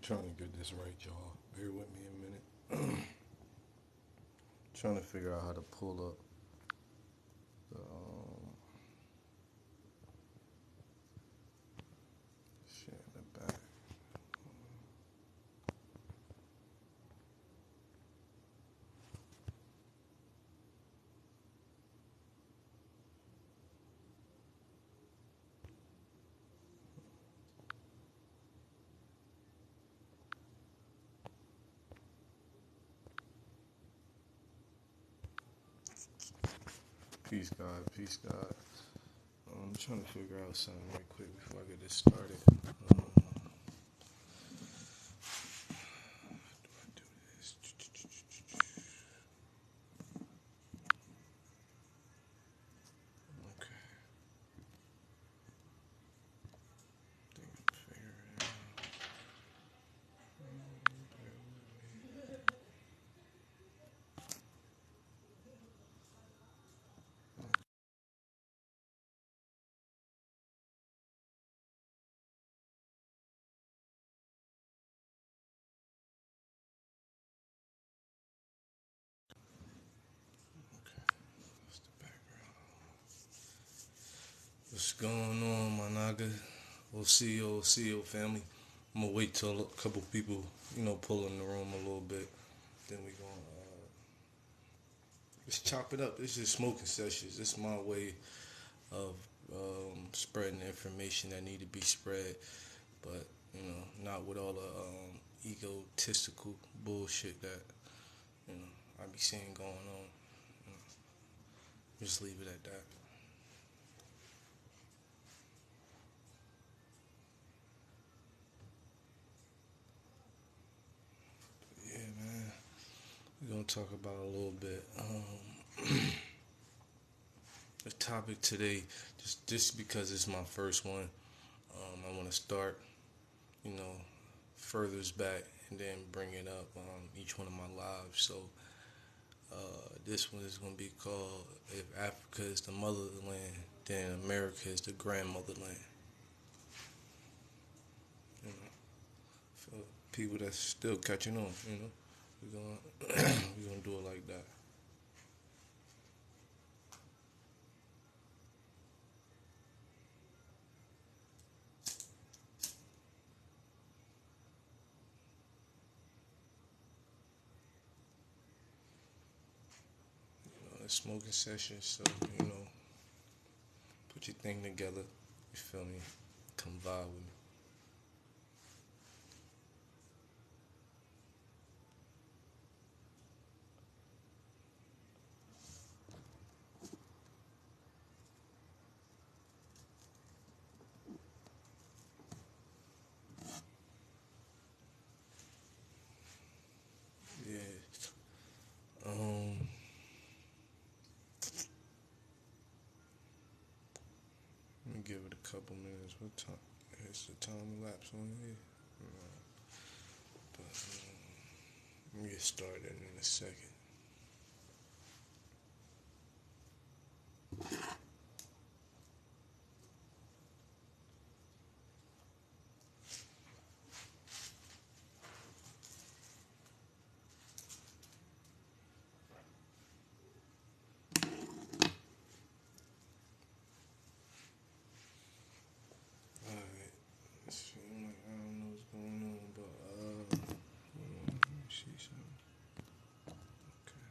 Trying to get this right, y'all. Bear with me a minute. Trying to figure out how to pull up the shit in the back. Peace, God. Peace, God. I'm trying to figure out something right quick before I get this started. Do this. Okay. Think I'm figuring it out. What's the background? What's going on, my naga? OCO family. I'm gonna wait till a couple people, pull in the room a little bit. Then we gonna just chop it up. This is smoking sessions. This is my way of spreading the information that need to be spread, but not with all the egotistical bullshit that I be seeing going on. Just leave it at that. Yeah, man. We're gonna talk about a little bit. The topic today, just because it's my first one, I want to start, you know, furthers back and then bring it up each one of my lives. So this one is going to be called "If Africa is the Motherland, then America is the Grandmotherland." You know, for people that's still catching on, we're gonna we're gonna do it like that. It's smoking session, so put your thing together. You feel me? Come vibe with me. Yeah. Um. Let me give it a couple minutes. What time? It's the time lapse on here. But let me get started in a second. Alright. It seems like I don't know what's going on, but hold on. Let me see something. Okay.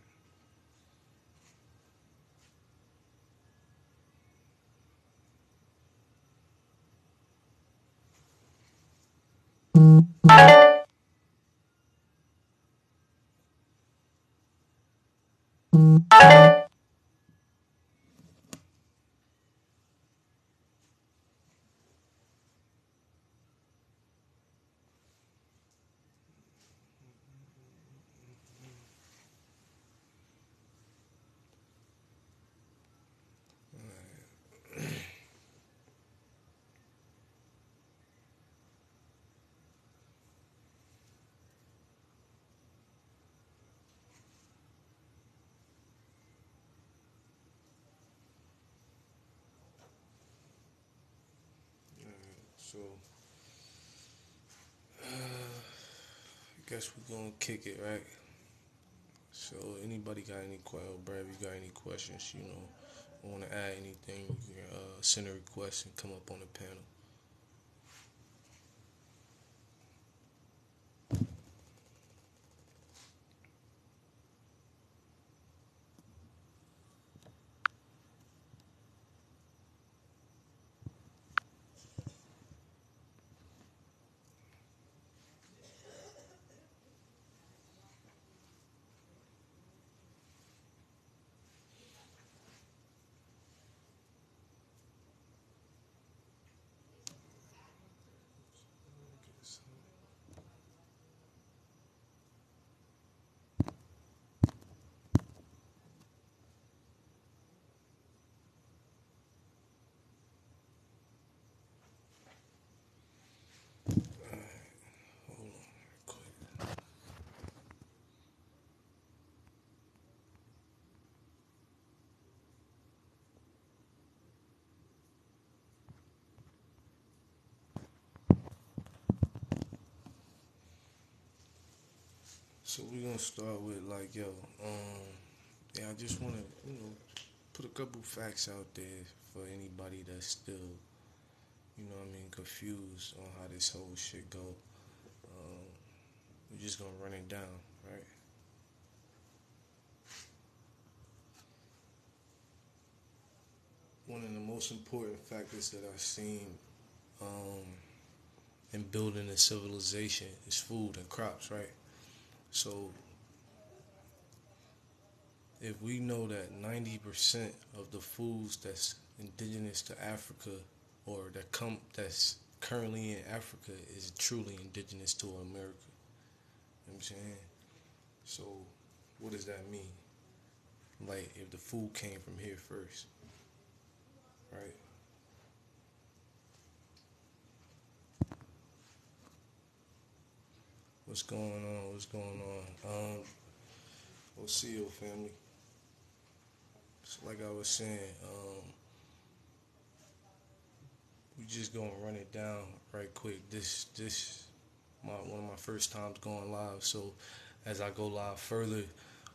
So Guess we're gonna kick it, right? So anybody got any questions? Brad, if you got any questions, want to add anything, you can send a request and come up on the panel. Hold on, real quick. So we're gonna start with like, yeah, I just wanna, put a couple facts out there for anybody that's still, confused on how this whole shit go. We're just gonna run it down, right? One of the most important factors that I've seen um, in building a civilization is food and crops, right? So if we know that 90% of the foods that's indigenous to Africa or that's currently in Africa is truly indigenous to America. You know what I'm saying? So what does that mean? Like if the food came from here first, right? What's going on? What's going on? We'll see you, family. So like I was saying, we just gonna run it down right quick. This one of my first times going live. So as I go live further,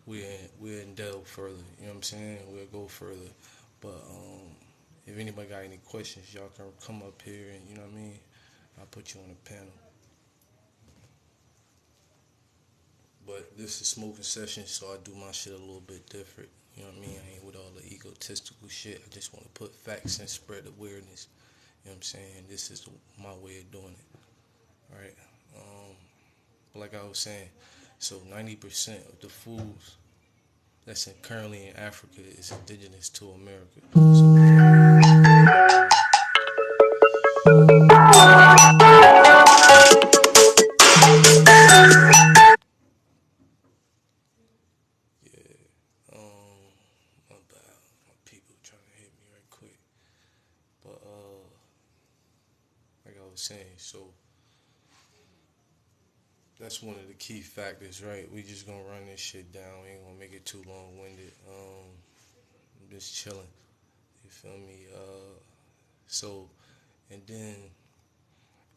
we're in delve further. You know what I'm saying? We'll go further. But if anybody got any questions, y'all can come up here and you know what I mean. I'll put you on the panel. But this is smoking session, so I do my shit a little bit different. You know what I mean? I ain't with all the egotistical shit. I just want to put facts and spread awareness. You know what I'm saying? This is my way of doing it. Right? Um, but like I was saying, so 90% of the foods that's currently in Africa is indigenous to America. Yeah, my bad. My people trying to hit me right quick. But like I was saying, so that's one of the key factors, right? We just gonna run this shit down. We ain't gonna make it too long winded. I'm just chilling. You feel me? So and then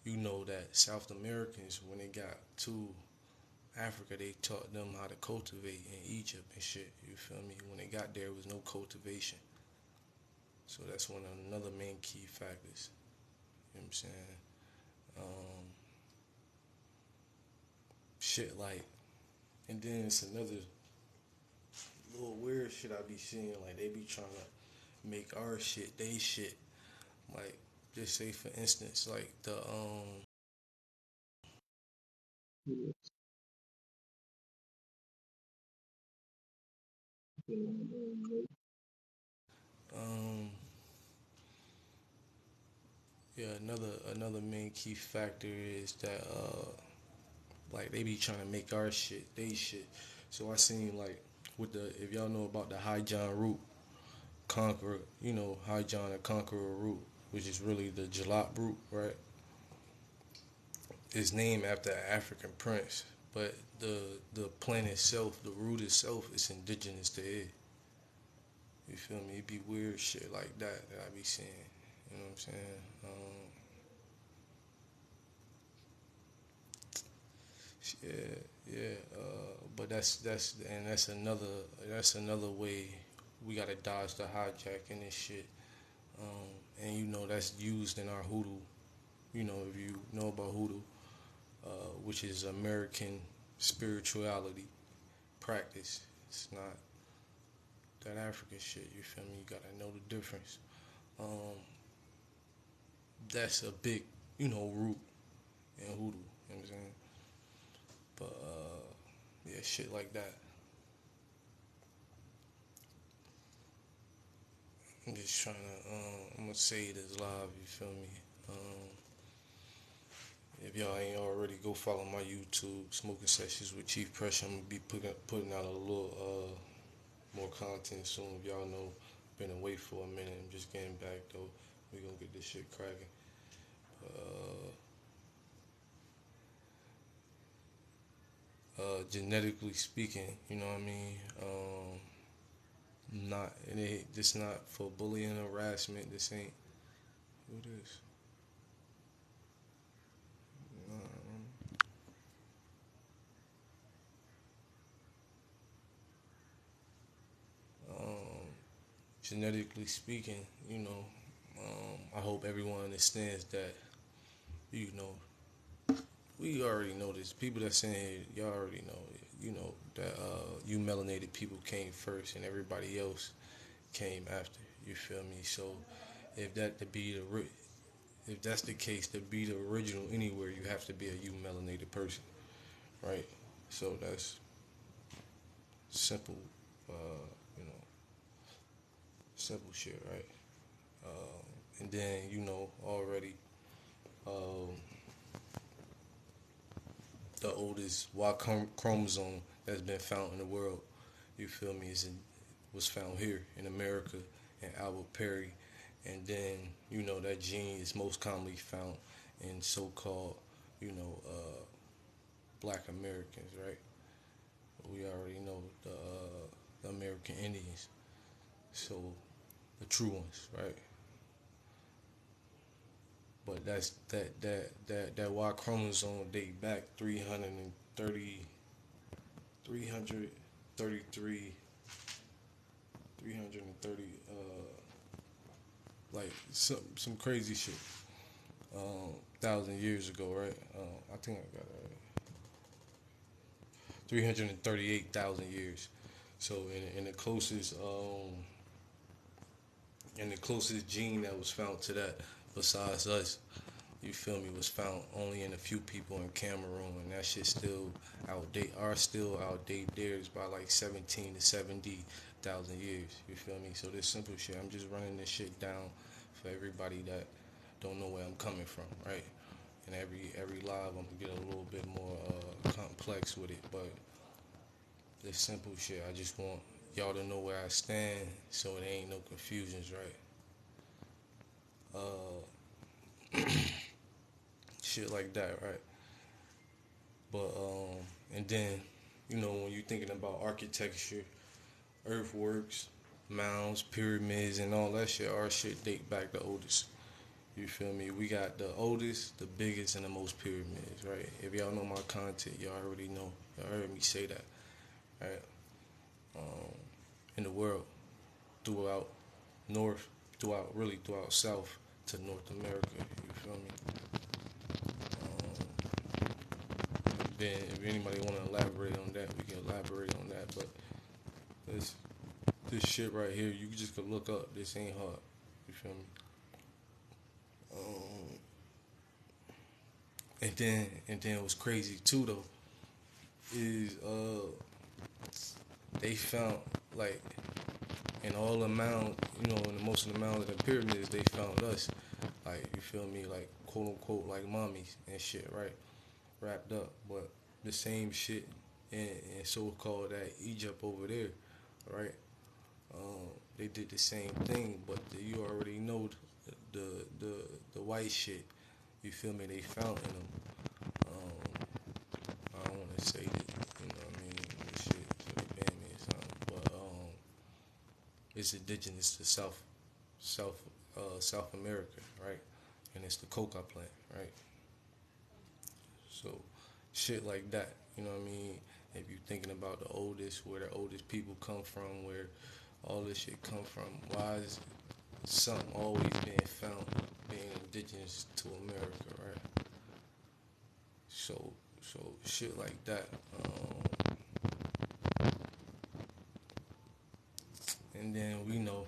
you know that South Americans when they got to Africa, they taught them how to cultivate in Egypt and shit. You feel me? When they got there, was no cultivation. So that's one of another main key factors. You know what I'm saying? Um, Shit like, and then it's another little weird shit I be seeing. Like they be trying to make our shit, they shit. Like just say for instance, like the um yeah, another main key factor is that like they be trying to make our shit they shit. So I seen like with the if y'all know about the High John root conqueror, High John the conqueror root, which is really the jalap root, right? It's named after an African prince, but the plant itself, the root itself, is indigenous to it. You feel me? It be weird shit like that I be seeing. You know what I'm saying? Yeah, yeah. But that's another way we gotta dodge the hijacking and shit. And that's used in our hoodoo. If you know about hoodoo, which is American spirituality practice. It's not that African shit. You feel me? You gotta know the difference. Um, that's a big, root in hoodoo. You know what I'm saying? But yeah, shit like that. I'm just trying to. I'm gonna say it as live. You feel me? Um, if y'all ain't already, go follow my YouTube, Smoking Sessions with Chief Pressure. I'm gonna be putting out a little more content soon. If y'all know, been away for a minute. I'm just getting back though. We gonna get this shit cracking. Genetically speaking, you know what I mean. Not and it this not for bullying or harassment. This ain't who this. Um, Genetically speaking, I hope everyone understands that you know we already know this. People that saying y'all already know. That you melanated people came first and everybody else came after. You feel me? So if that to be if that's the case, to be the original anywhere, you have to be a you melanated person, right? So that's simple, uh, you know, simple shit, right? And then already um, the oldest Y chromosome that's been found in the world. You feel me? Was found here in America in Albert Perry, and then that gene is most commonly found in so-called Black Americans, right? We already know the American Indians, so the true ones, right? But that Y chromosome date back 333, 330, like some crazy shit. 1,000 years ago, right? I think I got it right. 338,000 years. So in the closest gene that was found to that, besides us, you feel me, was found only in a few people in Cameroon, and that shit still outdate. Are still outdate theirs by like 17 to 70,000 years. You feel me? So this simple shit. I'm just running this shit down for everybody that don't know where I'm coming from, right? And every live, I'm gonna get a little bit more complex with it, but this simple shit. I just want y'all to know where I stand, so it ain't no confusions, right? Shit like that, right? But and then when you're thinking about architecture, earthworks, mounds, pyramids, and all that shit, our shit date back the oldest. You feel me? We got the oldest, the biggest, and the most pyramids, right? If y'all know my content, y'all already know. Y'all heard me say that, right? Um, in the world, throughout North, throughout South to North America. You feel me? Then, if anybody want to elaborate on that, we can elaborate on that. But this this shit right here, you just could look up. This ain't hard. You feel me? Um, and then what's crazy too though is they found like in all the mound, in the most of the mounds of the pyramids, they found us. Like you feel me? Like quote unquote like mommies and shit, right? Wrapped up, but the same shit in so-called that Egypt over there, right? They did the same thing, but you already know the the the white shit. You feel me? They found in them. I don't want to say that, what I mean, this shit, so they ban me or something, but it's indigenous to South America, right? And it's the coca plant, right? So shit like that. You know what I mean? If you're thinking about the oldest, where the oldest people come from, where all this shit come from, why is something always being found being indigenous to America, right? So shit like that. And then we know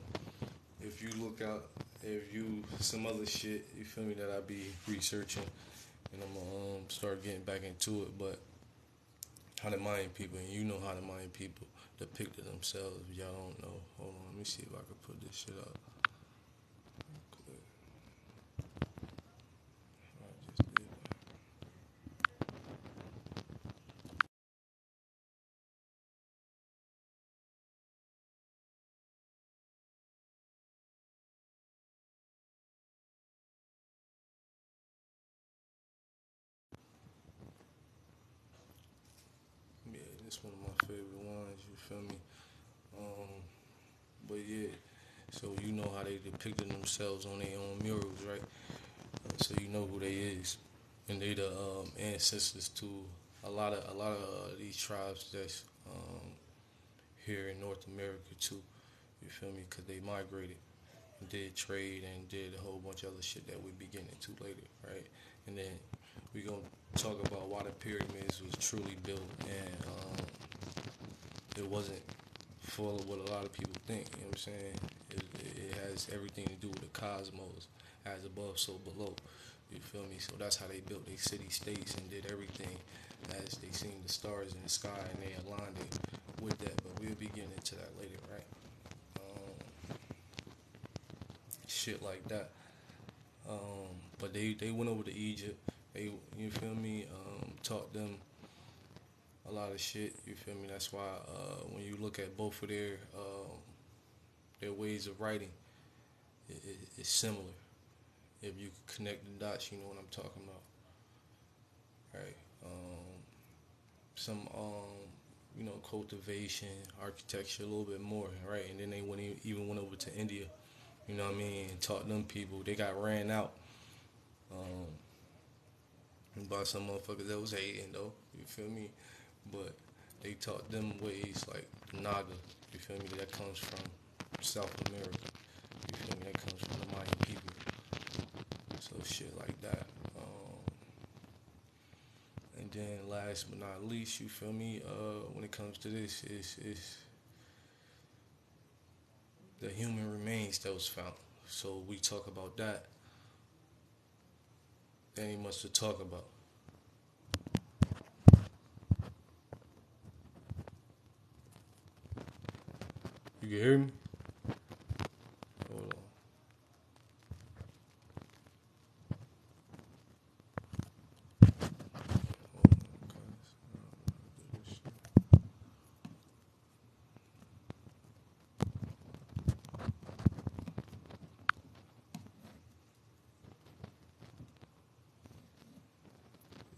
if you look out, if you some other shit, you feel me, that I be researching, and I'm gonna start getting back into it. But how the Mayan people, and you know how the Mayan people depicted themselves. If y'all don't know, hold on, let me see if I can put this shit up. I just did. Yeah, this one of my favorite ones. You feel me? Um, but yeah, so you know how they depicted themselves on their own murals, right? So you know who they is, and they the ancestors to a lot of these tribes that's here in North America too. You feel me? Because they migrated, and did trade, and did a whole bunch of other shit that we be getting into later, right? And then we gonna talk about why the pyramids was truly built, and it wasn't full of what a lot of people think. You know what I'm saying? It has everything to do with the cosmos, as above, so below. You feel me? So that's how they built their city states and did everything as they seen the stars in the sky, and they aligned it with that. But we'll be getting into that later, right? Shit like that. But they went over to Egypt. They, you feel me? Taught them a lot of shit. You feel me? That's why when you look at both of their ways of writing, it's similar. If you connect the dots, you know what I'm talking about, right? Some cultivation, architecture, a little bit more, right? And then they even went over to India, you know what I mean, and taught them people. They got ran out um, by some motherfuckers that was hating though. You feel me? But they taught them ways like Naga. You feel me? That comes from South America. You feel me? That comes from the Mayan people. So shit like that. And then last but not least, you feel me? When it comes to this, is the human remains that was found. So we talk about that. There ain't much to talk about. You can hear me? Hold on.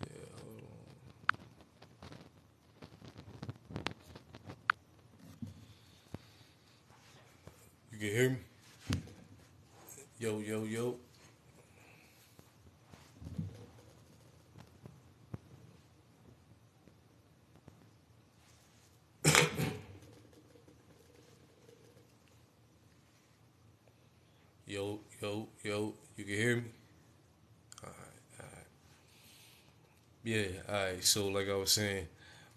Yeah, hold on. You can hear me? Yo, yo, yo. Yo, yo, yo. You can hear me? Alright, alright. Yeah, alright. So like I was saying,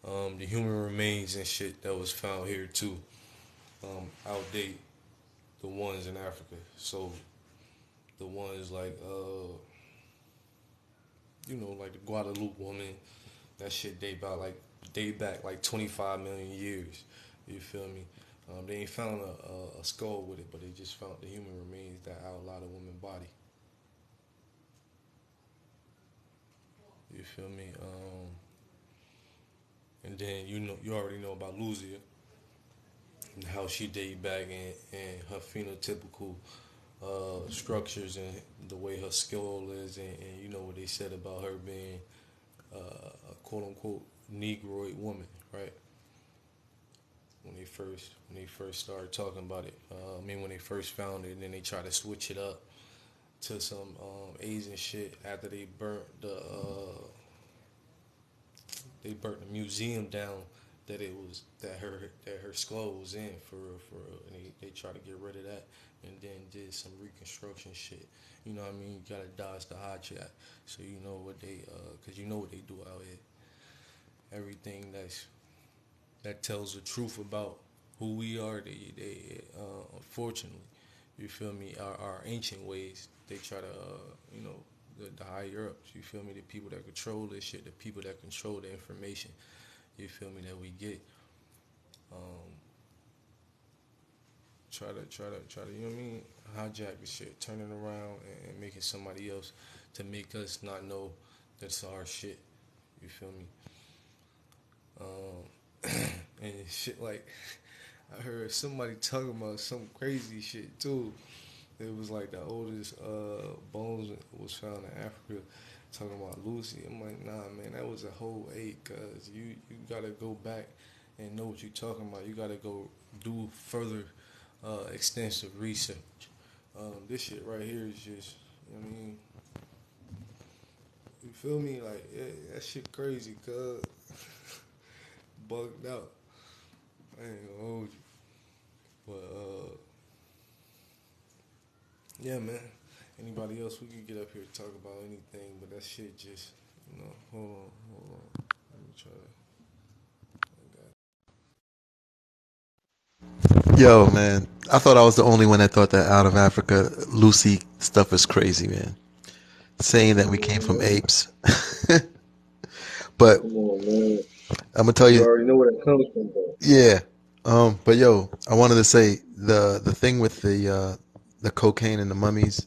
the human remains and shit that was found here too, outdate the ones in Africa. So the ones like like the Guadalupe woman, that shit date back like 25 million years. You feel me? They ain't found a skull with it, but they just found the human remains that outlawed a woman's body. You feel me? And then you already know about Luzia and how she date back, and her phenotypical structures, and the way her skull is, and you know what they said about her being a quote unquote Negroid woman, right? When they first started talking about it. When they first found it, and then they tried to switch it up to some Asian shit after they burnt They burnt the museum down that it was that her skull was in for real, and they tried to get rid of that, and then did some reconstruction shit. You know what I mean? You gotta dodge the hot chat, so you know what they cause you know what they do out here. Everything that tells the truth about who we are, they unfortunately, you feel me? Our ancient ways, they try to you know the higher ups. You feel me? The people that control this shit, the people that control the information. You feel me? That we get. Um, try to, you know what I mean? Hijack the shit, turn it around and make it somebody else to make us not know that's our shit. You feel me? And shit like I heard somebody talking about some crazy shit too. It was like the oldest bones was found in Africa. Talking about Lucy, I'm like, nah, man, that was a whole eight. Cause you gotta go back and know what you're talking about. You gotta go do further extensive research. This shit right here is just, you know what I mean, you feel me? Like yeah, that shit crazy, cuz bugged out. I ain't gonna hold you, but yeah, man. Anybody else? We could get up here and talk about anything, but that shit just, you know. Hold on. Let me try to. Yo, man, I thought I was the only one that thought that out of Africa, Lucy stuff is crazy, man. Saying that we came from Man, apes. But come on, man. I'm gonna tell You you, already know where it comes from, though. yeah. But yo, I wanted to say the thing with the cocaine and the mummies,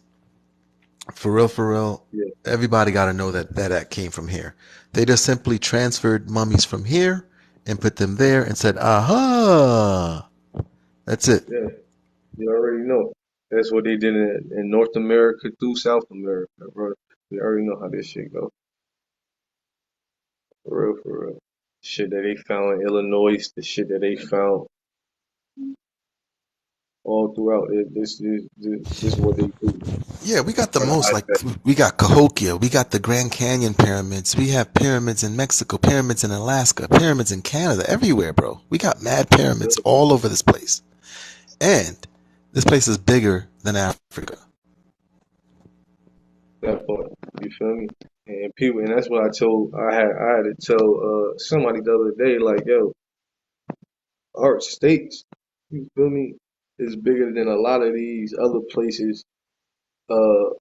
for real, Yeah, everybody got to know that that came from here. They just simply transferred mummies from here and put them there and said, "Aha, that's it." yeah. You already know. That's what they did in North America through South America, bro. You already know how this shit go. For real, for real. Shit that they found in Illinois, the shit that they found all throughout. This is what they do. Yeah, we got the Try to most. Like hijack. we got Cahokia, we got the Grand Canyon pyramids, we have pyramids in Mexico, pyramids in Alaska, pyramids in Canada, everywhere, bro. We got mad pyramids all over this place, and this place is bigger than Africa. That part. You feel me? And people, and that's what I had to tell somebody the other day, like, yo, our states, you feel me, is bigger than a lot of these other places, uh,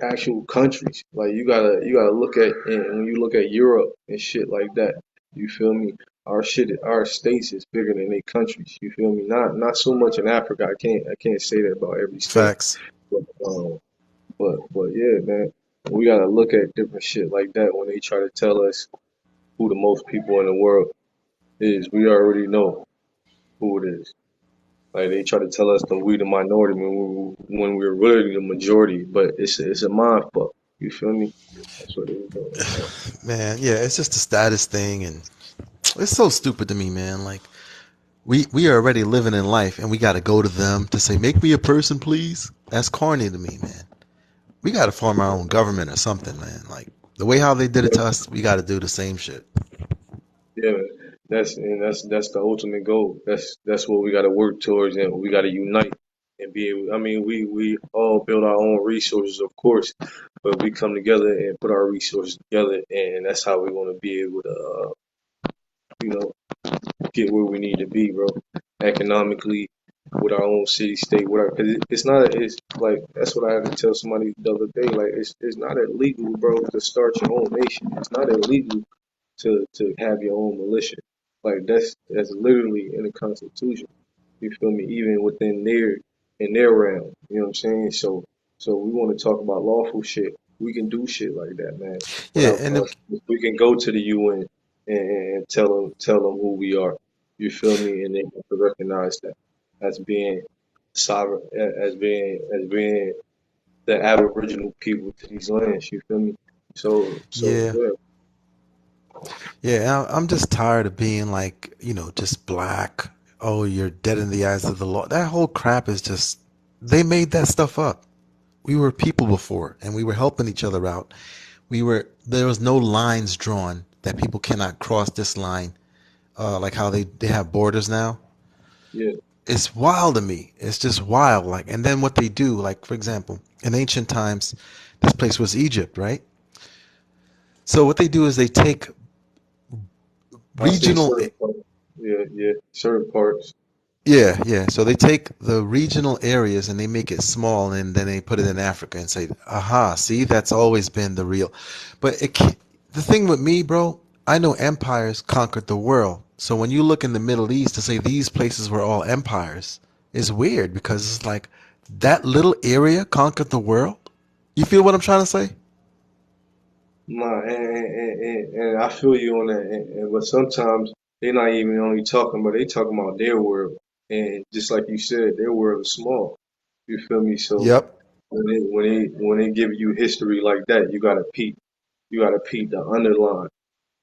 actual countries. Like you gotta look at, and when you look at Europe and shit like that, you feel me? Our states is bigger than they countries. You feel me? Not so much in Africa. I can't say that about every state, Facts. but yeah, man, we gotta look at different shit like that when they try to tell us who the most people in the world is. We already know who it is. Like they try to tell us that we the minority when we're really the majority, but it's a mind fuck. You feel me? That's what they doing, man. Man, yeah, it's just a status thing, and it's so stupid to me, man. Like we are already living in life, and we got to go to them to say, "Make me a person, please." That's corny to me, man. We got to form our own government or something, man. Like the way how they did it to us, we got to do the same shit. Yeah, man. That's the ultimate goal. That's what we got to work towards, and we got to unite and be able. I mean, we all build our own resources, of course, but we come together and put our resources together, and that's how we're going to be able to, you know, get where we need to be, bro. Economically, with our own city, state, whatever. Cause it's not. It's like that's what I had to tell somebody the other day. Like it's not illegal, bro, to start your own nation. It's not illegal to have your own militia. Like that's literally in the Constitution. You feel me? Even within their realm. You know what I'm saying? So we want to talk about lawful shit. We can do shit like that, man. Yeah, Without and us, we can go to the UN and tell them who we are. You feel me? And they have to recognize that as being sovereign, as being the aboriginal people to these lands. You feel me? So yeah, yeah, yeah. I'm just tired of being like, just black. Oh, you're dead in the eyes of the law. That whole crap is just, they made that stuff up. We were people before, and we were helping each other out. There was no lines drawn that people cannot cross this line, like how they have borders now. Yeah, It's wild to me. It's just wild. Like, and then what they do, like for example, in ancient times, this place was Egypt, right? So what they do is they take I say regional, certain parts. Yeah, yeah, certain parts. yeah, yeah. So they take the regional areas and they make it small, and then they put it in Africa and say, "Aha, see, that's always been the real." But it can't, the thing with me, bro, I know empires conquered the world. So when you look in the Middle East to say these places were all empires is weird because it's like that little area conquered the world. You feel what I'm trying to say? Nah, and I feel you on that. But sometimes they're not even only talking about they talking about their world, and just like you said, their world is small. You feel me? So Yep. when they give you history like that, you gotta peep the underline.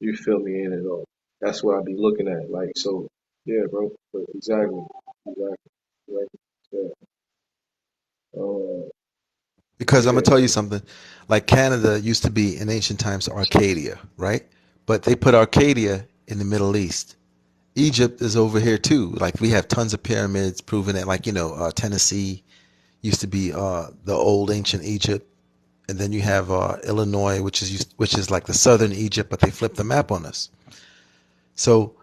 You feel me in it all. That's what I be looking at. Like so, yeah, bro. But exactly. Like, yeah. Because I'm gonna Yeah. tell you something. Like Canada used to be in ancient times Arcadia, right? But they put Arcadia in the Middle East. Egypt is over here too. Like we have tons of pyramids proving that, like Tennessee used to be the old ancient Egypt, and then you have Illinois, which is like the southern Egypt, but they flipped the map on us. So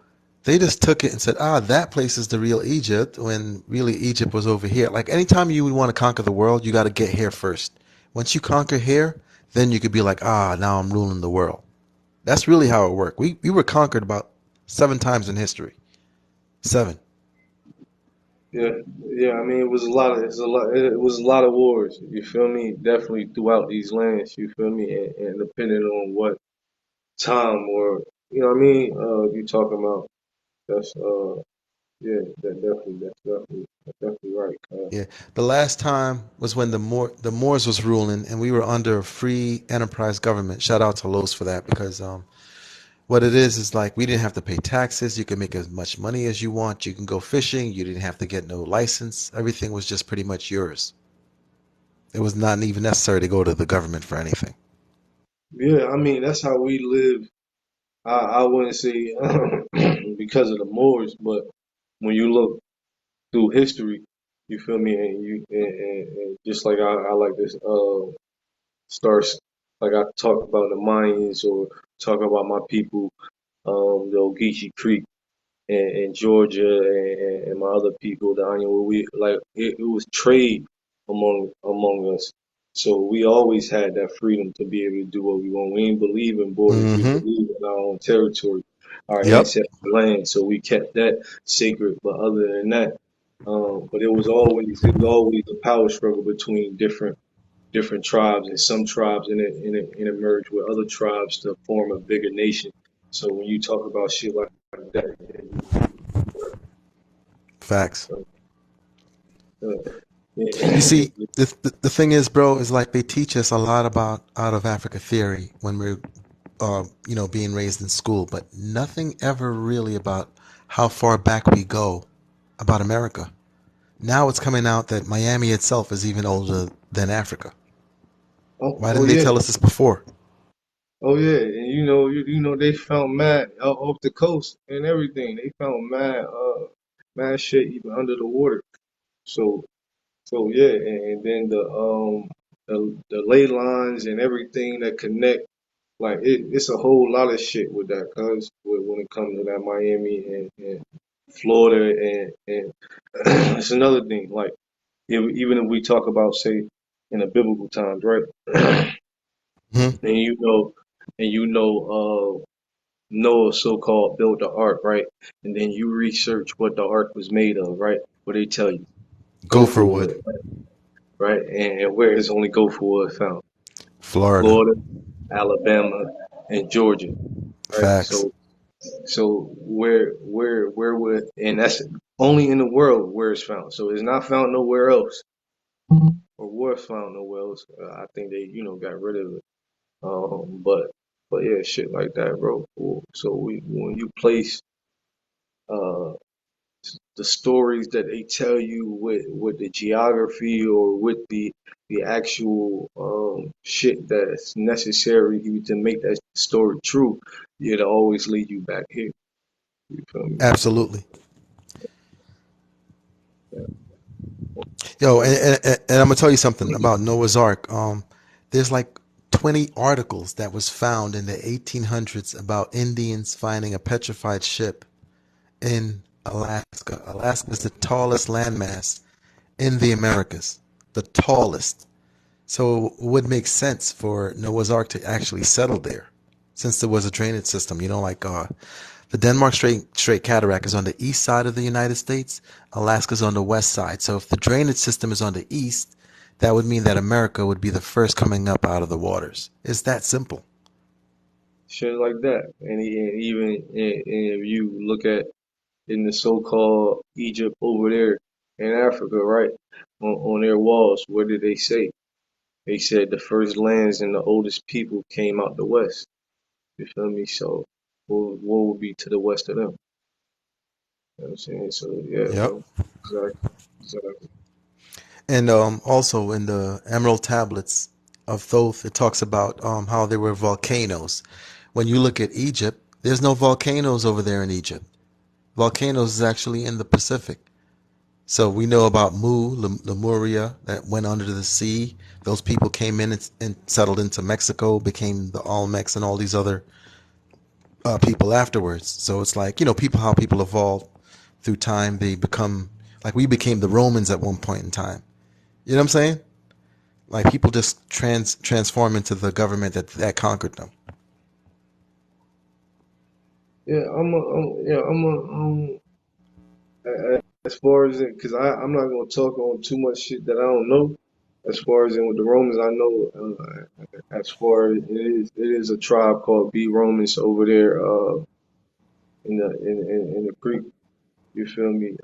they just took it and said, that place is the real Egypt, when really Egypt was over here. Like anytime you would want to conquer the world, you got to get here first. Once you conquer here, then you could be like, now I'm ruling the world. That's really how it worked. We were conquered about 7 times in history. 7. Yeah, yeah. I mean, it was a lot of wars. You feel me? Definitely throughout these lands. You feel me? And depending on what time or you know what I mean, you talking about. That's yeah. That's definitely right. Yeah, the last time was when the Moors was ruling, and we were under a free enterprise government. Shout out to Los for that, because what it is like we didn't have to pay taxes. You can make as much money as you want. You can go fishing. You didn't have to get no license. Everything was just pretty much yours. It was not even necessary to go to the government for anything. Yeah, I mean that's how we live. I wouldn't say because of the Moors, but when you look through history, you feel me, and just like I like this starts like I talk about the Mayans or talk about my people, the Ogeechee Creek and Georgia and my other people, the Onion, we like it was trade among us. So we always had that freedom to be able to do what we want. We didn't believe in borders. We Mm-hmm. believe in our own territory, our Yep. ancestral land. So we kept that sacred. But other than that, but it was always a power struggle between different tribes, and some tribes in it merge with other tribes to form a bigger nation. So when you talk about shit like that, Facts. You yeah, see, the thing is, bro, is like they teach us a lot about out of Africa theory when we're being raised in school, but nothing ever really about how far back we go about America. Now it's coming out that Miami itself is even older than Africa. oh, Why oh didn't they yeah, tell us this before? oh yeah, and you know they found mad off the coast and everything. They found mad shit even under the water. So yeah, and then the ley lines and everything that connect. Like it's a whole lot of shit with that, cause when it comes to that Miami and Florida and it's another thing. Like even if we talk about say in the biblical times, right? Hmm. and Noah so-called built the ark, right? And then you research what the ark was made of, right? What they tell you, gopher Gopher wood, wood, right? And where is only gopher wood found? Florida. Florida, Alabama, and Georgia, right? Facts. So where would and that's only in the world where it's found. So it's not found nowhere else or was found nowhere else. I think they got rid of it. But yeah, shit like that, bro. Cool. So when you place uh the stories that they tell you with the geography or with the actual shit that's necessary to make that story true, it'll always lead you back here. You feel me? So Absolutely. yeah, Yo, that's and I'm gonna tell you something about Noah's Ark. There's like 20 articles that was found in the 1800s about Indians finding a petrified ship in Alaska. Alaska is the tallest landmass in the Americas, the tallest. So it would make sense for Noah's Ark to actually settle there, since there was a drainage system. Like the Denmark Strait Cataract is on the east side of the United States. Alaska's on the west side. So if the drainage system is on the east, that would mean that America would be the first coming up out of the waters. It's that simple. shit like that. And even if you look at in the so-called Egypt over there in Africa, right, on their walls, what did they say? They said the first lands and the oldest people came out the west. You feel me? So what would be to the west of them? You know what I'm saying? So yeah, Yep. bro. Exactly. Exactly. And also in the Emerald Tablets of Thoth, it talks about how there were volcanoes. When you look at Egypt, there's no volcanoes over there in Egypt. Volcanoes is actually in the Pacific. So we know about Lemuria, that went under the sea. Those people came in and settled into Mexico, became the Olmecs and all these other people afterwards. So it's like, people, how people evolve through time. They become like we became the Romans at one point in time. You know what I'm saying? Like people just transform into the government that conquered them. Yeah, as far as it, cause I'm not gonna talk on too much shit that I don't know. As far as in with the Romans, I know. As far as it is a tribe called B Romans over there, in the Greek. You feel me?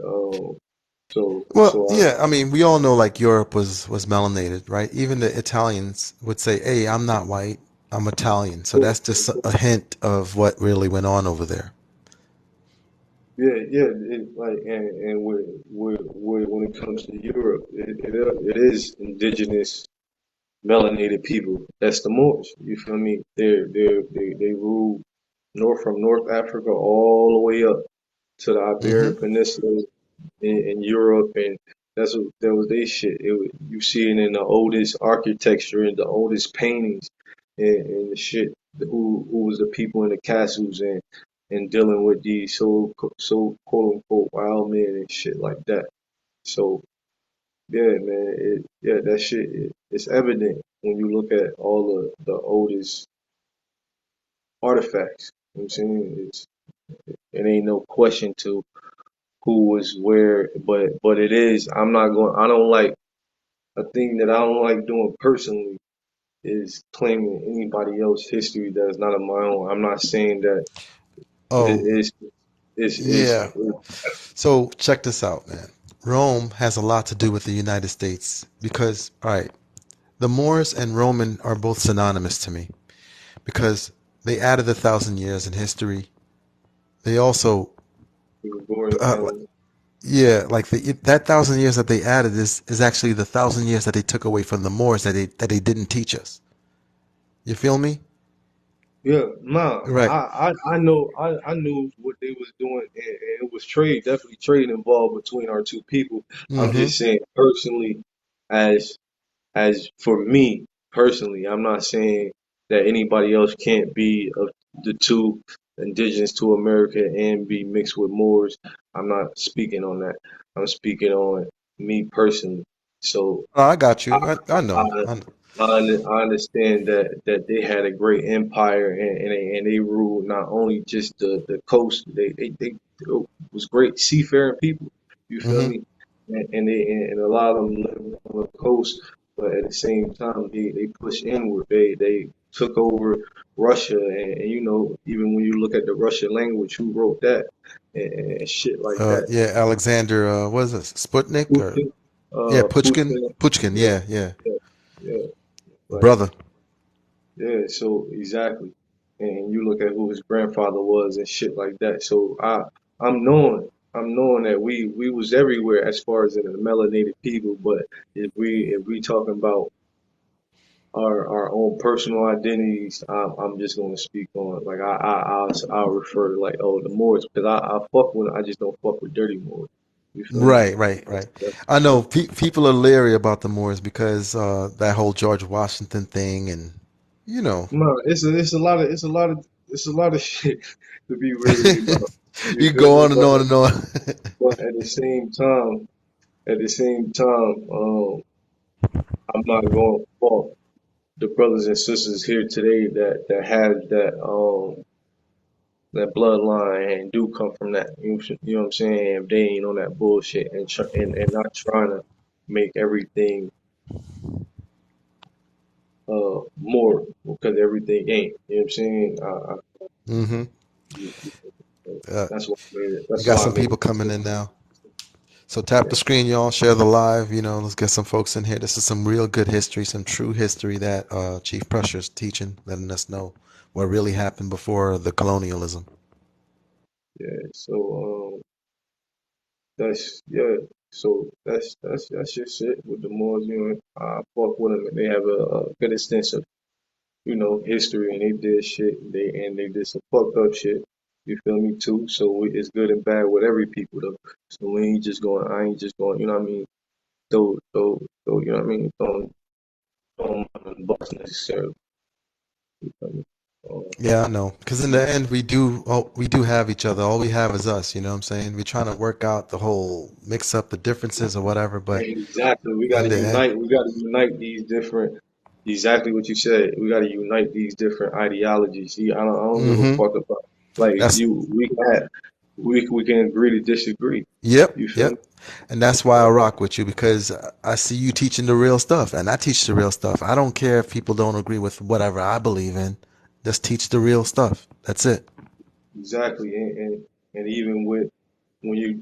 Well, So yeah, I mean, we all know like Europe was melanated, right? Even the Italians would say, "Hey, I'm not white, I'm Italian." So that's just a hint of what really went on over there. yeah, yeah, like and when it comes to Europe, it is indigenous melanated people. That's the Moors. You feel me? They rule from North Africa all the way up to the Hmm. Iberian Peninsula in Europe, and that was their shit. You see it in the oldest architecture and the oldest paintings and the shit. Who was the people in the castles and dealing with these so quote unquote wild men and shit like that. So yeah, man, that shit it's evident when you look at all the oldest artifacts. You know what I'm saying it ain't no question to who was where, but it is. I'm not going. I don't like a thing that I don't like doing personally is claiming anybody else's history that is not of my own. I'm not saying that it Oh, is is yeah. So check this out, man. Rome has a lot to do with the United States because, all right, the Moors and Roman are both synonymous to me because they added 1,000 years in history. They also, Gregorian uh, calendar. yeah, like that 1,000 years that they added is actually the 1,000 years that they took away from the Moors that they didn't teach us. You feel me? Yeah, nah, Right. I know I knew what they was doing, and it was trade, definitely trade involved between our two people. I'm Mm-hmm. just saying personally, as as for me personally, I'm not saying that anybody else can't be of the two indigenous to America and be mixed with Moors. I'm not speaking on that. I'm speaking on me personally. So Oh, I got I, you. I know. I I understand that they had a great empire and they ruled not only just the coast. They was great seafaring people. You feel Mm-hmm. me? And a lot of them lived on the coast, but at the same time they pushed inward. They took over Russia, and even when you look at the Russian language, who wrote that and shit like that. Yeah, Alexander. What is this? Sputnik or Putin, yeah, Pushkin. Putin, Pushkin. yeah, Yeah, yeah. yeah, yeah. Like Brother. yeah, so exactly. And you look at who his grandfather was and shit like that. So I'm knowing. I'm knowing that we was everywhere as far as in the melanated people, but if we talking about our own personal identities, I'm just gonna speak on like I'll refer to like the Moors because I fuck with I just don't fuck with dirty Moors. You feel me? Right, right, That's, right. that's, I know people are leery about the Moors because that whole George Washington thing, and you know, no, it's a lot of shit to be wary about. You you feel go me? on and on and on. But at the same time, I'm not going to fault the brothers and sisters here today that have that bloodline and do come from that. You know what I'm saying? If they ain't on that bullshit and not trying to make everything more because everything ain't. You know what I'm saying? hmm Uh, That's why I made it. we That's got why I some made people it. coming in now. So tap the screen, y'all. Share the live. You know, let's get some folks in here. This is some real good history, some true history that Chief Pressure's teaching, letting us know what really happened before the colonialism. Yeah. So that's yeah. So that's just it with the Moors. You know, I fuck with them and they have a good extensive history and they did shit. They did some fucked up shit. You feel me too? So it's good and bad with every people though. So we ain't just going. I ain't just going. You know what I mean? Throw. You know what I mean? Throw 'em under the bus necessarily. You feel me? Yeah, I know. Because in the end, we do have each other. All we have is us. You know what I'm saying? We're trying to work out the whole mix up the differences or whatever. But Exactly. We got in to the end, unite. We got to unite these different. Exactly what you said. We got to unite these different ideologies. See, I don't give a hmm fuck about like that's you. We can agree to disagree. yep, You feel me? yep. And that's why I rock with you because I see you teaching the real stuff, and I teach the real stuff. I don't care if people don't agree with whatever I believe in. Just teach the real stuff. That's it. Exactly. And even with when you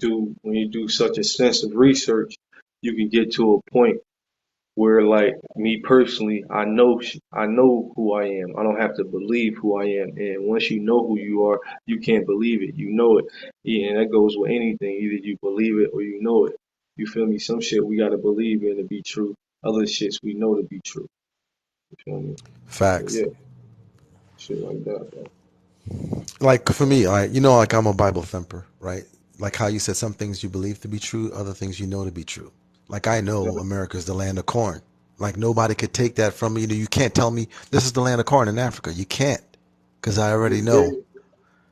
do such extensive research, you can get to a point where like me personally, I know who I am. I don't have to believe who I am. And once you know who you are, you can't believe it. You know it. Yeah, and that goes with anything. Either you believe it or you know it. You feel me? Some shit we gotta believe in to be true. Other shits we know to be true. You feel me? So Facts. yeah, shit like that, bro. Like for me, like I'm a Bible thumper, right? Like how you said some things you believe to be true, other things you know to be true. Like I know America's the land of corn. Like nobody could take that from me. You can't tell me this is the land of corn in Africa. You can't, because I already know.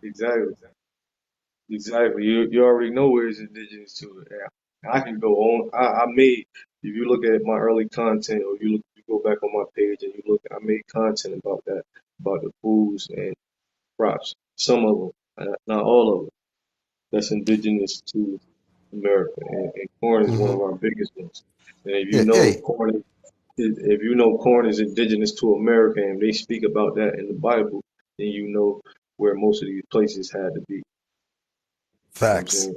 Exactly. Exactly. You already know where it's indigenous to it. Yeah. I can go on. I made if you look at my early content or you go back on my page and you look I made content about that, about the foods and crops. Some of them, not all of them, that's indigenous to America. And corn is one hmm of our biggest ones. And Yeah. Hey, if you know corn is indigenous to America and they speak about that in the Bible, then you know where most of these places had to be. You know what I'm facts. saying?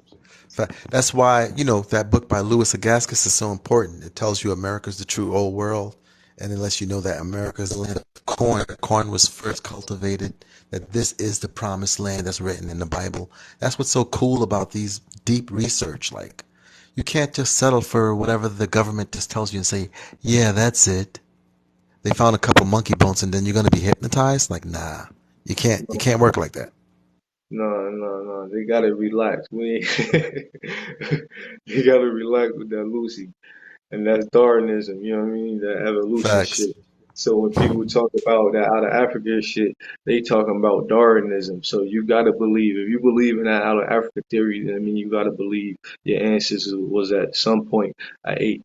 That's why, that book by Louis Agaskis is so important. It tells you America's the true old world, and it lets you know that America's the land of corn. Corn was first cultivated, that this is the promised land that's written in the Bible. That's what's so cool about these deep research. Like, you can't just settle for whatever the government just tells you and say, yeah, that's it. They found a couple monkey bones and then you're going to be hypnotized? Like, nah, you can't work like that. No, no, no. They gotta relax. We they gotta relax with that Lucy. And that's Darwinism, you know what I mean? That evolution Facts. shit. So when people talk about that out of Africa shit, they talking about Darwinism. So you gotta believe. If you believe in that out of Africa theory, then I mean you gotta believe your ancestors was at some point an ape.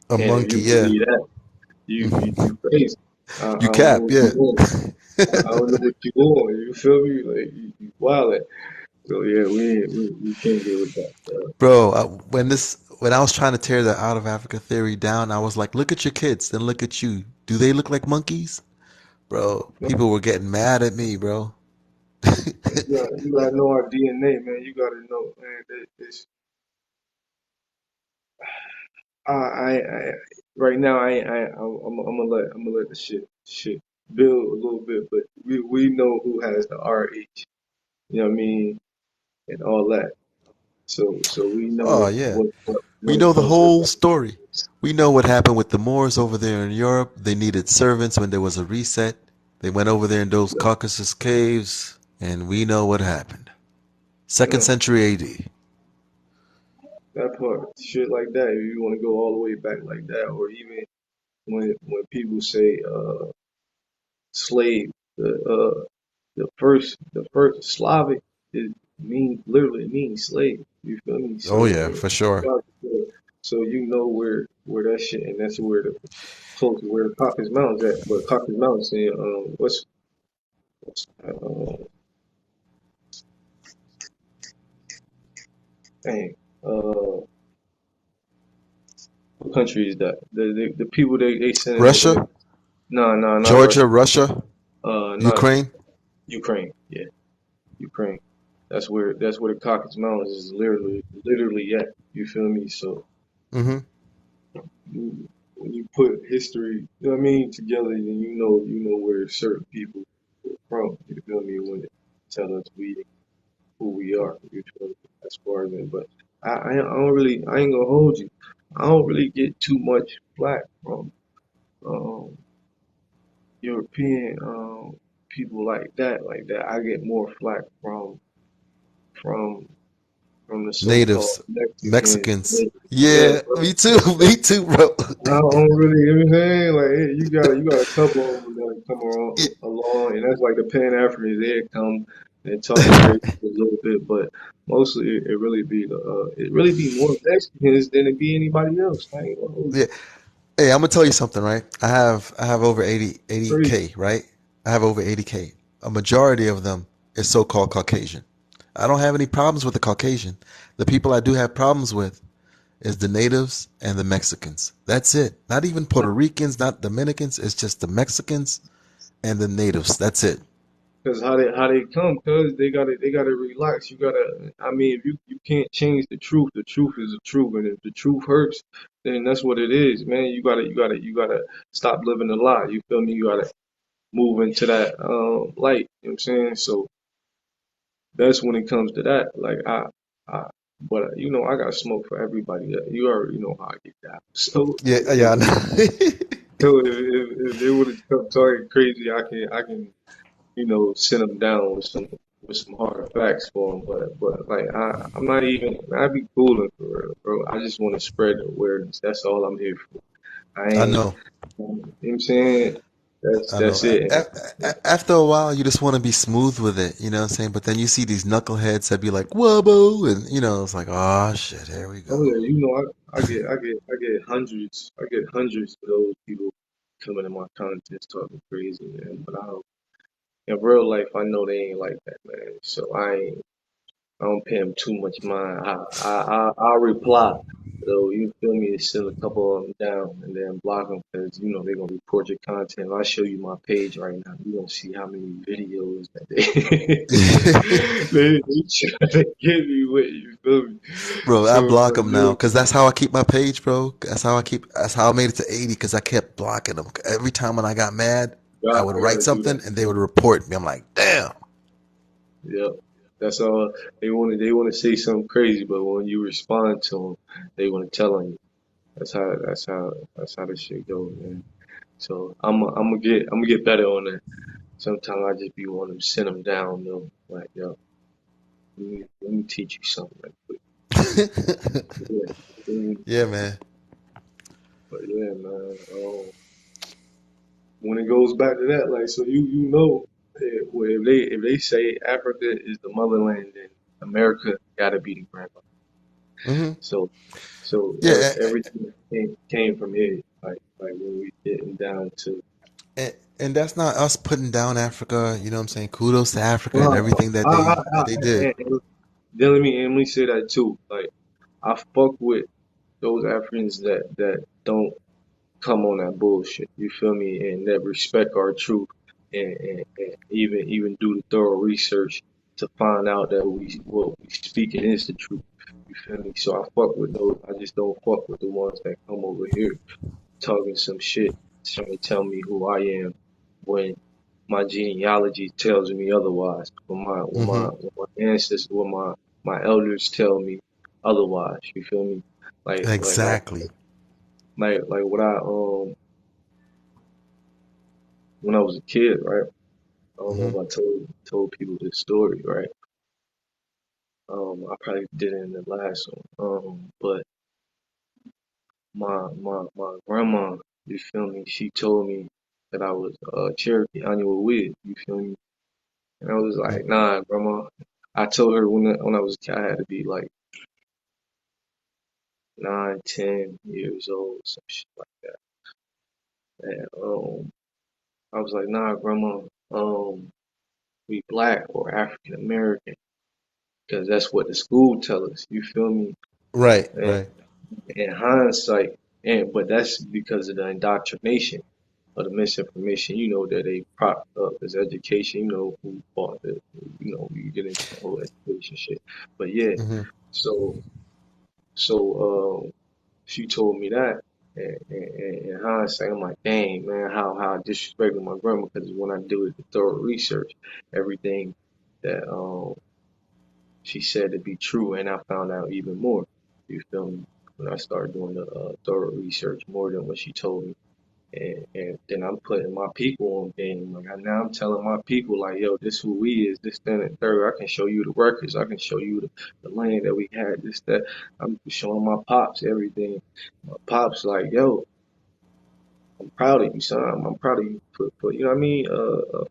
A And if monkey, you yeah. believe that, you crazy. I You don't know cap, what you yeah. want. I don't know what you want. You feel me? Like you wild. So yeah, we can't get with that. Bro, when I was trying to tear the out of Africa theory down, I was like, look at your kids, then look at you. Do they look like monkeys? Bro, No, people were getting mad at me, bro. you gotta know our DNA, man. You gotta know, man. I right now I'm gonna let the shit build a little bit, but we know who has the RH, you know what I mean, and all that. So we Oh know yeah. when We it know the comes to whole that. story. We know what happened with the Moors over there in Europe. They needed servants when there was a reset. They went over there in those Caucasus caves, and we know what happened. Second Yeah, century AD. that part, shit like that. If you want to go all the way back like that, or even when people say slave, the first Slavic it means literally means slave. You feel me? Oh So yeah, for sure. so you know where that shit, and that's where the close to where Caucasus Mountains at. But Caucasus Mountains in what's dang uh what country is that? The people they sending over there. Russia, No, no, not Georgia, Russia. Russia, Not Ukraine. Ukraine. Yeah, Ukraine. That's where the Caucasus Mountains is literally at. You feel me? So Mm-hmm. when you put history, you know what I mean, together, then you know where certain people are from. You feel me? When it tell us we who we are. You feel me? As far as it, but I ain't gonna hold you. I don't really get too much flack from um European people like that. Like that, I get more flack from from the so-called Natives, Mexicans. Mexicans. Yeah, Yeah, bro. me too. Me too, bro. I don't really, you know what I'm saying? Like, hey, you got a couple of them that come Yeah, along, and that's like the Pan Africans. They come and talk crazy a little bit, but mostly it really be more Mexicans than it be anybody else. I ain't gonna hold you. yeah. Hey, I'm gonna tell you something, right? I have over 80 Crazy. k, right? I have over 80K. A majority of them is so-called Caucasian. I don't have any problems with the Caucasian. The people I do have problems with is the natives and the Mexicans. That's it. Not even Puerto Ricans, not Dominicans. It's just the Mexicans and the natives. That's it. Cause how they come? Cause they gotta relax. You gotta. I mean, if you can't change the truth. The truth is the truth, and if the truth hurts, then that's what it is, man. You gotta stop living a lie. You feel me? You gotta move into that light. You know what I'm saying? So that's when it comes to that. Like I but I got smoke for everybody. You already know how I get down. Yeah, yeah, I know. So if they would have come talking crazy, I can send them down with some hard facts for them. But like I'm not even. I be cooling for real, bro. I just want to spread the awareness. That's all I'm here for. I I ain't. know. You know what I'm saying? That's I know. that's it. After a while, you just want to be smooth with it, you know what I'm saying? But then you see these knuckleheads that be like, wubbo, and, it's like, oh, shit, here we Oh go. yeah, I get hundreds of those people coming in my contest talking crazy, man. But in real life, I know they ain't like that, man. So I don't pay them too much mind. I reply. So you feel me? Send a couple of them down and then block them because they're gonna report your content. If I show you my page right now, you gonna see how many videos that they they try to get me with. You feel me? Bro, I So block but them now because that's how I keep my page, bro. That's how I made it to 80 because I kept blocking them. Every time when I got mad, I would I write gotta do that. something and they would report me. I'm like, damn. Yep. That's all they want to say something crazy, but when you respond to them, they want to tell on you. That's how this shit goes, man. So I'm gonna get better on that. Sometimes I just be wanting to send them down though. Like, yo, let me teach you something right quick. Yeah. Yeah, man. But yeah, man. When it goes back to that, like, so well, if they say Africa is the motherland, then America gotta be the grandma. Hmm. So Yeah, everything came from here. Like when we getting down to. and that's not us putting down Africa. You know what I'm saying? Kudos to Africa and Well, everything that I, I, they did. then let me say that too. Like I fuck with those Africans that don't come on that bullshit. You feel me? And that respect our truth and even do the thorough research to find out that what we speaking is the truth. You feel me? So I fuck with those. I just don't fuck with the ones that come over here talking some shit, trying to tell me who I am when my genealogy tells me otherwise. When my Hmm. when my ancestors, when my elders tell me. otherwise. You feel me? Like like I Exactly. like what I when I was a kid, right? I don't know Hmm. if I told people this story, right? I probably did it in the last one. But my grandma, you feel me? She told me that I was Cherokee annual wig. You feel me? And I was like, nah, grandma. I told her when I was a kid, I had to be like 9, 10 years old, some shit like that. And I was like, nah, grandma. We black or African American because that's what the school tell us. You feel me? Right, And right. in hindsight, and but that's because of the indoctrination of the misinformation. You know that they prop up as education. You know who bought the. You know you get into the whole education shit. But yeah, Hmm. so so she told me that. And in hindsight, I'm like, dang man, how I disrespected my grandma because when I do the thorough research, everything that she said to be true, and I found out even more. You feel me? When I started doing the thorough research more than what she told me, and then I'm putting my people on game. Like now I'm telling my people, like, yo, this who we is, this, that, and third. I can show you the records. I can show you the land that we had. This, that. I'm showing my pops everything. My pops like, yo, I'm proud of you, son. I'm proud of you for you know what I mean.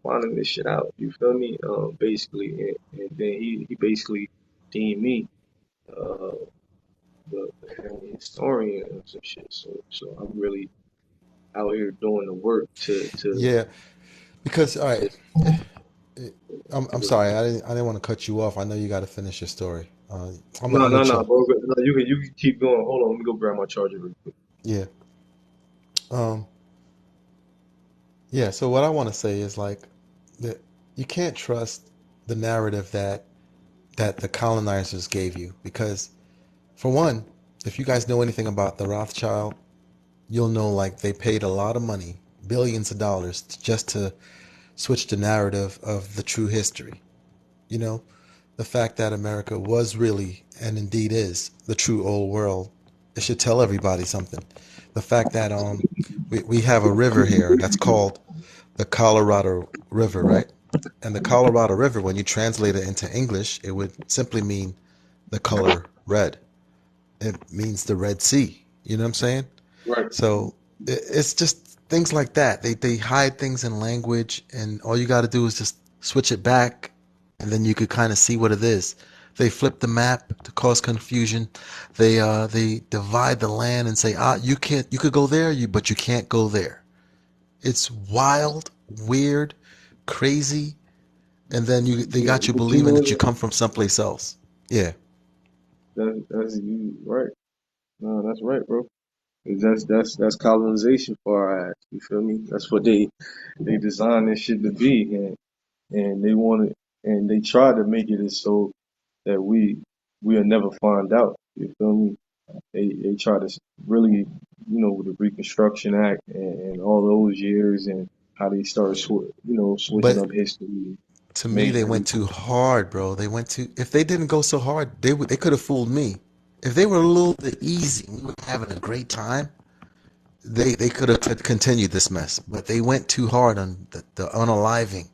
Finding this shit out. You feel me? Basically, and then he basically deemed me uh, the family historian and some shit. So I'm really out here doing the work Yeah, because all right, to I'm sorry, I didn't want to cut you off. I know you got to finish your story. no I'm no gonna no chill. bro. No, you can keep going. Hold on, let me go grab my charger real quick. Yeah. Um. Yeah. So what I want to say is like that you can't trust the narrative that the colonizers gave you because for one, if you guys know anything about the Rothschild, you'll know like they paid a lot of money, billions of dollars, just to switch the narrative of the true history. You know, the fact that America was really and indeed is the true old world, it should tell everybody something. The fact that we have a river here that's called the Colorado River, right? And the Colorado River, when you translate it into English, it would simply mean the color red. It means the Red Sea. You know what I'm saying? Right. So it's just things like that. They hide things in language, and all you got to do is just switch it back, and then you could kind of see what it is. They flip the map to cause confusion. They divide the land and say, you could go there, but you can't go there. It's wild, weird, crazy, and then they Yeah, got you but you believing know that you come from someplace else. Yeah. that's you right. No, that's right, bro. 'Cause that's colonization for our ass. You feel me? That's what they designed this shit to be, and they wanted and they tried to make it as so that we'll never find out. You feel me? They try to really, with the Reconstruction Act and all those years and how they started, switching But up history, to me, making they went everything. too hard, bro. They went too. If they didn't go so hard, they could have fooled me. If they were a little bit easy, we were having a great time. They could have continued this mess, but they went too hard on the unaliving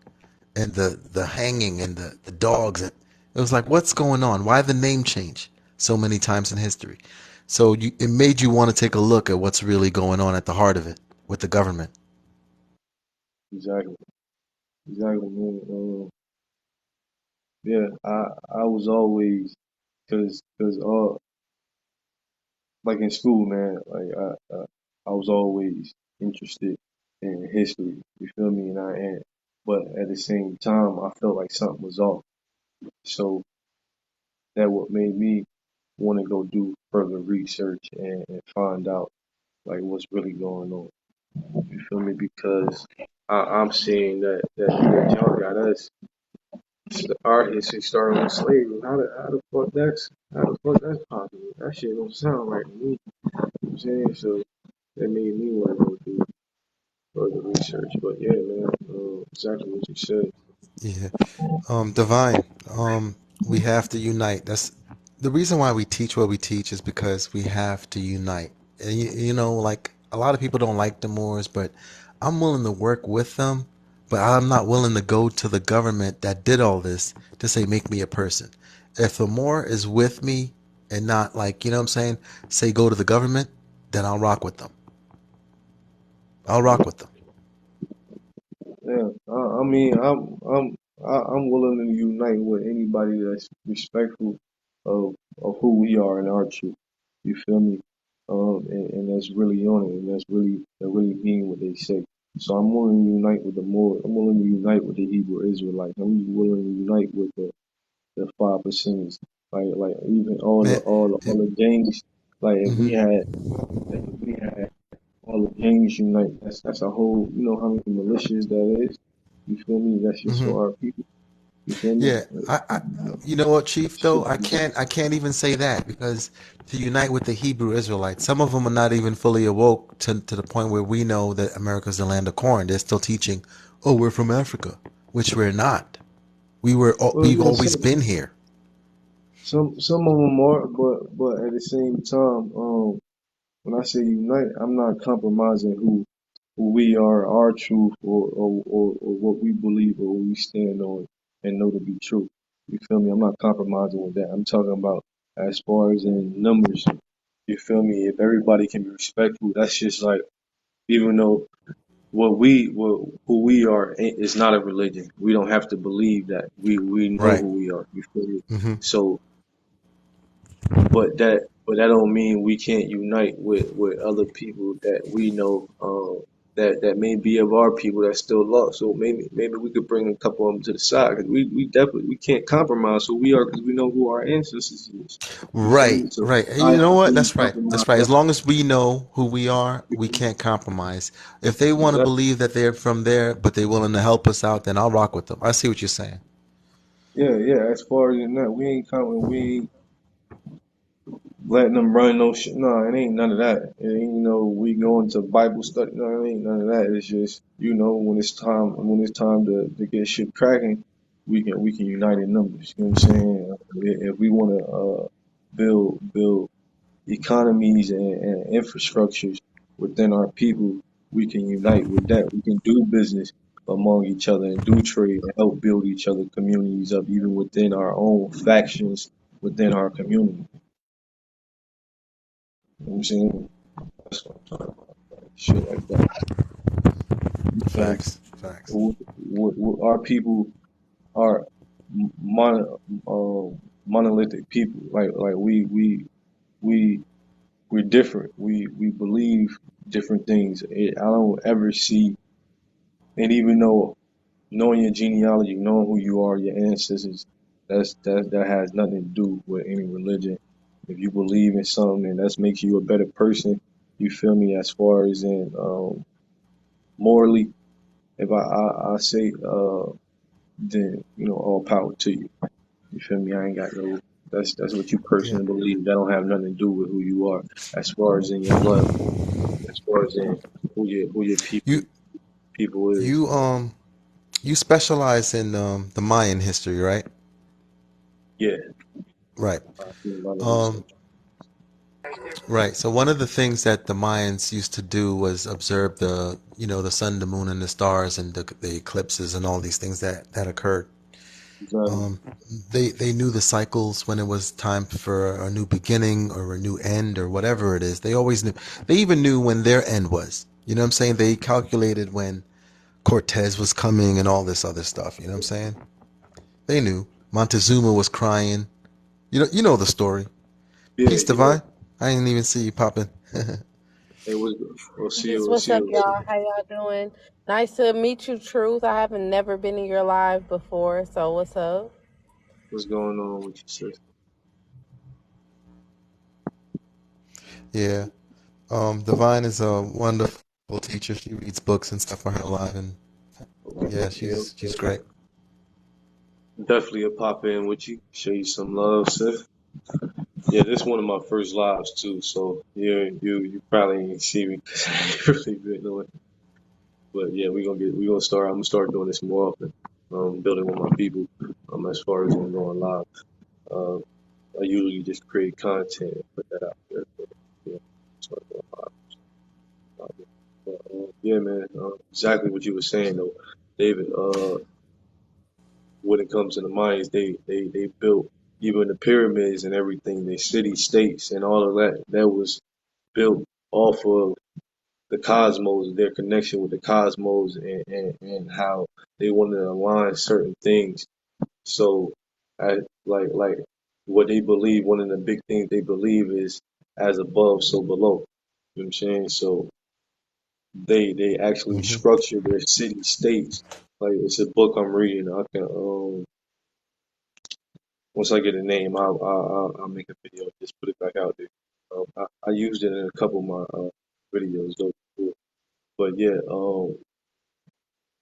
and the hanging and the dogs. It was like, what's going on? Why the name change so many times in history? So it made you want to take a look at what's really going on at the heart of it with the government. Exactly, exactly, man. Yeah, I was always cause like in school, man, like I was always interested in history. You feel me? But at the same time, I felt like something was off. So that what made me want to go do further research and find out like what's really going on. You feel me? Because I'm seeing that y'all got us. Our history started with slavery. How the fuck that's possible? That shit don't sound right to me. You know what I'm saying? So that made me want to go do further research. But yeah, man, exactly what you said. Yeah. Divine. We have to unite. the reason why we teach what we teach is because we have to unite. And like a lot of people don't like the Moors, but I'm willing to work with them, but I'm not willing to go to the government that did all this to say make me a person. If the Moor is with me and not like, what I'm saying, say go to the government, then I'll rock with them. I'll rock with them. Yeah, I mean, I'm willing to unite with anybody that's respectful of who we are and our truth. You feel me? And that's really on it, and that really mean what they say. So I'm willing to unite with the more. I'm willing to unite with the Hebrew Israelites. I'm willing to unite with the 5%. Like even all the Man, all the all the gangs. Like mm-hmm, if we had all the gangs unite. That's a whole. You know how many militias that is. You feel me? That's just mm-hmm. for our people. You feel me? Yeah, you know what, Chief? Though Shit. I can't even say that because to unite with the Hebrew Israelites, some of them are not even fully awoke to the point where we know that America's the land of corn. They're still teaching, oh, we're from Africa, which we're not. Well, We've yeah, always been here. some of them are, but at the same time, when I say unite, I'm not compromising who we are, our truth, or what we believe or what we stand on and know to be true. You feel me? I'm not compromising with that. I'm talking about as far as in numbers. You feel me? If everybody can be respectful, that's just like even though who we are is not a religion. We don't have to believe that. We know Right. who we are. You feel me? Mm-hmm. So, but that don't mean we can't unite with other people that we know that may be of our people that's still lost. So maybe we could bring a couple of them to the side because we definitely we can't compromise who we are because we know who our ancestors is. You feel Right, me? So right. And I you know what? couldn't That's right. compromise That's right. As that. long as we know who we are, we can't compromise. If they want to Exactly. believe that they're from there, but they're willing to help us out, then I'll rock with them. I see what you're saying. Yeah, yeah. As far as that, we ain't coming. We ain't letting them run no shit. No, it ain't none of that. It ain't, we going to Bible study. No, it ain't none of that. It's just, when it's time to get shit cracking, we can unite in numbers. You know what I'm saying? If we want to build economies and infrastructures within our people, we can unite with that. We can do business among each other and do trade and help build each other communities up, even within our own factions within our community. You know what I'm saying? That's what I'm talking about. Like, shit like that. Because Facts, facts. our people are mon, monolithic people. Like we we're different. We believe different things. I don't ever see, and even though knowing your genealogy, knowing who you are, your ancestors, that has nothing to do with any religion. If you believe in something and that makes you a better person, you feel me? As far as in morally, if I say then all power to you. You feel me? I ain't got no. That's what you Yeah. personally believe. That don't have nothing to do with who you are, as far as in your blood, as far as in who your people You people is. you you specialize in the Mayan history, right? Yeah, Right. I see a lot of Um, history. right. So one of the things that the Mayans used to do was observe the sun, the moon, and the stars, and the eclipses, and all these things that occurred. Exactly. Um, they knew the cycles when it was time for a new beginning or a new end or whatever it is. They always knew. They even knew when their end was. You know what I'm saying? They calculated when Cortez was coming and all this other stuff. You know what I'm saying? They knew. Montezuma was crying. You know the story. Yeah, Peace, yeah. Divine. I didn't even see you popping. Hey, we'll see Yes, you. We'll what's see up, you. y'all? How y'all doing? Nice to meet you, Truth. I haven't never been in your live before, so what's up? What's going on with you, sis? Yeah. Divine is a wonderful teacher. She reads books and stuff on her live, and yeah, Yeah, she's great. definitely a pop in with you. Show you some love, sis. Yeah, this one of my first lives too. So yeah, you probably ain't see me because I ain't really been on it. But yeah, we gonna start. I'm gonna start doing this more often. Building with my people. As far as going live. I usually just create content and put that out there. But, yeah, so, yeah, man, exactly what you were saying though, David. When it comes to the Mayans, they built even the pyramids and everything, their city states and all of that. That was built off of the cosmos, their connection with the cosmos, and how they wanted to align certain things. So, I like what they believe. One of the big things they believe is as above, so below. You know what I'm saying? So they actually Hmm. structure their city states. Like it's a book I'm reading. I can once I get a name, I'll make a video. Just put it back out there. I used it in a couple of my videos though. Before. But yeah,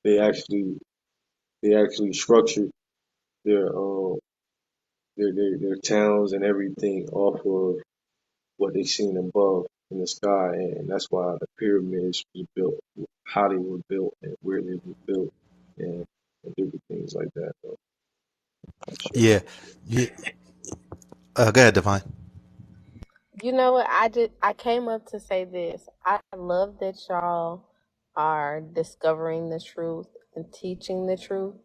they actually they actually structured their their towns and everything off of what they seen above in the sky, and that's why the pyramids was built, how they were built, and where they were built, and different things like that. Though, for sure. Yeah. Yeah. Go ahead, Divine. You know what? I came up to say this. I love that y'all are discovering the truth and teaching the truth.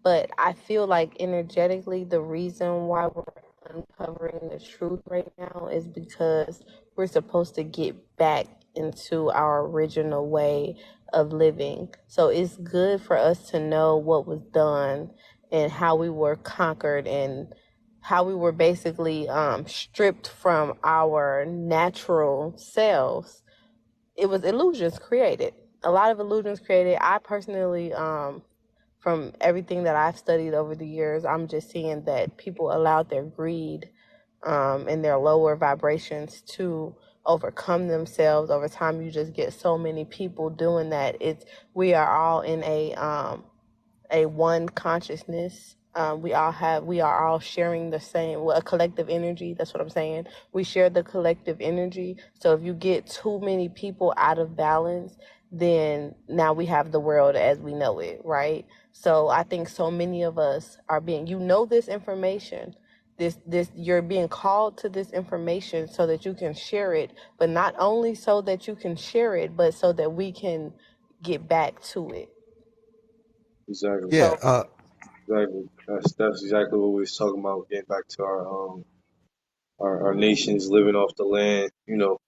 But I feel like energetically, the reason why we're uncovering the truth right now is because we're supposed to get back into our original way of living. So it's good for us to know what was done and how we were conquered and how we were basically stripped from our natural selves. It was illusions created. A lot of illusions created. I personally from everything that I've studied over the years, I'm just seeing that people allowed their greed and their lower vibrations to overcome themselves. Over time, you just get so many people doing that. We are all in a one consciousness. We are all sharing the same, well, a collective energy. That's what I'm saying. We share the collective energy. So if you get too many people out of balance, then now we have the world as we know it, right? So I think so many of us are being, this information, you're being called to this information so that you can share it, but not only so that you can share it, but so that we can get back to it. Exactly, Yeah. So exactly. That's exactly what we was talking about. Getting back to our nations living off the land. You know,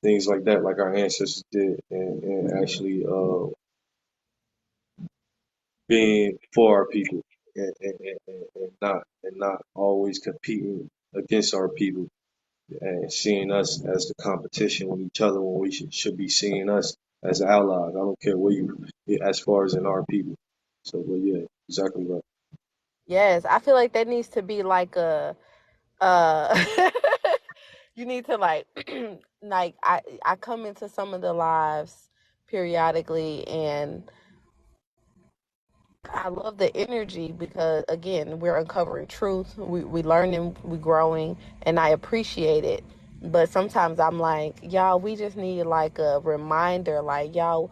things like that, like our ancestors did, and actually being for our people, and not always competing against our people, and seeing us as the competition with each other when we should be seeing us as allies. I don't care where you, as far as in our people. So, but yeah, exactly right. yes, I feel like that needs to be like a uh you need to like like I come into some of the lives periodically and I love the energy because again, we're uncovering truth. We learning, we growing, and I appreciate it. But sometimes I'm like, y'all, we just need like a reminder, like y'all,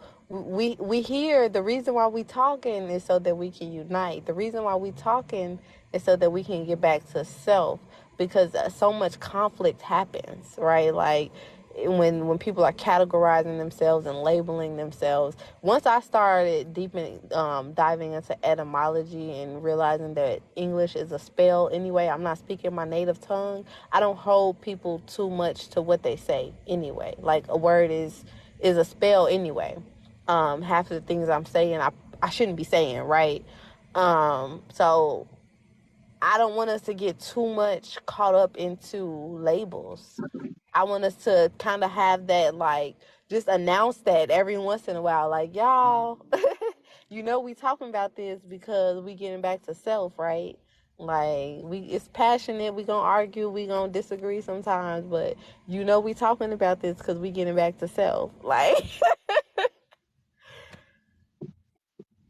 we hear the reason why we talking is so that we can unite. The reason why we talking is so that we can get back to self because so much conflict happens, right? Like when people are categorizing themselves and labeling themselves. Once I started diving into etymology and realizing that English is a spell anyway, I'm not speaking my native tongue. I don't hold people too much to what they say anyway. Like a word is a spell anyway. Half of the things I'm saying I shouldn't be saying, right? So I don't want us to get too much caught up into labels. I want us to kind of have that, like, just announce that every once in a while, like, y'all, we talking about this because we getting back to self, right? Like, it's passionate. We gonna argue. We gonna disagree sometimes, but we talking about this because we getting back to self. Like,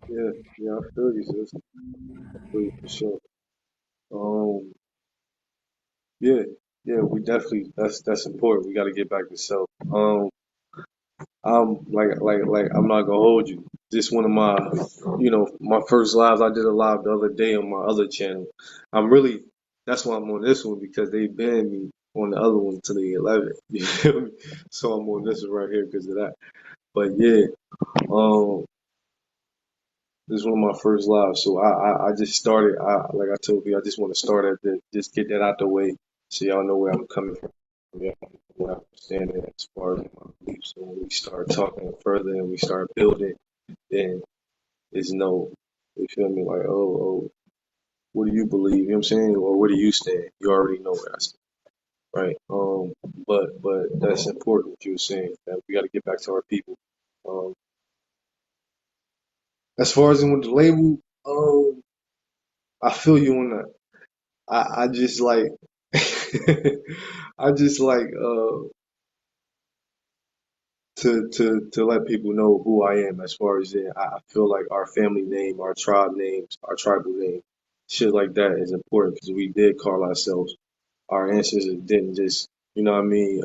Yeah, yeah, I feel you, sis. I feel you for sure. Um, yeah, yeah, we definitely that's important. We got to get back to self. I'm like I'm not gonna hold you. This one of my, my first lives. I did a live the other day on my other channel. I'm really That's why I'm on this one because they banned me on the other one until the 11th. You feel me? So I'm on this one right here because of that. But yeah, um, this is one of my first lives. So I just started. Like I told you, I just want to start at the just get that out the way so y'all know where I'm coming from. Y'all know where I'm standing as far as my beliefs. So when we start talking further and we start building, then it's no, you feel me? Like, oh, what do you believe? You know what I'm saying? Or where do you stand? You already know where I stand, right? But that's important what you were saying that we got to get back to our people. Um, as far as with the label, I feel you on that. I just like, I just like to let people know who I am as far as that. I feel like our family name, our tribe names, our tribal name, shit like that is important because we did call ourselves. Our ancestors didn't just, you know what I mean?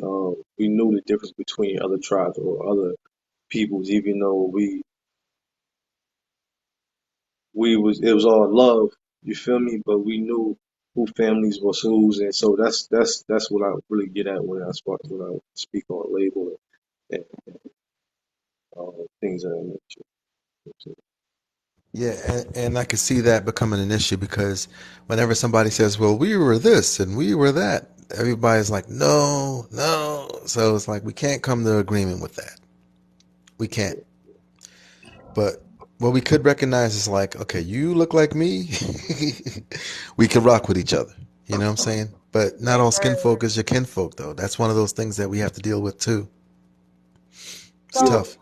We knew the difference between other tribes or other peoples, even though we was it was all love. You feel me? But we knew who families was whose, and so that's what I really get at when I speak on label and things of that nature. Yeah, and I could see that becoming an issue because whenever somebody says, "Well, we were this and we were that," everybody's like, "No, no." So it's like we can't come to agreement with that. We can't. But what we could recognize is like, okay, you look like me. We could rock with each other. You know what I'm saying? But not Yes, all skin sir. folk is your kinfolk, though. That's one of those things that we have to deal with too. It's Yeah, So tough.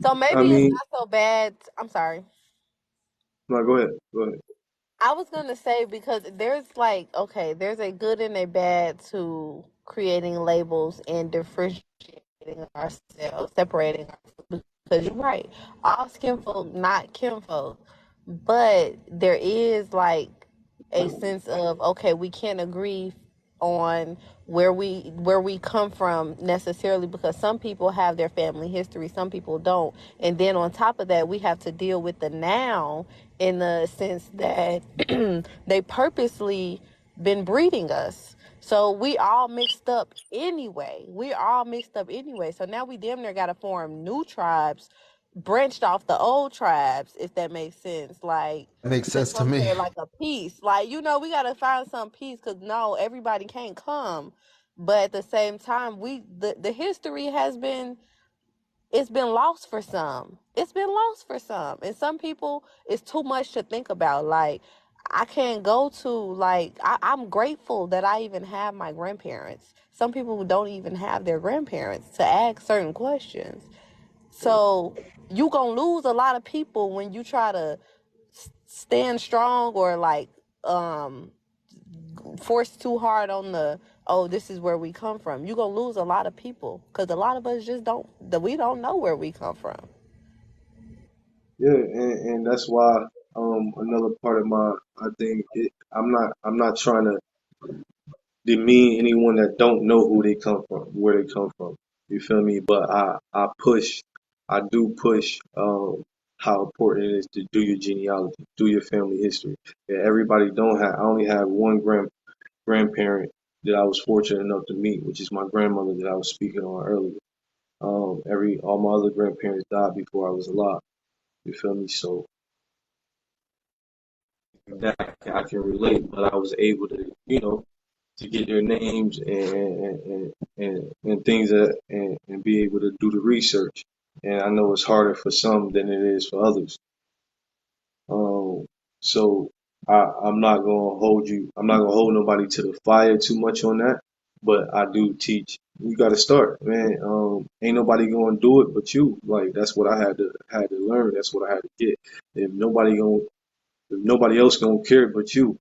so I maybe it's mean, not so bad. I'm sorry. no, go ahead, go ahead. I was gonna say because there's like okay, there's a good and a bad to creating labels and differentiating ourselves, separating ourselves. Because you're right, all kinfolk, not kinfolk, but there is like a sense of okay, we can't agree on where we come from necessarily because some people have their family history, some people don't, and then on top of that, we have to deal with the now in the sense that they purposely been breeding us. So we all mixed up anyway. We all mixed up anyway. So now we damn near got to form new tribes, branched off the old tribes, if that makes sense. Like That makes to sense to come me. to like a peace. Like we got to find some peace because no, everybody can't come. But at the same time, the history has been it's been lost for some. It's been lost for some. And some people it's too much to think about. Like I can't go to I'm grateful that I even have my grandparents. Some people who don't even have their grandparents to ask certain questions. So you gonna lose a lot of people when you try to stand strong or um force too hard on the oh this is where we come from. You gonna lose a lot of people because a lot of us just don't that we don't know where we come from. Yeah, and that's why another part of my I think I'm not trying to demean anyone that don't know who they come from, where they come from. You feel me? But I do push how important it is to do your genealogy, do your family history. Yeah, everybody don't have. I only have one grandparent that I was fortunate enough to meet, which is my grandmother that I was speaking on earlier. Every all my other grandparents died before I was alive. You feel me? So that I can relate, but I was able to, to get their names and things and be able to do the research. And I know it's harder for some than it is for others. Um, so I'm not gonna hold you. I'm not gonna hold nobody to the fire too much on that. But I do teach. You got to start, man. Ain't nobody gonna do it but you. Like that's what I had to learn. That's what I had to get. If nobody else gonna care but you,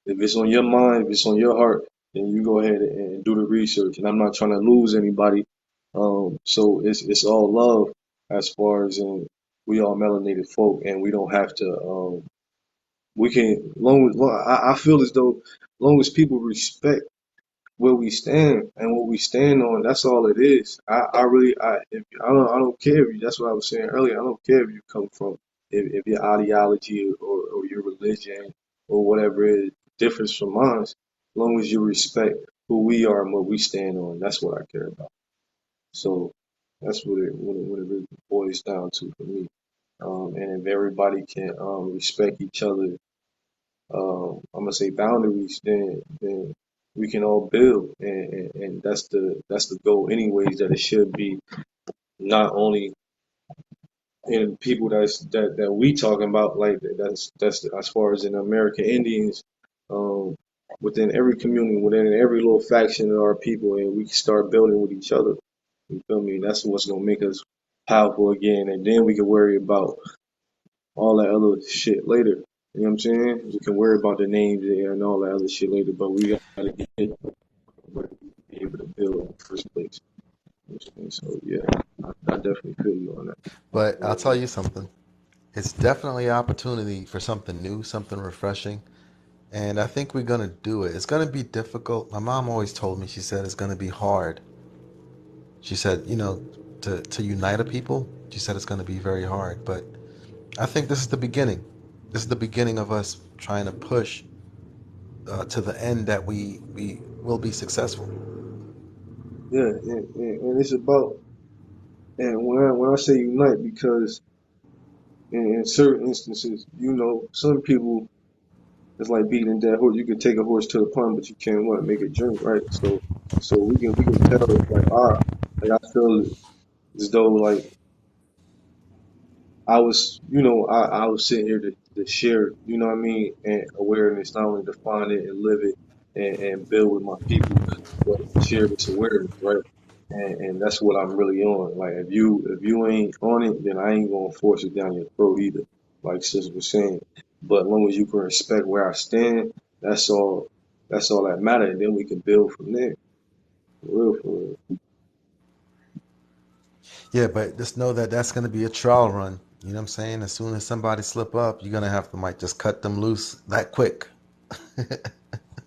if it's on your mind, if it's on your heart, then you go ahead and do the research. And I'm not trying to lose anybody. So it's all love as far as we all melanated folk, and we don't have to. We can I feel as though long as people respect where we stand and what we stand on, that's all it is. I really I don't care if you, that's what I was saying earlier. I don't care if you come from if your ideology or your religion or whatever is differs from mine. long as you respect who we are and what we stand on, that's what I care about. So that's what it really boils down to for me. And if everybody can respect each other, I'm gonna say boundaries, then we can all build, and that's the goal, anyways. That it should be not only in people that we talking about, like that's as far as in American Indians, um, within every community, within every little faction of our people, and we can start building with each other. You feel me? That's what's gonna make us powerful again, and then we can worry about all that other shit later. You know what I'm saying? We can worry about the names and all that other shit later, but we gotta get where we be able to build in the first place. You know what I'm saying? So yeah, I definitely feel you on that. But I'll tell Um, you something. It's definitely an opportunity for something new, something refreshing. And I think we're going to do it. It's going to be difficult. My mom always told me, she said it's going to be hard. She said, to unite a people, she said it's going to be very hard. But I think this is the beginning. This is the beginning of us trying to push to the end that we will be successful. yeah, and it's about, and when I say unite, because in certain instances, some people, it's like beating a dead horse. You can take a horse to the pond, but you can't what make it drink, right? So we can tell, like, like I feel as though, like, I was sitting here to share, you know what I mean, and awareness, not only to find it and live it and build with my people, but share this awareness, right? And that's what I'm really on. Like, if you ain't on it, then I ain't gonna force it down your throat either, like sis was saying. But as long as you can respect where I stand, that's all. That's all that matters. And then we can build from there. For real. Yeah, but just know that that's going to be a trial run. You know what I'm saying? As soon as somebody slip up, you're going to have to might just cut them loose that quick.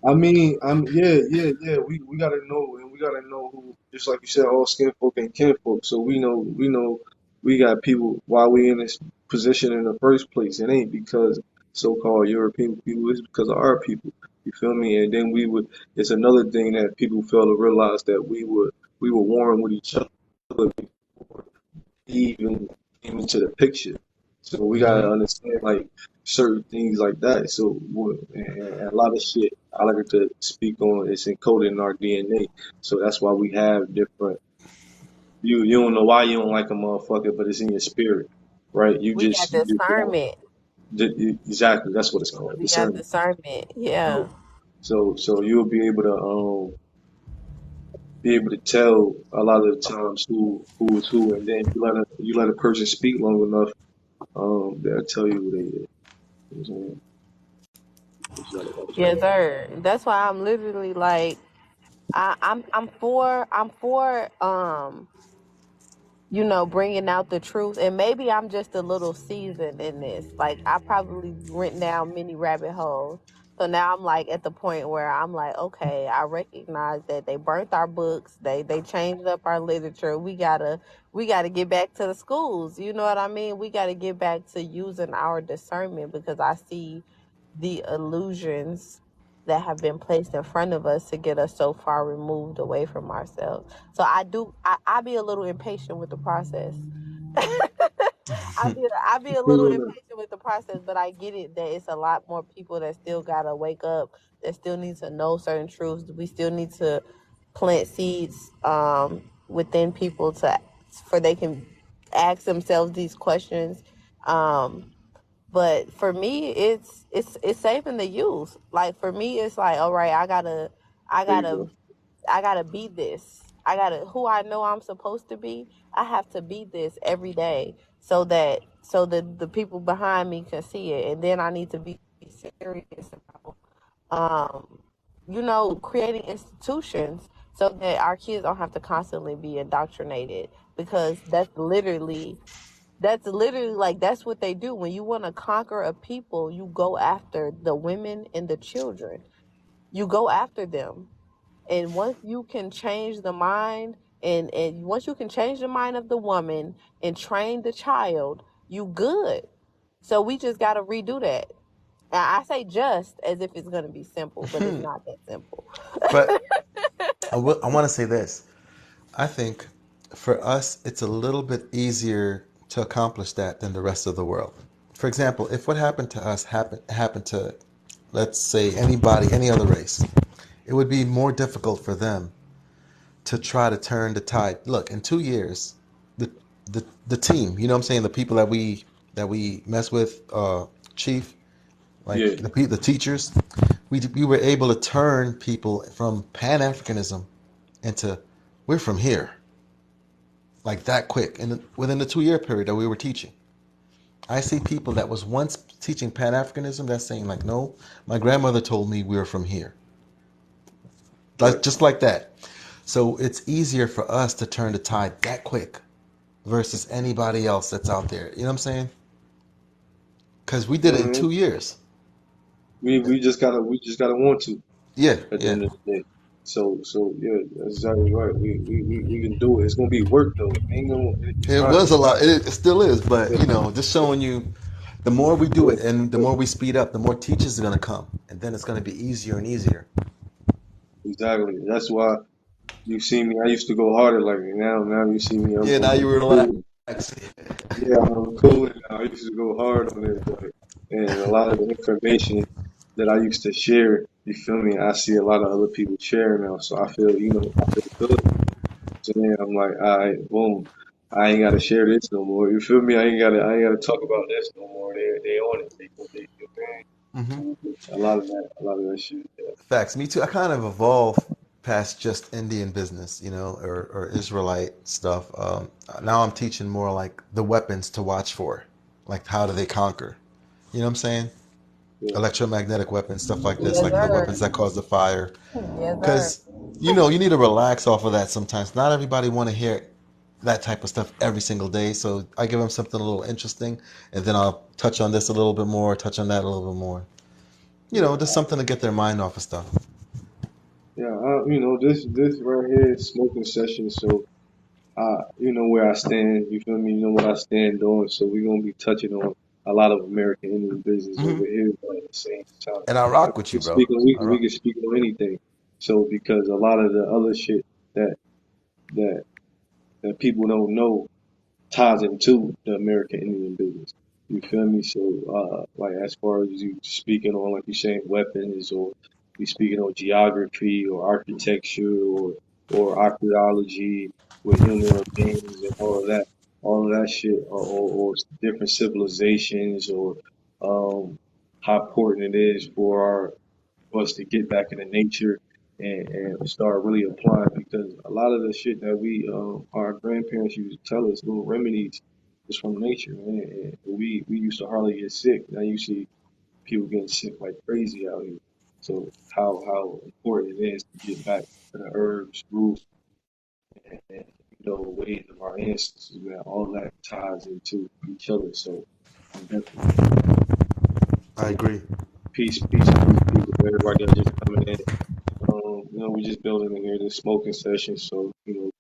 I mean, yeah. We gotta know, and we gotta know who. Just like you said, all skin folk and kin folk. So we know we got people. Why we in this position in the first place? It ain't because so-called European people. It's because of our people. You feel me? And then we would. It's another thing that people fail to realize, that we were warring with each other before even came into the picture. So we gotta Hmm. understand, like, certain things like that. So and a lot of shit I like to speak on, it's encoded in our DNA. So that's why we have different. You don't know why you don't like a motherfucker, but it's in your spirit, right? You We just got you just don't. discernment. Exactly, that's what it's called, We got discernment. discernment. Yeah. So so you'll be able to tell a lot of the times who is who, and then you let a person speak long enough, they'll tell you who they is. You know what I'm saying? You just gotta watch Yes, out. sir. That's why I'm literally like I'm for bringing out the truth. And maybe I'm just a little seasoned in this. Like, I probably went down many rabbit holes. So now I'm like at the point where I'm like, okay, I recognize that they burnt our books. They changed up our literature. We gotta get back to the schools. You know what I mean? We gotta get back to using our discernment, because I see the illusions that have been placed in front of us to get us so far removed away from ourselves. So I be a little impatient with the process. I be I a feel little you on that. impatient with the process, but I get it that it's a lot more people that still gotta wake up, that still need to know certain truths. We still need to plant seeds within people to for they can ask themselves these questions. Um, but for me, it's saving the youth. Like, for me, it's like, all right, I There you gotta go. I gotta be this. I gotta who I know I'm supposed to be. I have to be this every day, so that the people behind me can see it. And then I need to be serious about creating institutions so that our kids don't have to constantly be indoctrinated, because that's literally like that's what they do. When you want to conquer a people, you go after the women and the children. You go after them. And once you can change the mind, and once you can change the mind of the woman and train the child, you good. So we just got to redo that. I say just as if it's gonna be simple, but it's not that simple. But I want to say this. I think for us, it's a little bit easier to accomplish that than the rest of the world. For example, if what happened to us happened to, let's say, anybody, any other race, it would be more difficult for them to try to turn the tide. Look, in 2 years, the the team, you know what I'm saying, the people that we mess with, chief, like Yeah, the teachers, we were able to turn people from Pan Africanism into we're from here, like that quick, and within the 2 year period that we were teaching. I see people that was once teaching Pan Africanism that's saying like, no, my grandmother told me we were from here, like right. just like that. So it's easier for us to turn the tide that quick versus anybody else that's out there. You know what I'm saying? Because we did it in hmm 2 years. We just gotta want to Yeah, at the yeah. end of the day. So yeah, that's exactly right. We can do it. It's gonna be work though. It ain't gonna. It's It not. was a It's not. lot. It still is, but Yeah, just showing you, the more we do yeah, it and the more we speed up, the more teachers are gonna come, and then it's gonna be easier and easier. exactly. That's why you see me. I used to go harder like me. Now you see me. Yeah, now I'm you relax. cool. Yeah, I'm cooling now. I used to go hard on it, like, and a lot of the information that I used to share, you feel me? I see a lot of other people sharing now, so I feel, I feel good. So then I'm like, all right, boom, I ain't gotta share this no more. You feel me? I ain't gotta talk about this no more. They on it. You Hmm. feel me? A lot of that shit. Yeah, Facts. Me too. I kind of evolved past just Indian business, or Israelite stuff. Now I'm teaching more like the weapons to watch for, like how do they conquer. You know what I'm saying? yeah, Electromagnetic weapons, stuff like this, Yes, like the sir. weapons that cause the fire. Yes, sir. Because you need to relax off of that sometimes. Not everybody want to hear that type of stuff every single day. So I give them something a little interesting, and then I'll touch on this a little bit more, touch on that a little bit more. yeah. Just something to get their mind off of stuff. Yeah, this right here is smoking session, so you know where I stand. You feel me? You know what I stand on. So we're gonna be touching on a lot of American Indian business Hmm. over here, but at the same time, And I like rock with we you, can bro. speak on we I can, we rock. can speak on anything. So because a lot of the other shit that that that people don't know ties into the American Indian business. You feel me? So, like as far as you speaking on, like you saying, weapons, or you speaking on geography or architecture or archaeology with human remains and all of that shit, or different civilizations, or how important it is for us to get back into nature and start really applying because a lot of the shit that our grandparents used to tell us, little remedies, is from nature, man. And we used to hardly get sick. Now you see people getting sick like crazy out here. So how important it is to get back to the herbs, roots, and ways of our ancestors, man. All that ties into each other. So definitely. I agree. Peace, people. Everybody that's just coming in. We just building in here this smoking session, so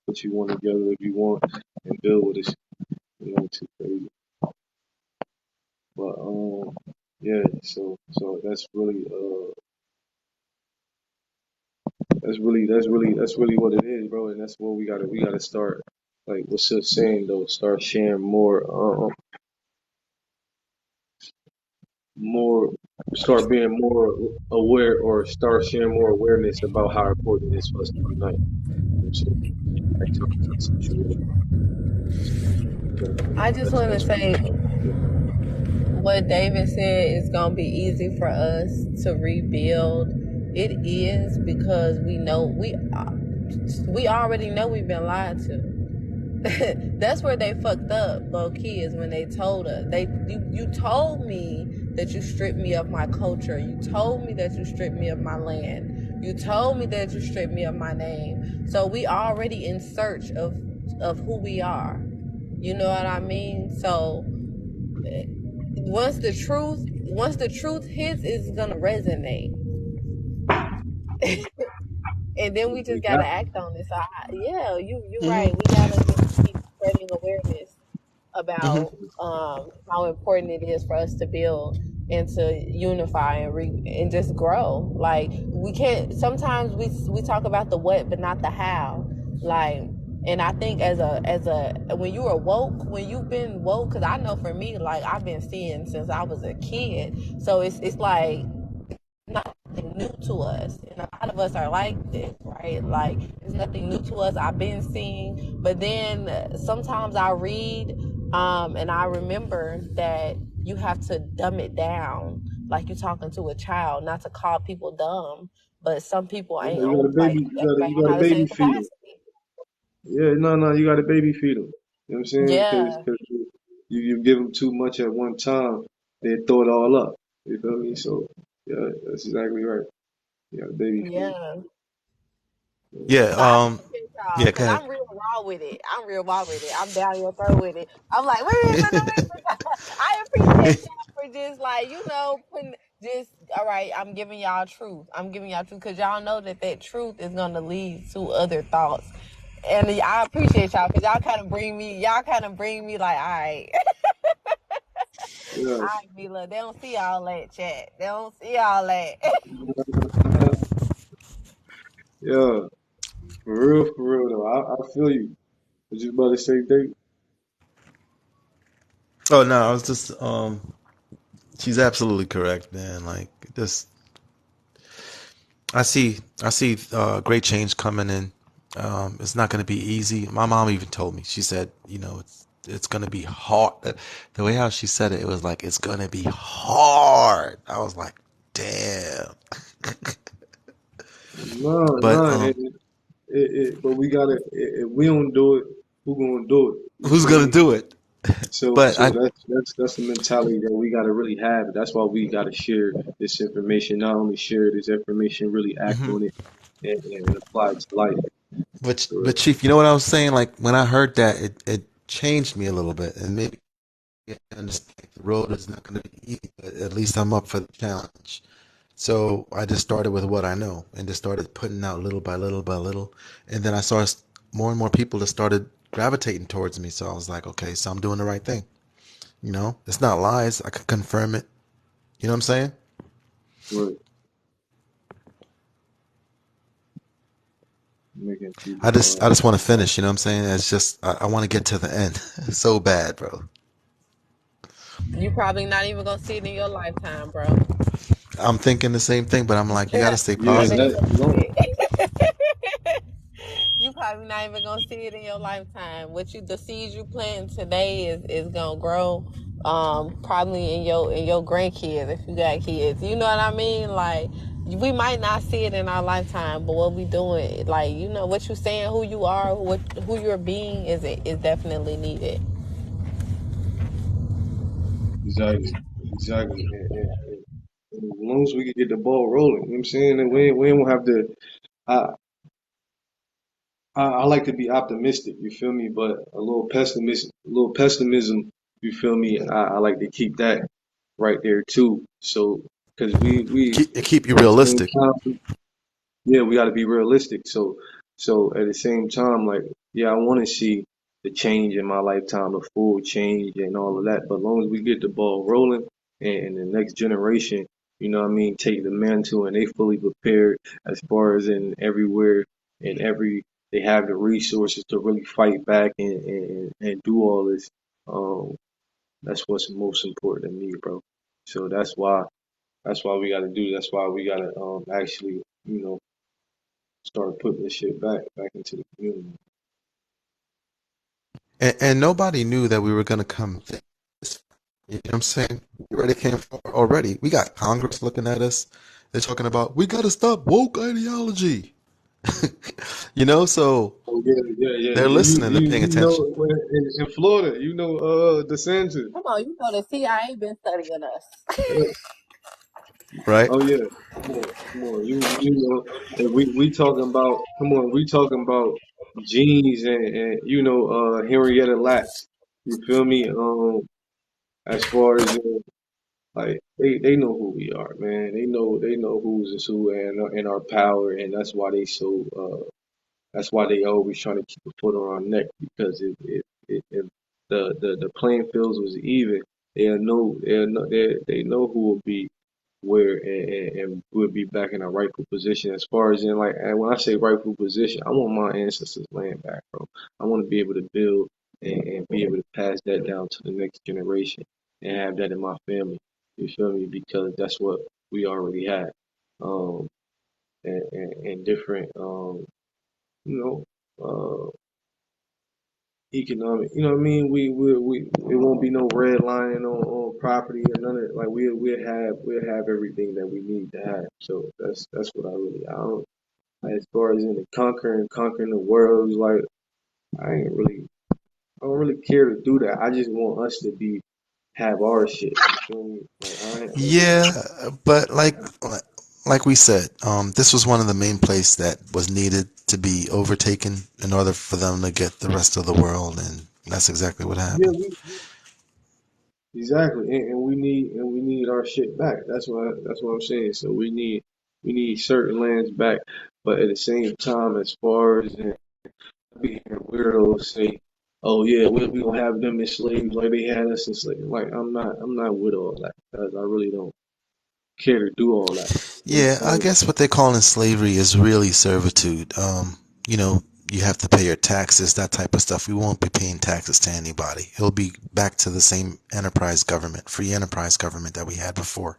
put you one together if you want and build with us. Too crazy, but yeah. So that's really what it is, bro. And that's what we gotta start. Like what's Sil saying though, start sharing more, start being more aware, or start sharing more awareness about how important it is for us to unite. So, like talking to the situation. So I just that's want to that's say yeah. what David said is going to be easy for us to rebuild. It is because we already know we've been lied to. That's where they fucked up, low key, is when they told us. You told me that you stripped me of my culture. You told me that you stripped me of my land. You told me that you stripped me of my name. So we already in search of who we are. You know what I mean? So once the truth hits, it's gonna resonate. And then we just gotta Exactly. act on it. So yeah, you're Hmm. right. We gotta just keep spreading awareness Hmm. about how important it is for us to build. and to unify and just grow. Like we can't. Sometimes we talk about the what, but not the how. Like, and I think as a when you are woke, when you've been woke, because I know for me, like I've been seeing since I was a kid. So it's like nothing new to us, and a lot of us are like this, right? Like it's nothing new to us. I've been seeing, but then sometimes I read, and I remember that you have to dumb it down, like you're talking to a child, not to call people dumb, but some people You ain't know, you got on to like baby, everybody you don't got to have the baby same feed them. capacity. Yeah, no, you got to baby feed them. You know what I'm saying? Because Yeah, you give them too much at one time, they throw it all up. You feel me? So yeah, that's exactly right. You got to baby feed yeah. them. Yeah. But I appreciate y'all Yeah. Go because ahead. I'm real raw with it. I'm real raw with it. I'm down your throat with it. I'm like, wait a minute, no. I appreciate y'all for just like, putting just, all right, I'm giving y'all truth. I'm giving y'all truth because y'all know that truth is going to lead to other thoughts. And I appreciate y'all because y'all kind of bring me like, all right, Yeah, all right, Mila. They don't see all that chat. They don't see all that. yeah, for real though. I feel you. Was you about to say, Dave? Oh no, I was just she's absolutely correct, man. Like this I see great change coming in. It's not going to be easy. My mom even told me. She said, it's going to be hard. The way how she said it, it was like it's going to be hard. I was like, damn. No, But but we gotta. If we don't do it, who gonna do it? You who's feel going to me? do it? So, But I that's the mentality that we gotta really have. That's why we gotta share this information. Not only share this information, really act mhm. on it and apply it to life. For But real. Chief, you know what I was saying? Like when I heard that, it changed me a little bit, and maybe I understand the road is not going to be easy, but at least I'm up for the challenge. So I just started with what I know and just started putting out little by little by little. And then I saw more and more people that started gravitating towards me. So I was like, okay, so I'm doing the right thing. It's not lies. I can confirm it. You know what I'm saying? Right. Making I people. just I just want to finish. You know what I'm saying? It's just I want to get to the end so bad, bro. You probably not even going to see it in your lifetime, bro. I'm thinking the same thing, but I'm like, you got to stay Yeah, That ain't positive. that gonna long. see it. You probably not even gonna see it in your lifetime. The seeds you plant today is gonna grow, probably in your grandkids if you got kids. You know what I mean? Like we might not see it in our lifetime, but what we doing, like what you saying, who you are, who you're being, is definitely needed. Exactly. Exactly. And as long as we can get the ball rolling, you know what I'm saying? And we don't have to. I, I like to be optimistic, you feel me? But a little pessimism, you feel me? I like to keep that right there too. So, because we Keep you at the same realistic. time, yeah, we got to be realistic. So at the same time, like, yeah, I want to see the change in my lifetime, the full change and all of that. But as long as we get the ball rolling and the next generation, you know what I mean, take the mantle and they fully prepared as far as in everywhere and they have the resources to really fight back and do all this. Um, that's what's most important to me, bro. So that's why we got to do. That's why we got to actually, start putting this shit back into the community. And nobody knew that we were going to come this. You know what I'm saying? We already came far already. We got Congress looking at us. They're talking about we got to stop woke ideology. So Oh yeah, yeah, yeah. they're You listening, they're you paying you know attention, in Florida, DeSantis. Come on, the CIA been studying us. Yeah. right? Oh yeah. Come on. You know, and we talking about. Come on, we talking about jeans and Henrietta Lacks. You feel me? As far as like they know who we are, man. They know who's is who and our power, and that's why they so that's why they always trying to keep a foot on our neck because if the playing fields was even, they know who will be where and we'll be back in a rightful position as far as in like and when I say rightful position, I want my ancestors' land back, bro. I want to be able to build and be able to pass that down to the next generation and have that in my family. You feel me? Because that's what we already had. Um and different you know uh economic. You know what I mean? We it won't be no red lining on property or none of it. Like we'll have everything that we need to have. So that's what I don't like, as far as in the conquering the world. Like I don't really care to do that. I just want us to be have our shit. You feel me? Like I ain't really Yeah, but like we said, this was one of the main places that was needed to be overtaken in order for them to get the rest of the world, and that's exactly what yeah happened. exactly and we need our shit back. That's what I'm saying. So we need certain lands back, but at the same time, as far as be hearing weirdos say, "Oh yeah, we gonna have them enslaved like they had us enslaved." Like I'm not with all that because I really don't care to do all that. You know Yeah, what I'm I saying? guess what they're calling slavery is really servitude. You know, you have to pay your taxes, that type of stuff. We won't be paying taxes to anybody. It'll be back to the same enterprise government, free enterprise government that we had before.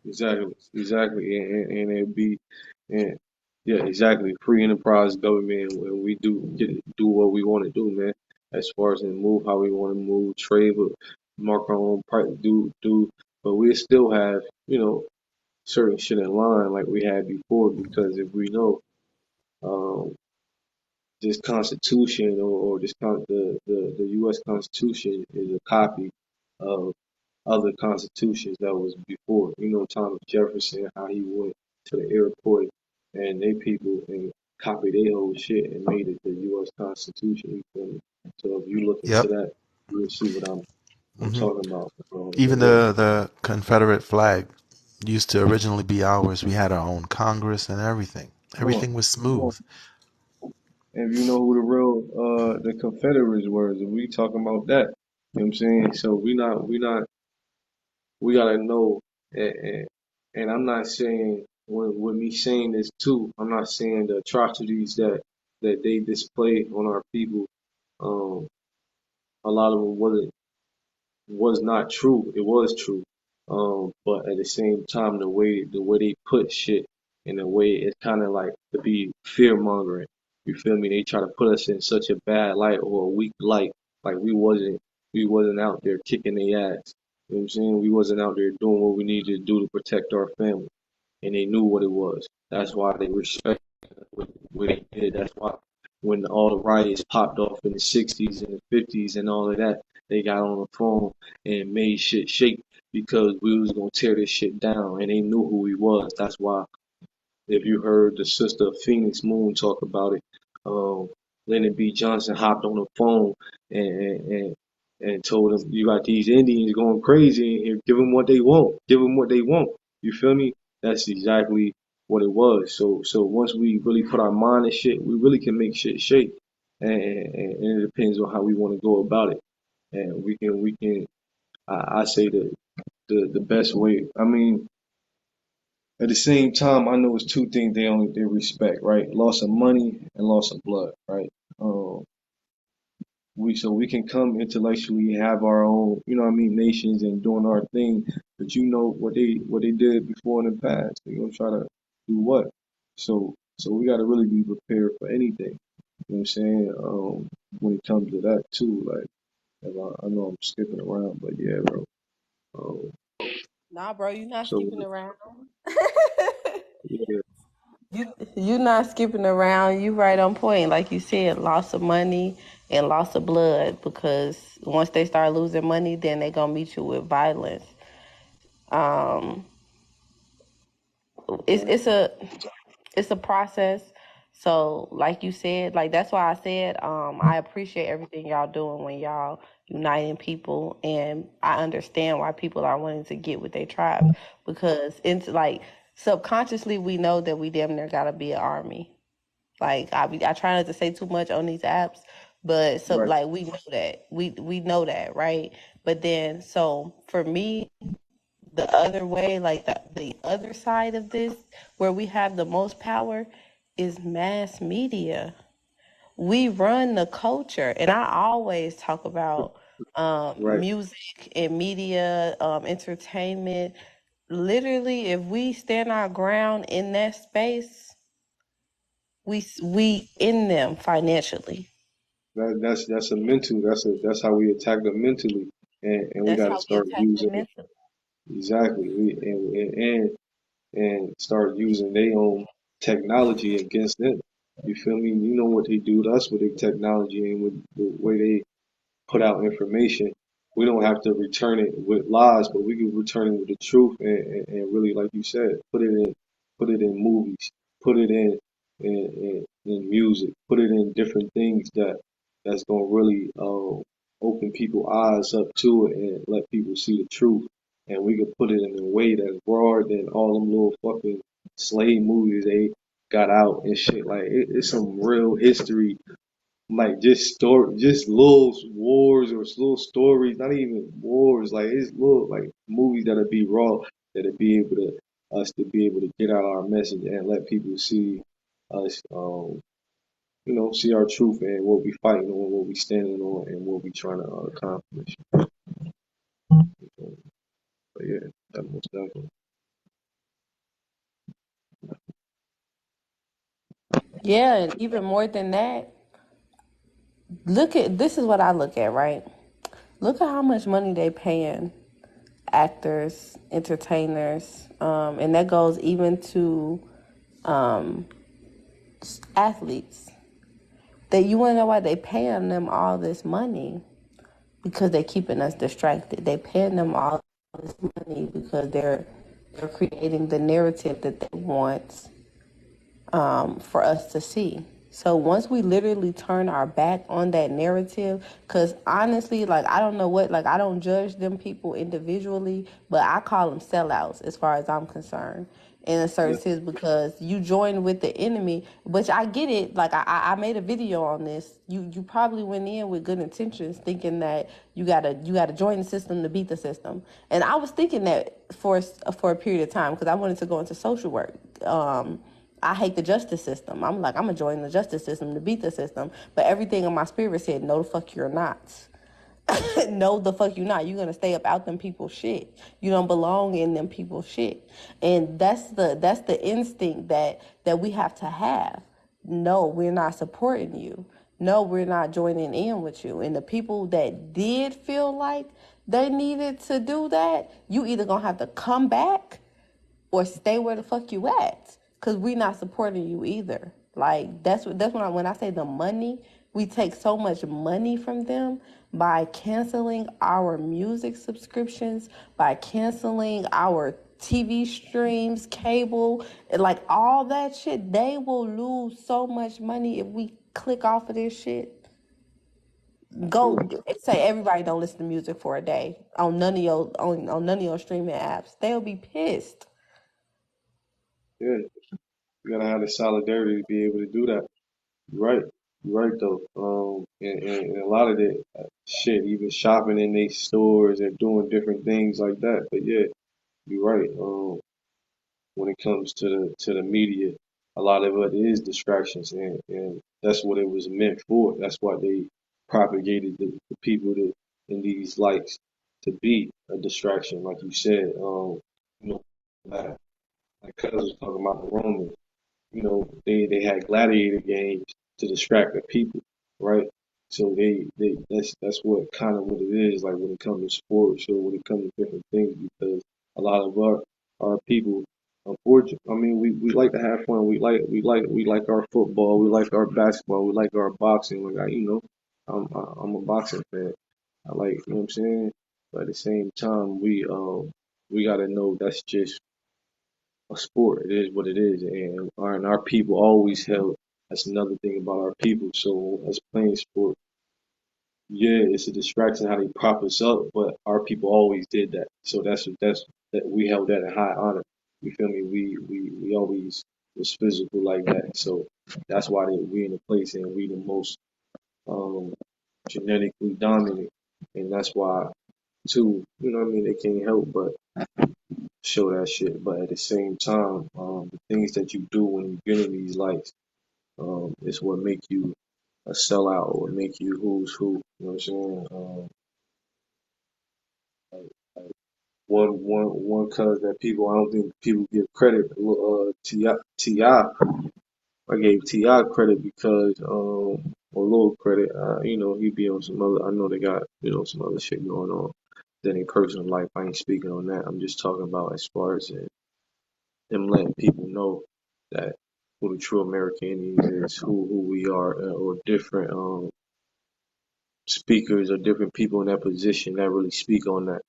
Exactly, and it'd be, and yeah, exactly. Free enterprise government when we do what we want to do, man. As far as in move how we want to move, trade, but mark our own price, but we still have certain shit in line like we had before because if we know um this Constitution or the U.S. Constitution is a copy of other constitutions that was before. You know, Thomas Jefferson, how he went to the airport and they people and copied their whole shit and made it the U.S. Constitution. You feel me? So if you look into Yep. that, you'll see what I'm hmm talking about. But Even yeah, the Confederate flag used to originally be ours. We had our own Congress and everything. come on, Everything was come on. smooth. And if you know who the real the Confederates were, we talking about that. You know what I'm saying? So we gotta know, and I'm not saying with me saying this too, I'm not saying the atrocities that they display on our people. Um, a lot of them was not true. It was true. But at the same time, the way they put shit in a way, it's kind of like to be fear mongering. You feel me? They try to put us in such a bad light or a weak light, like we wasn't out there kicking their ass. You know what I'm saying? We wasn't out there doing what we needed to do to protect our family, and they knew what it was. That's why they respect what they did. That's why when all the riots popped off in the 60s and the 50s and all of that, they got on the phone and made shit shake because we was gonna tear this shit down, and they knew who we was. That's why if you heard the sister of Phoenix Moon talk about it, um, Lyndon B. Johnson hopped on the phone and told him, "You got these Indians going crazy in here. Give them what they want. Give them what they want." You feel me? That's exactly what it was. So once we really put our mind in shit, we really can make shit shake, and it depends on how we want to go about it. And we can. I say the best way. I mean, at the same time, I know it's two things they respect, right? Loss of money and loss of blood, right? Um, we can come intellectually have our own, you know what I mean, nations and doing our thing, but you know what they did before in the past. They gonna try to do what? So we gotta really be prepared for anything. You know what I'm saying? When it comes to that too, like if I know I'm skipping around, but yeah, bro. Um, Nah, bro, you not so skipping around. yeah, You not skipping around. You right on point. Like you said, loss of money and loss of blood because once they start losing money, then they gonna meet you with violence. Um, it's exactly. it's a it's a process. So, like you said, like that's why I said, I appreciate everything y'all doing when y'all uniting people, and I understand why people are wanting to get with their tribe because it's like subconsciously we know that we damn near gotta be an army. Like I try not to say too much on these apps, but so Right. like we know that we know that, right? But then, so for me, the other way, like the other side of this, where we have the most power, is mass media. We run the culture, and I always talk about Right. music and media, entertainment. Literally, if we stand our ground in that space, we in them financially. That's a mental. That's how we attack them mentally, and we That's got to how we start attack using them mentally. exactly. And start using their own technology against them. You feel me? You know what they do to us with their technology and with the way they put out information. We don't have to return it with lies, but we can return it with the truth and really, like you said, put it in movies, put it in music, put it in different things that's gonna really open people's eyes up to it and let people see the truth. And we can put it in a way that's broader than all them little fucking slave movies they got out and shit. Like it's some real history, like just story, just little wars or little stories, not even wars. Like it's little like movies that'll be raw, that'll be able to us to be able to get out our message and let people see us, see our truth and what we fighting on, what we standing on, and what we trying to accomplish. But yeah, that most definitely. Yeah, and even more than that, look at this is what I look at, right? Look at how much money they paying actors, entertainers, and that goes even to um, athletes. That you want to know why they paying them all this money? Because they're keeping us distracted. They paying them all this money because they're creating the narrative that they want for us to see. So once we literally turn our back on that narrative, because honestly, like I don't know what, like I don't judge them people individually, but I call them sellouts as far as I'm concerned. In a certain Yeah, sense, because you join with the enemy, which I get it. Like I made a video on this. You probably went in with good intentions, thinking that you gotta join the system to beat the system. And I was thinking that for a period of time because I wanted to go into social work. I hate the justice system. I'm like, I'm gonna join the justice system to beat the system. But everything in my spirit said, no, the fuck you're not. No, the fuck you not. You're gonna stay up out them people's shit. You don't belong in them people's shit. And that's the instinct that we have to have. No, we're not supporting you. No, we're not joining in with you. And the people that did feel like they needed to do that, you either gonna have to come back or stay where the fuck you at, cause we not supporting you either. Like that's when I say the money, we take so much money from them by canceling our music subscriptions, by canceling our TV streams, cable, like all that shit. They will lose so much money if we click off of this shit. true. Go say everybody don't listen to music for a day on on none of your streaming apps. They'll be pissed. Yeah, we gotta have the solidarity to be able to do that. You're right. You're right though. And a lot of the shit, even shopping in these stores and doing different things like that. But yeah, you're right. When it comes to the media, a lot of it is distractions, and that's what it was meant for. That's why they propagated the people to in these likes to be a distraction, like you said. You know, like Cuz was talking about the Romans. They had gladiator games to distract the people, right? So they that's what kind of what it is like when it comes to sports or when it comes to different things because a lot of our people, unfortunately, I mean we like to have fun. We like our football. We like our basketball. We like our boxing. Like I'm a boxing fan. I like, you know what I'm saying. But at the same time, we gotta know that's just a sport. It is what it is, and our people always held. That's another thing about our people. So us playing sport, yeah, it's a distraction how they prop us up, but our people always did that. So that's that we held that in high honor. You feel me? We always was physical like that. So that's why we in the place and we the most um, genetically dominant, and that's why. too. You know what I mean? They can't help but show that shit. But at the same time, the things that you do when you get in these lights, is what make you a sellout or make you who's who. You know what I'm saying? Like, like one cause that people I don't think people give credit. Ti I gave Ti credit because a little credit. You know he be on some other. I know they got some other shit going on than in personal life. I ain't speaking on that. I'm just talking about as far as them letting people know that who the true American is, who we are, or different speakers or different people in that position that really speak on that.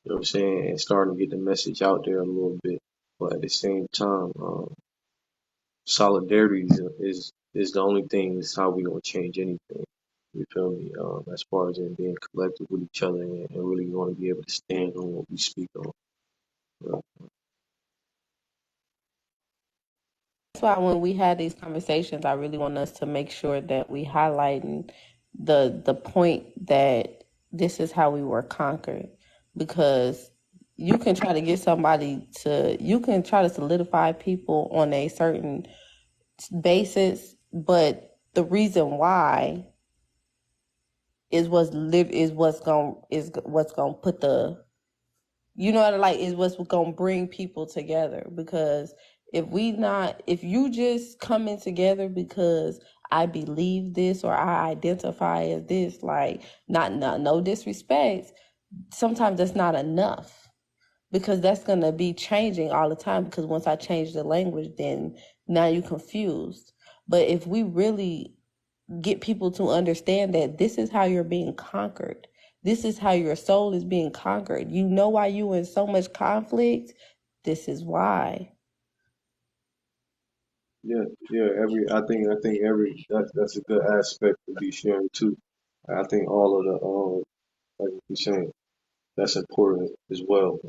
You know what I'm saying? And starting to get the message out there a little bit. But at the same time, solidarity is the only thing is how we gonna change anything. You feel me? As far as in being collective with each other and really want to be able to stand on what we speak on. Uh, That's why when we had these conversations, I really want us to make sure that we highlighting the point that this is how we were conquered, because you can try to get somebody to you can try to solidify people on a certain basis, but the reason why is what's gonna put the like is what's gonna bring people together. Because if you just coming together because I believe this or I identify as this, like, not no disrespect, sometimes that's not enough, because that's gonna be changing all the time, because once I change the language, then now you confused. But if we really get people to understand that this is how you're being conquered. This is how your soul is being conquered. You know why you in so much conflict? This is why. yeah, yeah. I think every that's a good aspect to be sharing too. I think all of the like you're saying, that's important as well.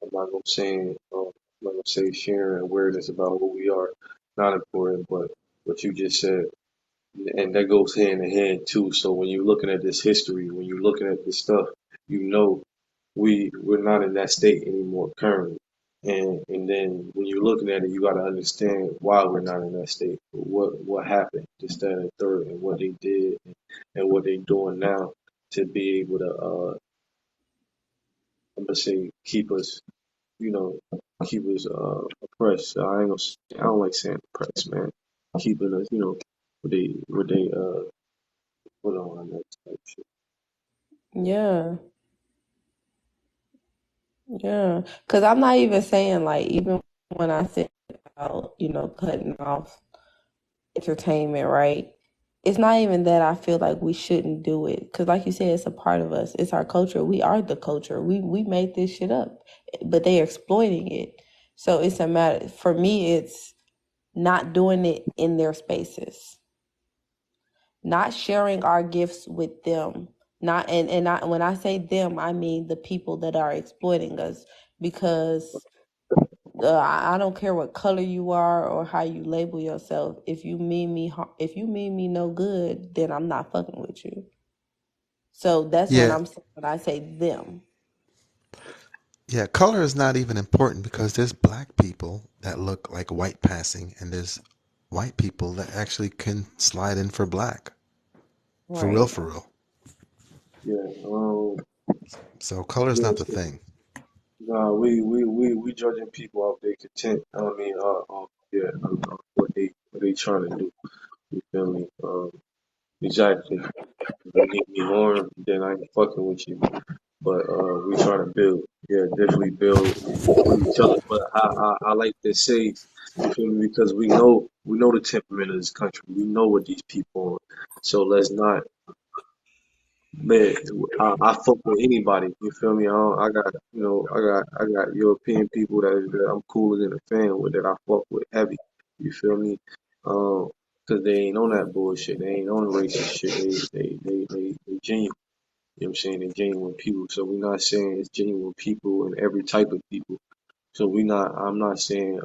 I'm not gonna say sharing awareness about who we are not important, but what you just said, and that goes hand in hand too. So when you're looking at this history, when you're looking at this stuff, you know we're not in that state anymore currently. And then when you're looking at it, you got to understand why we're not in that state. What happened, this, that, and the third, and what they did, and what they're doing now to be able to, I'm gonna say, you know, keep us oppressed. I ain't gonna, I don't like saying oppressed, man. Keeping us, what they put on that type shit. Yeah, yeah. Because I'm not even saying, like, even when I say about, cutting off entertainment, right? It's not even that I feel like we shouldn't do it. Because, like you said, it's a part of us. It's our culture. We are the culture. We made this shit up, but they are exploiting it. So it's a matter, for me, it's not doing it in their spaces, not sharing our gifts with them. Not and I, when I say them, I mean the people that are exploiting us. Because I don't care what color you are or how you label yourself. If you mean me no good, then I'm not fucking with you. So that's when Yeah, I'm when I say them. yeah. Color is not even important because there's black people that look like white passing, and there's white people that actually can slide in for black. For real, Right. for real. Yeah. So color is Yeah. not the thing. Nah, we judging people off their content. I mean, yeah, what they trying to do. You feel me? Exactly. If you need me harm, then I ain't fucking with you. But we trying to build. Yeah, definitely build with each other. But I like to say, you feel me? Because we know the temperament of this country. We know what these people are. So let's not. Man, I fuck with anybody. You feel me? I got, I got European people that I'm cooler than a fan with that I fuck with heavy. You feel me? Cause they ain't on that bullshit. They ain't on the racist shit. They genuine. You know what I'm saying? They genuine people. So we're not saying it's genuine people and every type of people. So I'm not saying,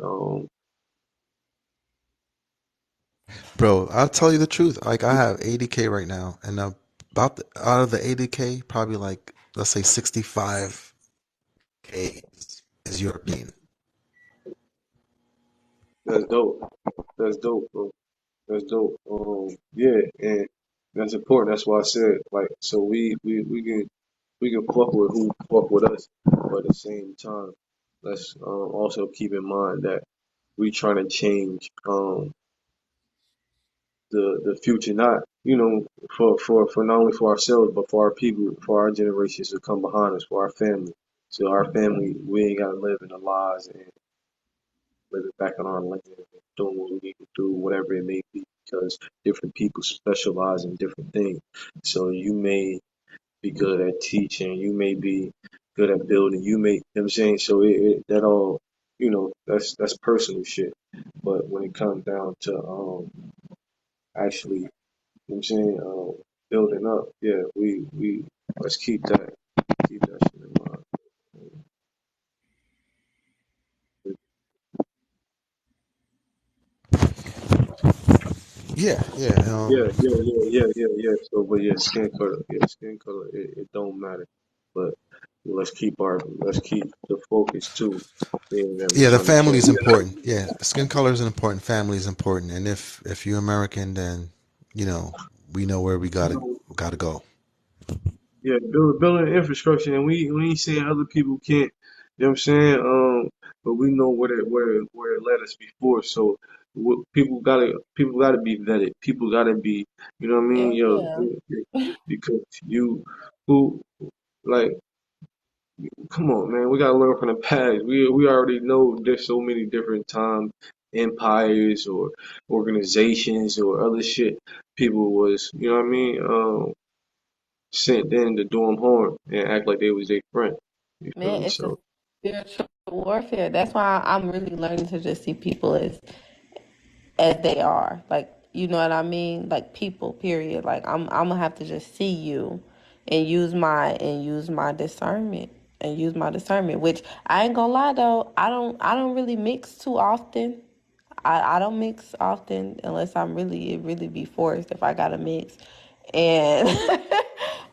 Bro, I'll tell you the truth. Like I have 80K right now, and out of the 80K, probably like let's say 65K is European. That's dope. That's dope, bro. That's dope. Yeah, and that's important. That's why I said like, so we can fuck with who fuck with us, but at the same time, let's also keep in mind that we trying to change the future, not for not only for ourselves but for our people, for our generations to come behind us, for our family. So our family, we ain't gotta live in the lies and live it back on our land and doing what we need to do, whatever it may be, because different people specialize in different things. So you may be good at teaching, you may be good at building, you know what I'm saying? So that all, that's personal shit. But when it comes down to actually, you know what I'm saying, building up, yeah, we let's keep that shit in mind. Yeah, yeah. Yeah. So, but yeah, skin color, it don't matter. But let's keep the focus too, being that we're Yeah, the trying to family change. is important. Yeah, skin color is important. Family is important. And if you're American, then you know we know where we gotta go. Yeah, building infrastructure, and we ain't saying other people can't. You know what I'm saying? But we know where it led us before. So people gotta be vetted. People gotta be, you know what I mean? Yeah, Yo, yeah. because who like, come on, man. We gotta learn from the past. We already know there's so many different times, empires or organizations or other shit. People was, you know what I mean? Sent in to do them harm and act like they was their friend. You feel Man, me? it's a So spiritual warfare. That's why I'm really learning to just see people as they are. Like, you know what I mean? Like people, period. Like I'm gonna have to just see you and use my discernment and use my discernment, which I ain't gonna lie though, I don't really mix too often. I don't mix often unless I'm really, it really be forced if I gotta mix. And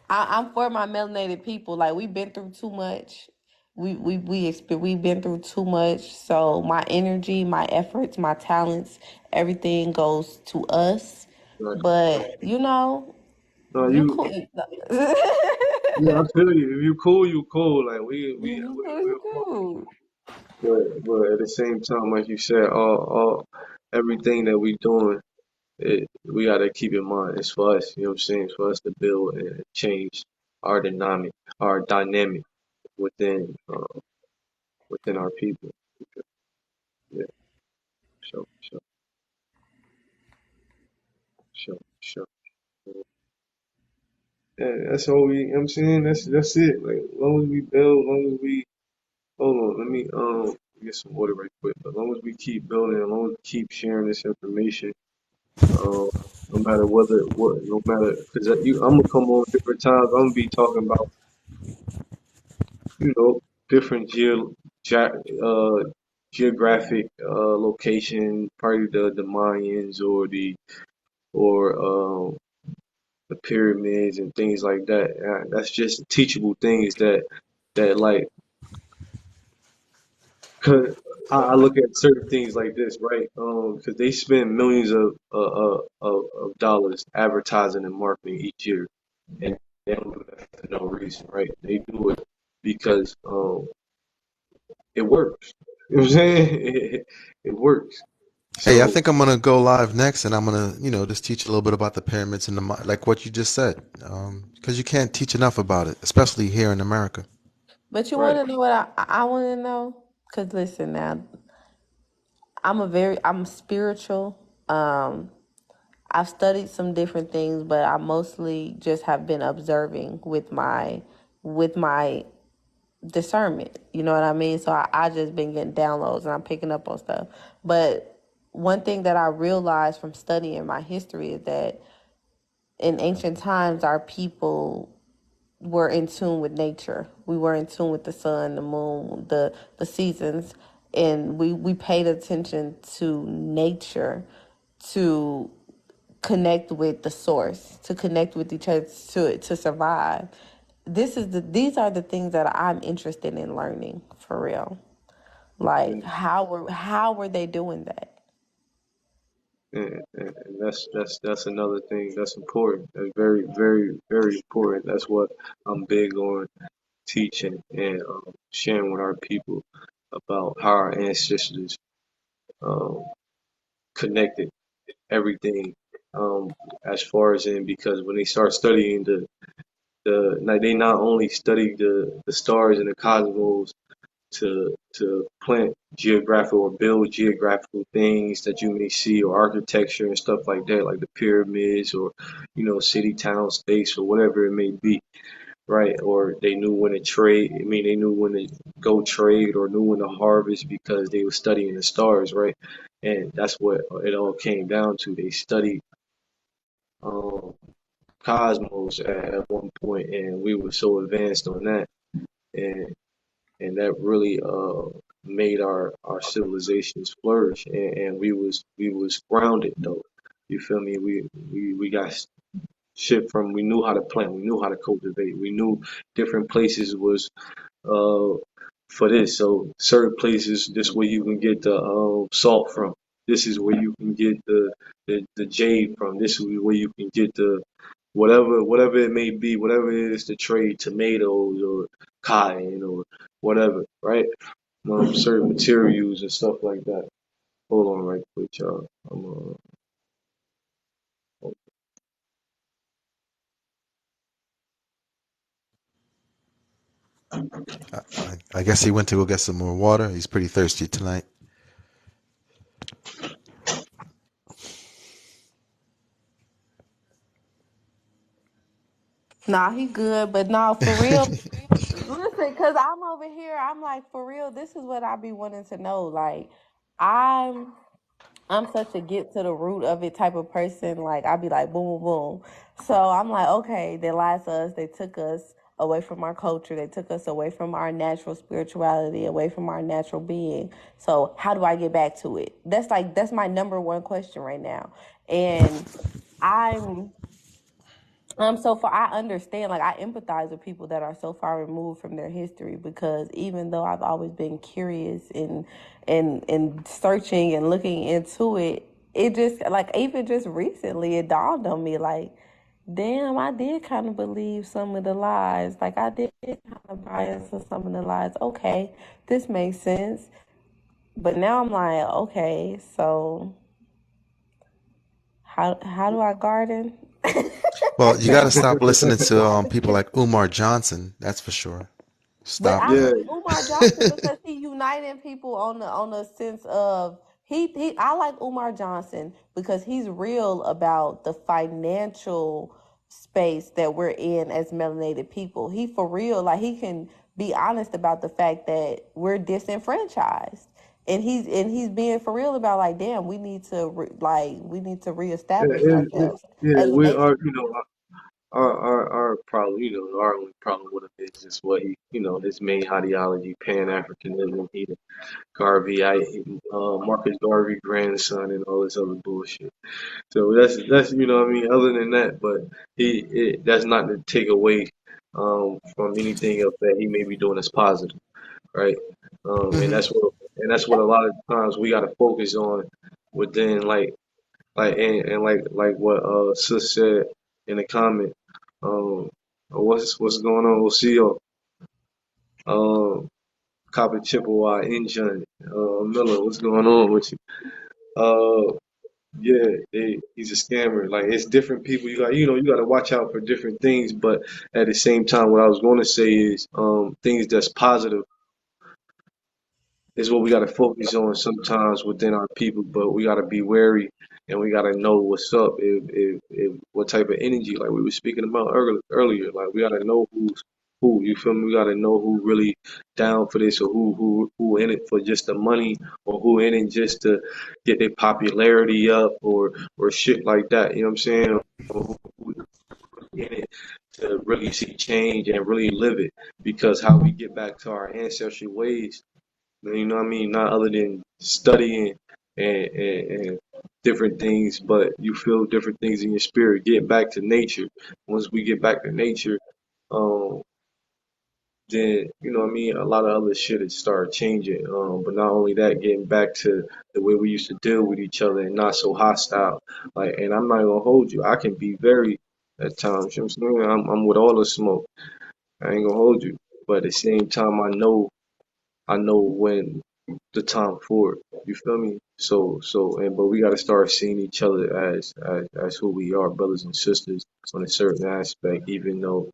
I'm for my melanated people. Like we've been through too much. We've been through too much. So my energy, my efforts, my talents, everything goes to us. like, But no, you cool. yeah, I feel you. If you cool, you cool. Like You cool, we you cool. but at the same time, like you said, all everything that we doing, we gotta keep in mind. It's for us. You know what I'm saying? It's for us to build and change our dynamic within our people. Yeah, sure, sure. Yeah, that's all we. You know what I'm saying, that's it. Like, as long as we build, as long as we hold on, let me get some water right quick. As long as we keep building, as long as we keep sharing this information, um, no matter, because I'm gonna come on different times. I'm gonna be talking about, you know, different uh, geographic location, probably the Mayans or the pyramids and things like that. That's just teachable things that like, cause I look at certain things like this, right? Cause they spend millions of dollars advertising and marketing each year, and they don't do that for no reason, right? They do it because it works. You know what I'm saying? It works. Hey, I So think I'm gonna go live next, and I'm gonna just teach a little bit about the pyramids and like what you just said, because you can't teach enough about it, especially here in America. But you right, want to know what I want to know? Cause listen now, I'm spiritual. Um, I've studied some different things, but I mostly just have been observing with my discernment. You know what I mean? So I just been getting downloads and I'm picking up on stuff. But one thing that I realized from studying my history is that in ancient times, our people were in tune with nature. We were in tune with the sun, the moon, the seasons, and we paid attention to nature to connect with the source, to connect with each other to survive. these are the things that I'm interested in learning for real. Like and, how were they doing that? and that's another thing that's important. That's very, very, very important. That's what I'm big on teaching and sharing with our people about how our ancestors um, connected everything, um, as far as in, because when they start studying like they not only study the stars and the cosmos to plant geographical or build geographical things that you may see, or architecture and stuff like that, like the pyramids, or city, town, states, or whatever it may be, right? Or they knew when to trade. I mean, they knew when to go trade, or knew when to harvest, because they were studying the stars, right? And that's what it all came down to. They studied um, cosmos at one point, and we were so advanced on that, and that really made our civilizations flourish, and we was grounded though. You feel me? We got shit from. We knew how to plant. We knew how to cultivate. We knew different places was uh for this. So certain places, this where you can get the salt from. This is where you can get the jade from. This is where you can get the whatever it may be, whatever it is to trade, tomatoes or cotton or whatever, right? Certain materials and stuff like that. Hold on right quick, y'all. I guess he went to go get some more water. He's pretty thirsty tonight. Nah, he good, but nah, for real. Listen, cause I'm over here. I'm like, for real. This is what I be wanting to know. Like, I'm I'm such a get to the root of it type of person. Like I'd be like boom, boom, boom. So I'm like, okay, they lied to us. They took us away from our culture. They took us away from our natural spirituality, away from our natural being. So how do I get back to it? That's my number one question right now. And I'm so far, I understand, like, I empathize with people that are so far removed from their history because even though I've always been curious and searching and looking into it, it just, like, even just recently, it dawned on me, like, damn, I did kind of believe some of the lies. Like, I did kind of buy into some of the lies. Okay, this makes sense. But now I'm like, okay, so how do I garden? Well, you got to stop listening to people like Umar Johnson. That's for sure. But Stop I Yeah, that. like Umar Johnson because he uniting people on the sense of he I like Umar Johnson because he's real about the financial space that we're in as melanated people. He for real, like he can be honest about the fact that we're disenfranchised. And he's being for real about like damn we need to reestablish ourselves yeah. as a We nation. are, our problem, our only problem with him is just what he, his main ideology, Pan Africanism. He Marcus Garvey grandson and all this other bullshit. So that's what I mean. Other than that, but that's not to take away from anything else that he may be doing that's positive, right? And Hmm. that's what a lot of times we got to focus on within, and like what sis said in the comment. Um, what's going on? We'll see you. Um, Copy Chippewa Injun, Miller. What's going on with you? Yeah, he's a scammer. Like it's different people. You got to watch out for different things. But at the same time, what I was going to say is, things that's positive is what we got to focus on sometimes within our people, but we got to be wary and we got to know what's up. If what type of energy, like we were speaking about earlier, like we got to know who's who. You feel me? We got to know who really down for this, or who in it for just the money, or who in it just to get their popularity up, or shit like that. You know what I'm saying? Or who in it to really see change and really live it, because how we get back to our ancestral ways, you know what I mean? Not other than studying and different things, but you feel different things in your spirit. Get back to nature. Once we get back to nature, um, then you know what I mean, a lot of other shit had started changing. But not only that, getting back to the way we used to deal with each other and not so hostile. Like, and I'm not gonna hold you. I can be very at times. You know what I'm saying? I'm with all the smoke. I ain't gonna hold you. But at the same time, I know when the time for it. You feel me? But we gotta start seeing each other as who we are, brothers and sisters, on a certain aspect. Even though,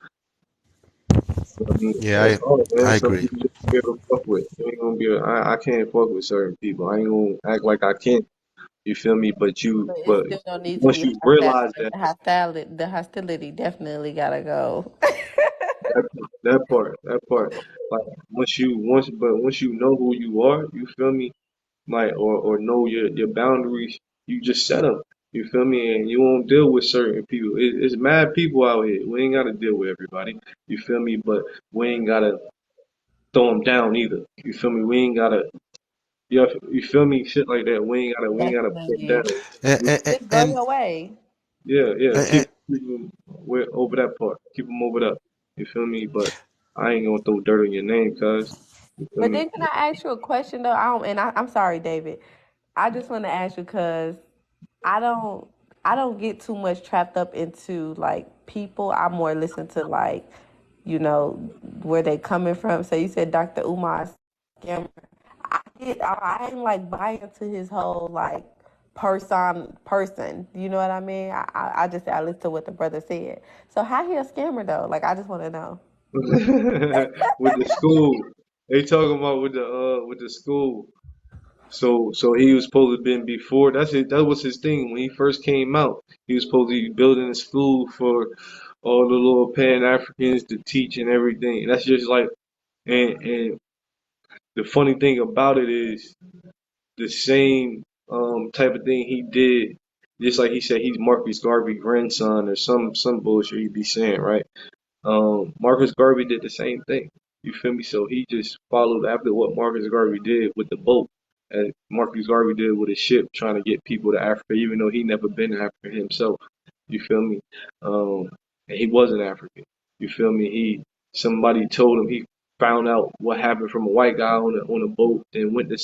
I mean, Yeah, it's hard, man. I Some agree. people you ain't gonna be able to fuck with. You ain't gonna be. I can't fuck with certain people. I ain't gonna act like I can. You feel me? But it But still don't need to once be you hostile. realize But the hostility definitely gotta go. that like once you know who you are, you feel me? Like or know your boundaries, you just set them. You feel me? And you won't deal with certain people. It's mad people out here. We ain't gotta deal with everybody. You feel me? But we ain't gotta throw them down either. You feel me? We ain't gotta. You feel me? Shit like that. We ain't gotta put them Definitely. down. And Just go and, your way. Yeah. and, Keep 'em over that part. Keep them over that. You feel me? But I ain't gonna throw dirt on your name, cuz. You feel But me? then can I ask you a question though? I'm sorry, David. I just want to ask you because I don't I don't get too much trapped up into like people. I more listen to like, where they coming from. So you said Dr. Umar scammer. I ain't like buying into his whole like person. You know what I mean? I just I listen to what the brother said. So how he a scammer though? Like I just want to know. With the school. They talking about with the school. So he was supposed to been before. That's it. That was his thing when he first came out. He was supposed to be building a school for all the little Pan Africans to teach and everything. That's just like and the funny thing about it is the same type of thing he did. Just like he said, he's Marcus Garvey grandson or some bullshit he be saying, right? Marcus Garvey did the same thing. You feel me? So he just followed after what Marcus Garvey did with the boat, and Marcus Garvey did with a ship, trying to get people to Africa, even though he never been to Africa himself. You feel me? Um, and he wasn't African. You feel me? Somebody told him he found out what happened from a white guy on a boat, then went to.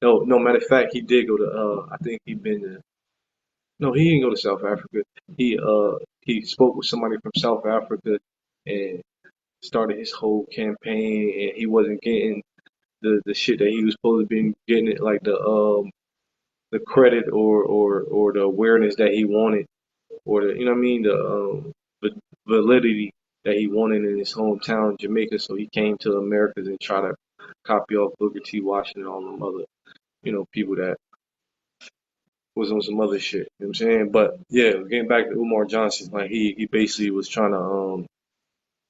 No, matter of fact, he did go to. I think he been to. No, he didn't go to South Africa. He spoke with somebody from South Africa and started his whole campaign, and he wasn't getting the shit that he was supposed to be getting, it like the credit or the awareness that he wanted, or the, you know what I mean, the validity that he wanted in his hometown Jamaica. So he came to Americas and tried to copy off Booker T. Washington and all them other people that was on some other shit. You know what I'm saying? But yeah, getting back to Umar Johnson, like he basically was trying to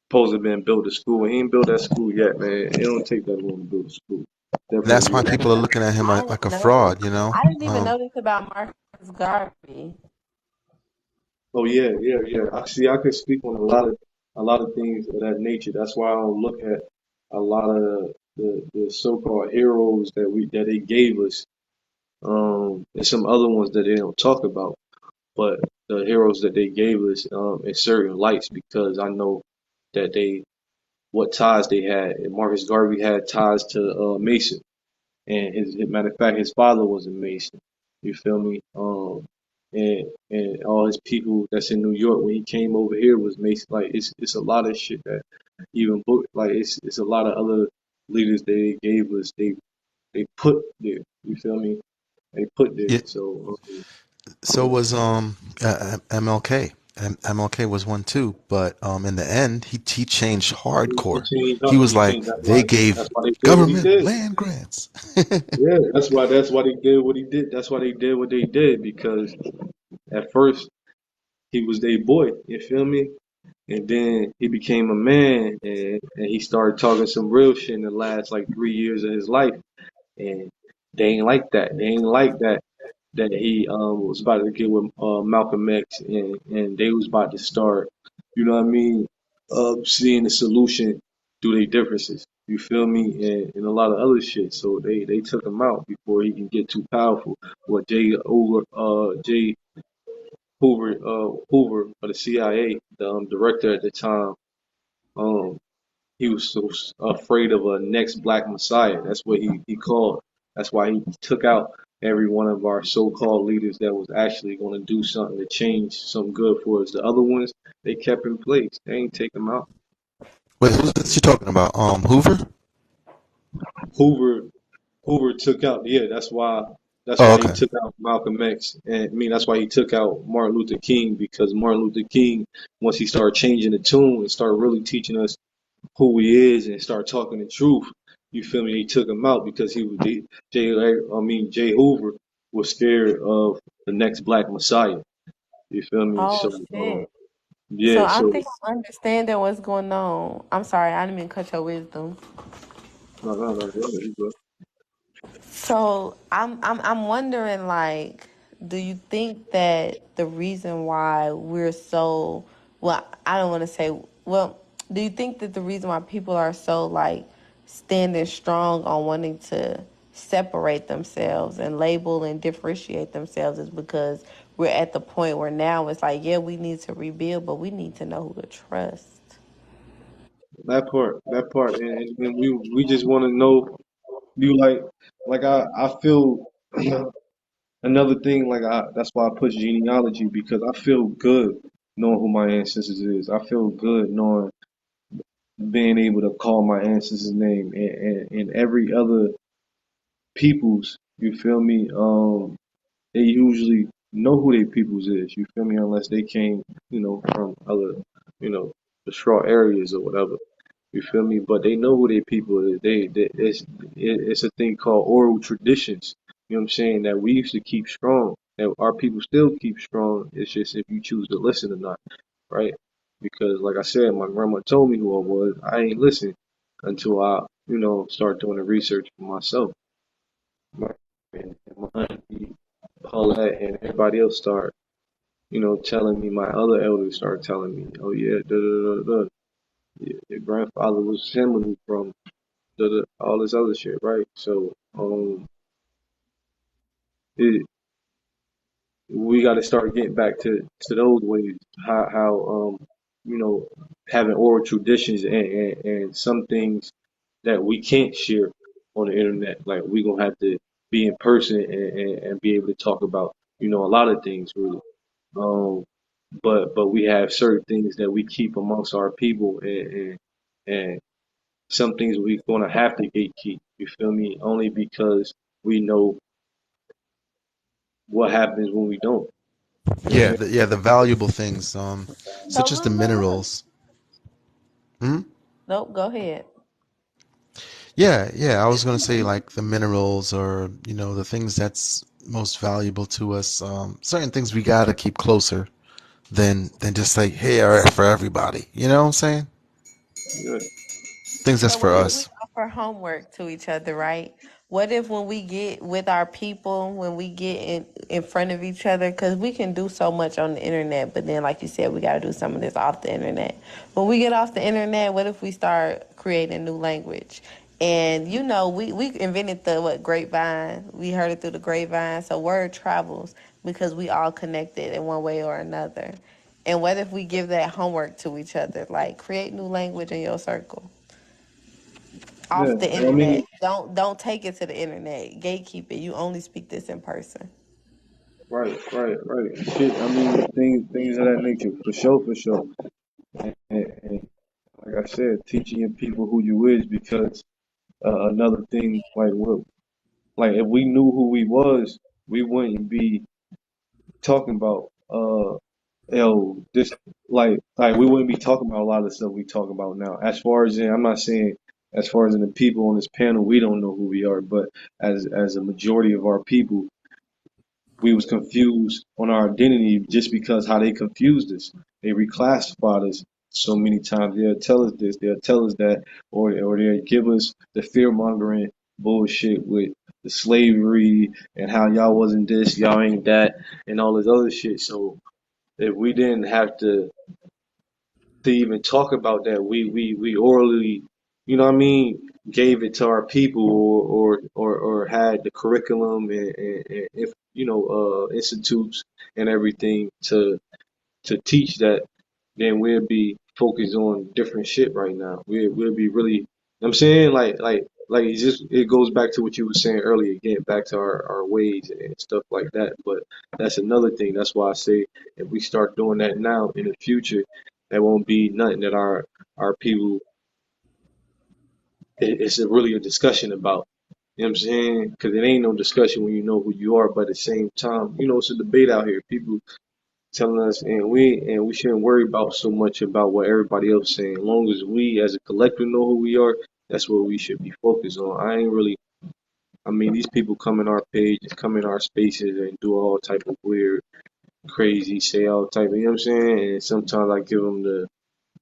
supposed to been build a school. He ain't built that school yet, man. It don't take that long to build a school. and that's Definitely. why people are looking at him I like didn't a know this. fraud, you know. I didn't even know this about Marcus Garvey. Oh yeah. I see. I could speak on a lot of things of that nature. That's why I don't look at a lot of the so-called heroes that they gave us. And some other ones that they don't talk about, but the heroes that they gave us in certain lights, because I know that they what ties they had. And Marcus Garvey had ties to Mason. And his matter of fact, his father was a Mason. You feel me? And all his people that's in New York when he came over here was Mason. Like it's a lot of shit that even book like it's a lot of other leaders they gave us. They put there. You feel me? They put there. Yeah, So so was MLK. MLK was one too, but in the end, he changed he hardcore. changed up. He was He like, changed. they gave That's why they did what he government did. land grants. Yeah, that's why they did what he did. That's why they did what they did, because at first he was their boy. You feel me? And then he became a man, and he started talking some real shit in the last like 3 years of his life. And they ain't like that. They ain't like that he was about to get with Malcolm X, and they was about to start, you know what I mean, seeing the solution through their differences. You feel me? And a lot of other shit. So they took him out before he can get too powerful. What J. Hoover of the CIA, the director at the time, um, he was so afraid of a next black messiah. That's what he called. That's why he took out every one of our so-called leaders that was actually going to do something to change something good for us. The other ones, they kept in place. They ain't take them out. Wait, who's this you talking about? Hoover? Hoover Hoover took out. Yeah, that's Oh, why he okay. took out Malcolm X, and I mean that's why he took out Martin Luther King, because Martin Luther King, once he started changing the tune and started really teaching us who he is and start talking the truth, you feel me? He took him out because Jay Hoover was scared of the next black messiah. You feel me? Oh So shit. So yeah, I so think I'm understanding what's going on. I'm sorry, I didn't mean to cut your wisdom. no, go ahead, you go. So I'm wondering, like, do you think that the reason why we're so, well, I don't want to say, well, do you think that the reason why people are so like standing strong on wanting to separate themselves and label and differentiate themselves is because we're at the point where now it's like, yeah, we need to rebuild, but we need to know who to trust. That part, and we just want to know you like I feel. Another thing, that's why I push genealogy, because I feel good knowing who my ancestors is. I feel good knowing being able to call my ancestors' name, and every other people's. You feel me? They usually know who they peoples is. You feel me? Unless they came, from other, you know, distraught areas or whatever. You feel me? But they know who they people is. It's a thing called oral traditions. You know what I'm saying? That we used to keep strong. That our people still keep strong. It's just if you choose to listen or not, right? Because like I said, my grandma told me who I was. I ain't listen until I, start doing the research for myself. My and my auntie Paulette and everybody else start, telling me. My other elders start telling me, oh yeah, da da da da. Your grandfather was Seminole from all this other shit, right? So, it, we got to start getting back to those ways. How you know, having oral traditions, and some things that we can't share on the internet. Like we gonna have to be in person, and be able to talk about, a lot of things really. Um, but we have certain things that we keep amongst our people, and some things we're gonna have to gatekeep. You feel me? Only because we know what happens when we don't. You know what I'm Yeah, saying? the valuable things, So such as the look, look, look. minerals. Hmm? Nope, go ahead. Yeah, yeah. I was gonna say like the minerals, or the things that's most valuable to us. Certain things we gotta keep closer than just like here for everybody. You know what I'm saying? Yeah, Things that's So for what if we us. offer homework to each other, right? What if when we get with our people, when we get in front of each other, because we can do so much on the internet, but then, like you said, we got to do some of this off the internet. When we get off the internet, what if we start creating a new language? And we invented the what grapevine. We heard it through the grapevine, so word travels because we all connected in one way or another. And what if we give that homework to each other, like create new language in your circle? yeah. Off the I internet. mean, Don't take it to the internet. Gatekeep it. You only speak this in person. right. Shit. I mean, things of that nature, for sure, for sure. And like I said, teaching your people who you is, because another thing, like if we knew who we was, we wouldn't be talking about this, like we wouldn't be talking about a lot of the stuff we talk about now. As far as I'm not saying as far as in the people on this panel, we don't know who we are, but as a majority of our people, we was confused on our identity just because how they confused us. They reclassified us so many times. They'll tell us this, they'll tell us that, or they'll give us the fear mongering bullshit with the slavery and how y'all wasn't this, y'all ain't that, and all this other shit. So if we didn't have to even talk about that, we orally, what I mean, gave it to our people, or had the curriculum, and if institutes and everything to teach that, then we'll be focused on different shit right now. We'll be really, you know what I'm saying, like it's just it goes back to what you were saying earlier, getting back to our ways and stuff like that. But that's another thing. That's why I say if we start doing that now in the future, that won't be nothing that our people it's really a discussion about. You know what I'm saying? Because it ain't no discussion when you know who you are, but at the same time, you know, it's a debate out here. People telling us, and we shouldn't worry about so much about what everybody else is saying. As long as we, as a collective, know who we are, that's what we should be focused on. I ain't really. I mean, these people come in our pages, come in our spaces, and do all type of weird, crazy, say all type. You know what I'm saying? And sometimes I give them the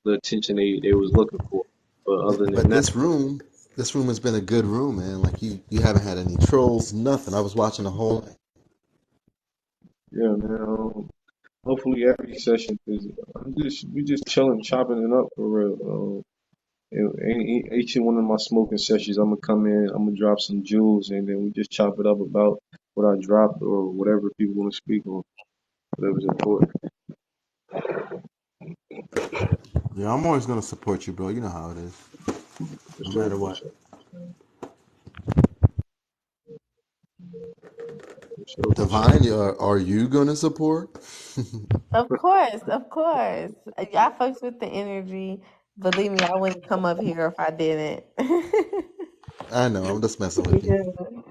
attention they was looking for. But other than But that, this room has been a good room, man. Like you haven't had any trolls, nothing. I was watching the whole. yeah, man. Hopefully every session is we just chilling, chopping it up for real. And each and one of my smoking sessions, I'm gonna come in, I'm gonna drop some jewels, and then we just chop it up about what I dropped or whatever people want to speak on, whatever's important. Yeah, I'm always gonna support you, bro. You know how it is, For no sure, matter for what. sure, for sure, for sure. Divine, are you gonna support? Of course, of course. I fucks with the energy. Believe me, I wouldn't come up here if I didn't. I know. I'm just messing with you. Yeah.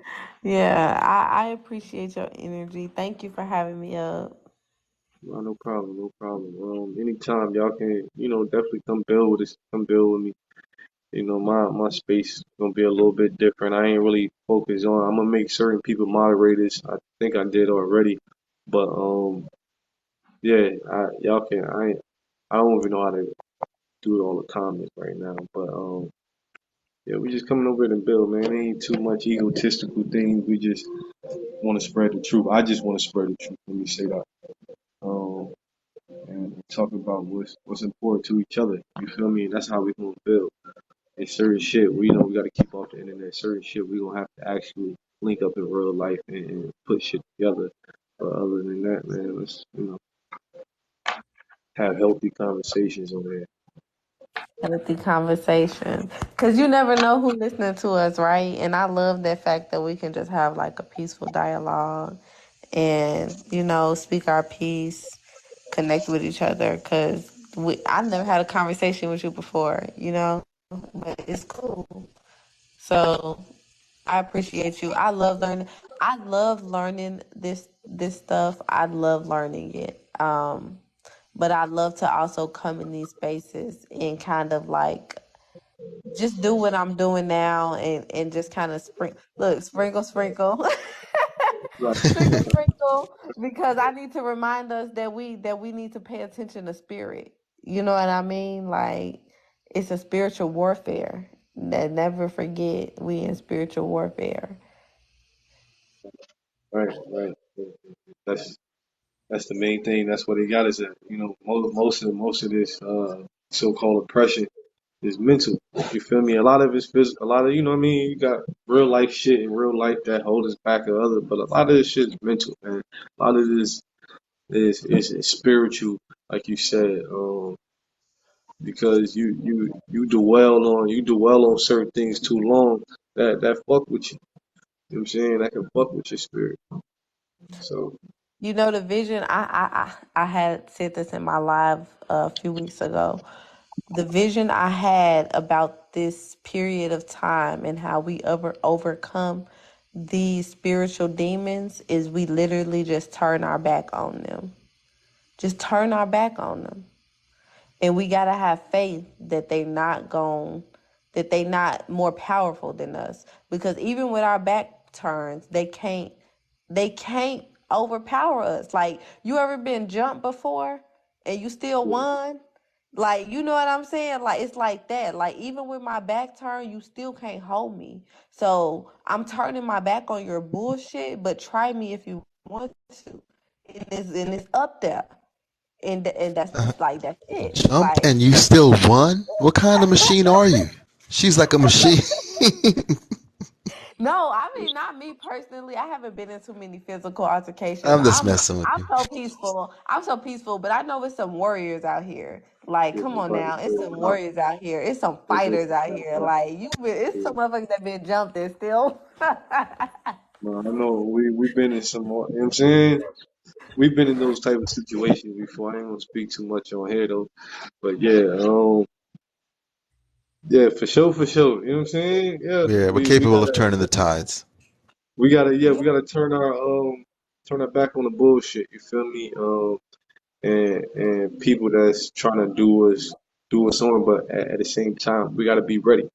Yeah, I appreciate your energy. Thank you for having me up. No, no problem, no problem. Anytime y'all can, definitely come build with us, come build with me. My space is gonna be a little bit different. I ain't really focused on. I'm gonna make certain people moderators. I think I did already, but yeah, y'all can. I don't even know how to do all the comments right now, but yeah, we just coming over here to build, man. It ain't too much egotistical things. We just want to spread the truth. I just want to spread the truth. Let me say that. Um, and talk about what's important to each other. You feel me? That's how we gonna build. And certain shit, we know we got to keep off the internet. Certain shit, we gonna have to actually link up in real life and put shit together. But other than that, man, let's have healthy conversations on there. Healthy conversation. Because you never know who's listening to us, right? And I love that fact that we can just have like a peaceful dialogue and, speak our piece, connect with each other. Because I've never had a conversation with you before, but it's cool. So I appreciate you. I love learning. I love learning this stuff. I love learning it. But I love to also come in these spaces and kind of like just do what I'm doing now and just kind of sprinkle. Right, Sprinkle, sprinkle, because I need to remind us that we need to pay attention to spirit. You know what I mean? Like it's a spiritual warfare. That never forget we in spiritual warfare. right. That's that's the main thing. That's what they got is that most of this so-called oppression is mental. You feel me? A lot of it's physical. A lot of what I mean. You got real life shit in real life that hold us back or other, but a lot of this shit is mental, man. A lot of this is spiritual, like you said. Because you dwell on certain things too long that fuck with you. You know what I'm saying? That can fuck with your spirit. So The vision I had said this in my live a few weeks ago. The vision I had about this period of time and how we overcome these spiritual demons is we literally just turn our back on them. Just turn our back on them. And we gotta have faith that they not more powerful than us. Because even with our back turns, they can't overpower us. Like you ever been jumped before and you still won? Like, you know what I'm saying? Like, it's like that. Like, even with my back turned, you still can't hold me. So, I'm turning my back on your bullshit, but try me if you want to. And it's up there. And that's it. Jumped Like, and you still won? What kind of machine are you? She's like a machine. no, I mean not me personally. I haven't been in too many physical altercations. I'm just I'm messing with I'm you. so peaceful. I'm so peaceful, but I know it's some warriors out here. Like, Yeah, come on nobody now. It's said some not. warriors out here. It's some It is fighters out here. not. Like, it's some motherfuckers that been jumped and still. No, I know we've been in some, you know what I'm saying? We've been in those type of situations before. I ain't gonna speak too much on here though. But yeah, yeah, for sure, for sure. You know what I'm saying? Yeah, Yeah, we're we capable of gotta turning the tides. yeah, we gotta turn our back on the bullshit. You feel me? And people that's trying to do us on, but at the same time, we gotta be ready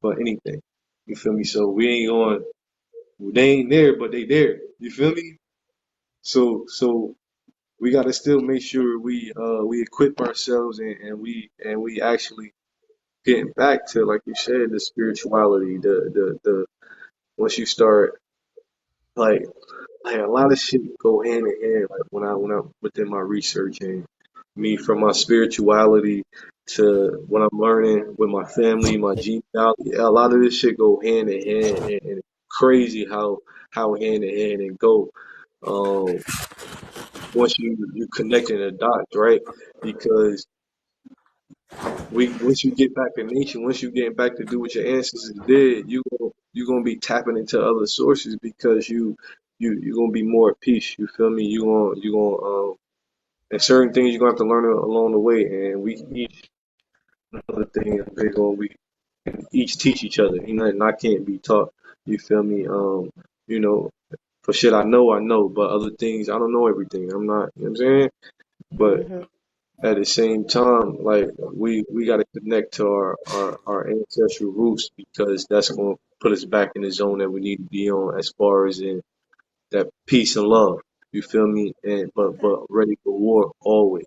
for anything. You feel me? So we ain't going. They ain't there, but they there. You feel me? So we got to still make sure we equip ourselves and we actually getting back to, like you said, the spirituality. The once you start, like a lot of shit go hand in hand. Like when I within my research and me, from my spirituality to what I'm learning with my family, my genealogy, a lot of this shit go hand in hand, and it's crazy how hand in hand it go. Um, once you connecting the dots, right? Because we once you get back in nature, once you get back to do what your ancestors did, you gonna be tapping into other sources because you gonna be more at peace. You feel me? You gonna and certain things you're gonna have to learn along the way. And we each another thing is big on, we each teach each other. You know, and I can't be taught. You feel me? You know, for shit I know, but other things I don't know everything. I'm not. You know what I'm saying? But Hmm. at the same time, like we got to connect to our ancestral roots, because that's going to put us back in the zone that we need to be on, as far as in that peace and love. You feel me? And but ready for war always.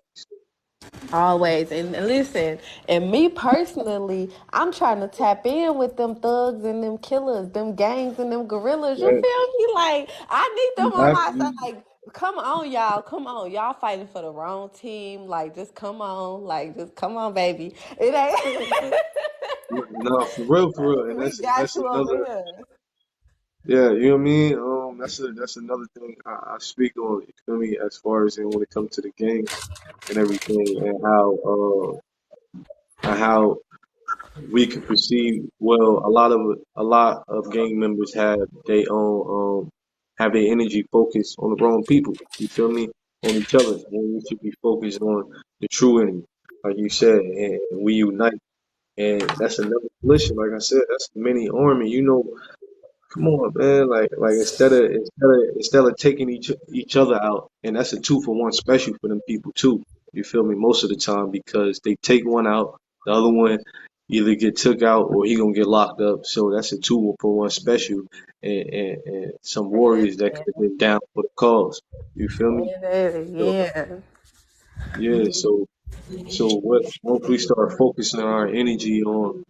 Always. And listen, and me personally, I'm trying to tap in with them thugs and them killers, them gangs and them gorillas. You Yeah, feel me? Like, I need you them on have my side. to. Like, come on, y'all. Come on. Y'all fighting for the wrong team. Like, just come on. Like, just come on, baby. It ain't. No, for real, and We got that's you over another. here. Yeah, you know what I mean. That's another thing I speak on. You feel me? As far as in when it comes to the gangs and everything, and how we can perceive, well, a lot of gang members have their energy focused on the wrong people. You feel me? On each other, when we should be focused on the true enemy, like you said, and we unite. And that's another coalition. Like I said, that's a mini army. You know, come on, man. Like instead of taking each other out, and that's a 2-for-1 special for them people too. You feel me? Most of the time, because they take one out, the other one either get took out or he gonna get locked up. So that's a 2-for-1 special, and some warriors that could have been down for the cause. You feel me? So Yeah. yeah, so what? Once we start focusing our energy on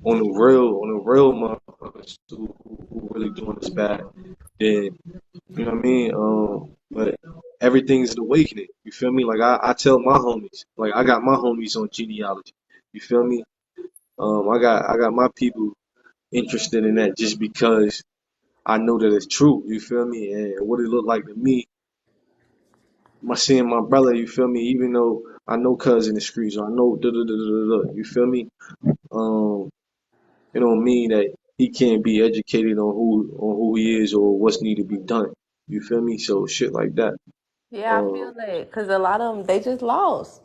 the real motherfuckers who really doing us bad, then you know what I mean. But everything's an awakening. You feel me? Like I tell my homies, like I got my homies on genealogy. You feel me? I got my people interested in that, just because I know that it's true. You feel me? And what it looked like to me, my seeing my brother. You feel me? Even though I know cuz in the streets, or I know da da da da da. You feel me? Um, it don't mean that he can't be educated on who he is or what's need to be done. You feel me? So shit like that. Yeah, I Um, feel that because a lot of them they just lost.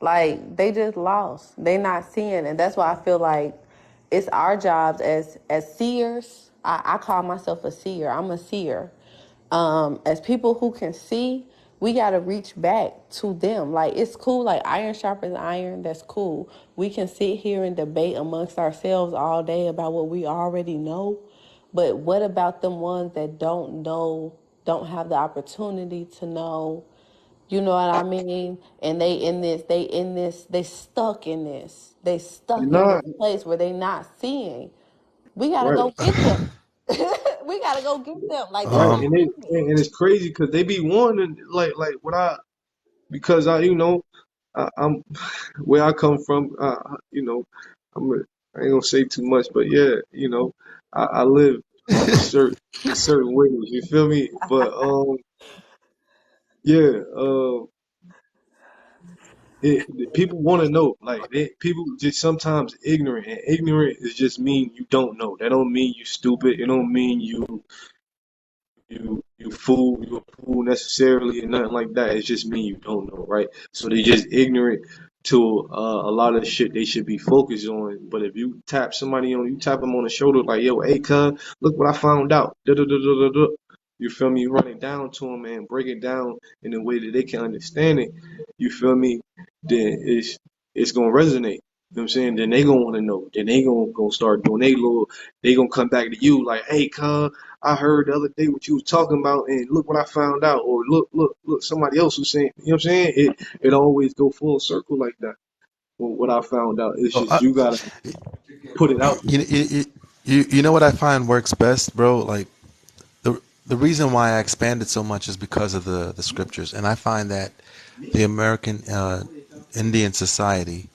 Like they just lost. They not seeing, and that's why I feel like it's our jobs as seers. I call myself a seer. I'm a seer. As people who can see, we gotta reach back to them. Like it's cool. Like iron sharpens iron. That's cool. We can sit here and debate amongst ourselves all day about what we already know. But what about them ones that don't know, don't have the opportunity to know? You know what I mean? And they stuck in this. They and stuck in this not place where they not seeing. We gotta right, go get them. We gotta go get them. Like that's right, the Um, and it's crazy because they be wanting, like what I, because I'm where I come from. I'm a, I ain't gonna say too much, but yeah, I live certain ways. You feel me? But yeah, people want to know. Like people just sometimes ignorant, and ignorant is just mean you don't know. That don't mean you stupid. It don't mean you a fool necessarily and nothing like that. It's just mean you don't know, right? So they just ignorant to a lot of shit they should be focused on. But if you tap them on the shoulder like, yo, hey, cuz, look what I found out. Da, da, da, da, da, da. You feel me? You run it down to them and break it down in a way that they can understand it. You feel me? Then it's gonna resonate. You know what I'm saying? Then they gonna want to know. Then they gonna start doing they gonna come back to you like, hey, cuz, I heard the other day what you was talking about, and look what I found out. Or look, somebody else was saying. You know what I'm saying? It always go full circle like that. What I found out, it's Oh, just you gotta put it out there. you know what I find works best, bro? Like the reason why I expanded so much is because of the scriptures, and I find that the American Indian society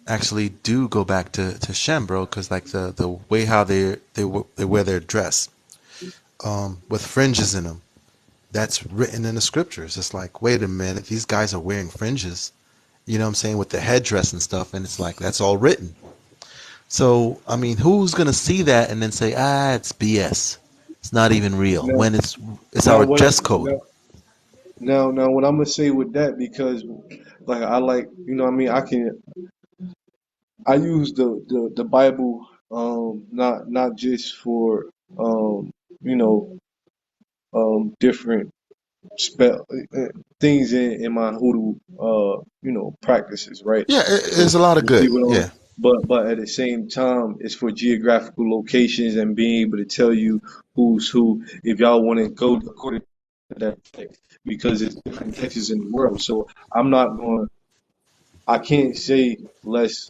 actually do go back to Shem, bro, because like the way how they wear their dress, with fringes in them, that's written in the scriptures. It's like, wait a minute, these guys are wearing fringes, you know what I'm saying, with the headdress and stuff, and it's like that's all written. So I mean, who's gonna see that and then say, it's BS? It's not even real Now, when it's now our what? dress code. Now, what I'm gonna say with that because, like, I like, what I mean, I use the Bible, not just for, you know, different spell things in my hoodoo practices, right? Yeah, So there's a lot of when good. people don't, Yeah, but at the same time, it's for geographical locations and being able to tell you who's who if y'all want to go according to that text because it's different texts in the world. So I'm not going. I can't say less.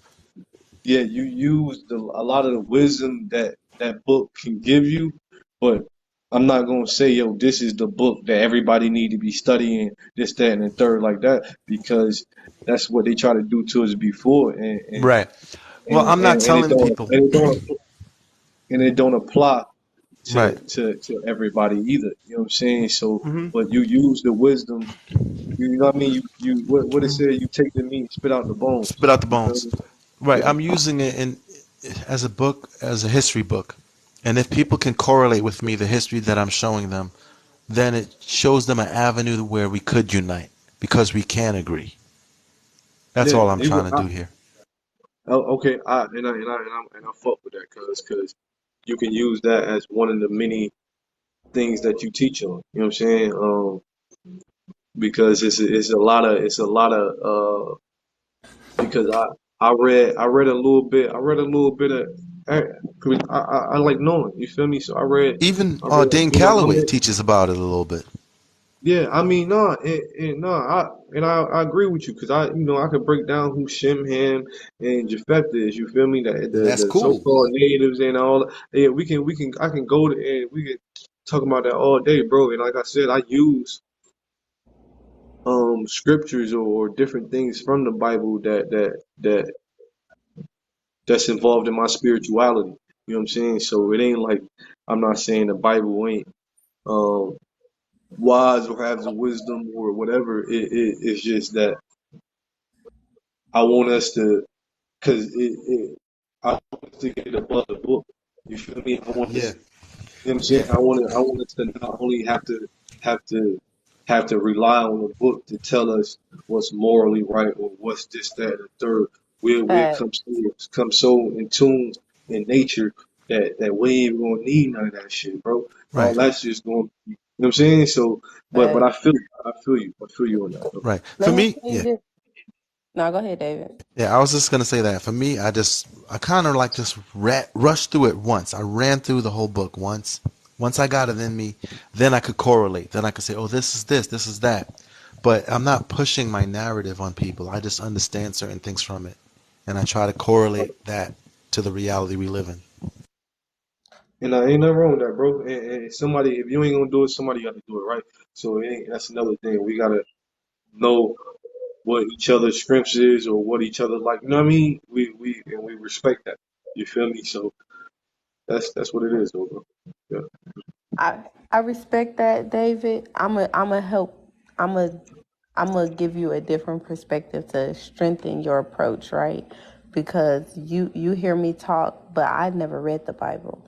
Yeah, you use a lot of the wisdom that that book can give you, but I'm not gonna say, yo, this is the book that everybody need to be studying, this, that, and the third like that, because that's what they try to do to us before, right. Well, I'm not and it telling don't people. and it don't apply Right. to everybody either. You know what I'm saying? So, Hmm. but you use the wisdom. You know what I mean? You what it said? You take the meat, spit out the bones. Spit out the You feel bones. me? Right. Yeah. I'm using it in as a book, as a history book, and if people can correlate with me the history that I'm showing them, then it shows them an avenue where we could unite because we can agree. That's Yeah, all I'm trying to do here. okay, I fuck with that because you can use that as one of the many things that you teach on. You know what I'm saying? Because it's a lot of because I read a little bit of I I like knowing. You feel me? So Even I read Dane I Calloway mean teaches about it a little bit. yeah, I mean, no, no, I agree with you because I could break down who Shimham and Japheth is. You feel me? And that's The cool. so-called natives and all. Yeah, I can go to and we can talk about that all day, bro. And like I said, I use scriptures or different things from the Bible that's involved in my spirituality. You know what I'm saying? So it ain't like I'm not saying the Bible ain't um wise or have the wisdom or whatever. It's just that I want us to, because I want us to get above the book. You feel me? I want us, Yeah. you know what I'm saying? Yeah. I want us to not only have to have to rely on the book to tell us what's morally right or what's this, that, and the third. We'll Fact. come so in tune in nature that we ain't gonna need none of that shit, bro. All Right. that's just going, you know what I'm saying? So, but Fact. I feel you on that, though. Right. For Let me me, tell you yeah. this. No, go ahead, David. Yeah, I was just gonna say that. For me, I kind of like just rushed through it once. I ran through the whole book once. Once I got it in me, then I could correlate. Then I could say, oh, this is that. But I'm not pushing my narrative on people. I just understand certain things from it, and I try to correlate that to the reality we live in. And ain't nothing wrong with that, bro. And somebody, if you ain't gonna do it, somebody got to do it, right? So that's another thing. We gotta know what each other's strengths is or what each other like. You know what I mean? We respect that. You feel me? So that's what it is, though, bro. Yeah. I respect that, David. I'm a help. I'm a I'm gonna give you a different perspective to strengthen your approach, right? Because you hear me talk, but I never read the Bible.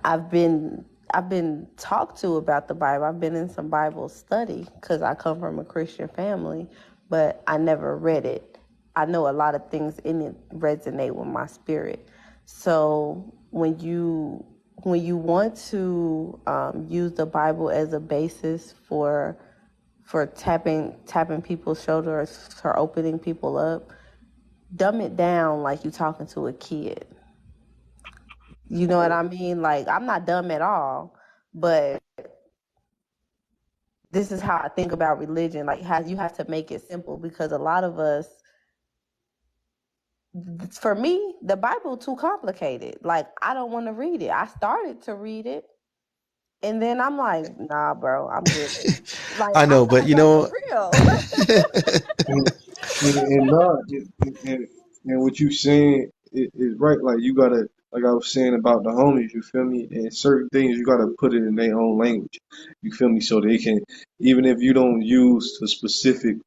I've been I've been talked to about the Bible. I've been in some Bible study because I come from a Christian family, but I never read it. I know a lot of things in it resonate with my spirit. So when you want to use the Bible as a basis for tapping people's shoulders, for opening people up, dumb it down like you talking to a kid. You know what I mean? Like, I'm not dumb at all, but this is how I think about religion. Like, how you have to make it simple because a lot of us, for me, the Bible too complicated. Like, I don't want to read it. I started to read it, and then I'm like, nah, bro, I'm good. Like, I I'm know, but not you dumb know, for real. And and not and what you saying is right. Like you gotta, like I was saying about the homies. You feel me? And certain things you gotta put it in their own language. You feel me? So they can, even if you don't use a specific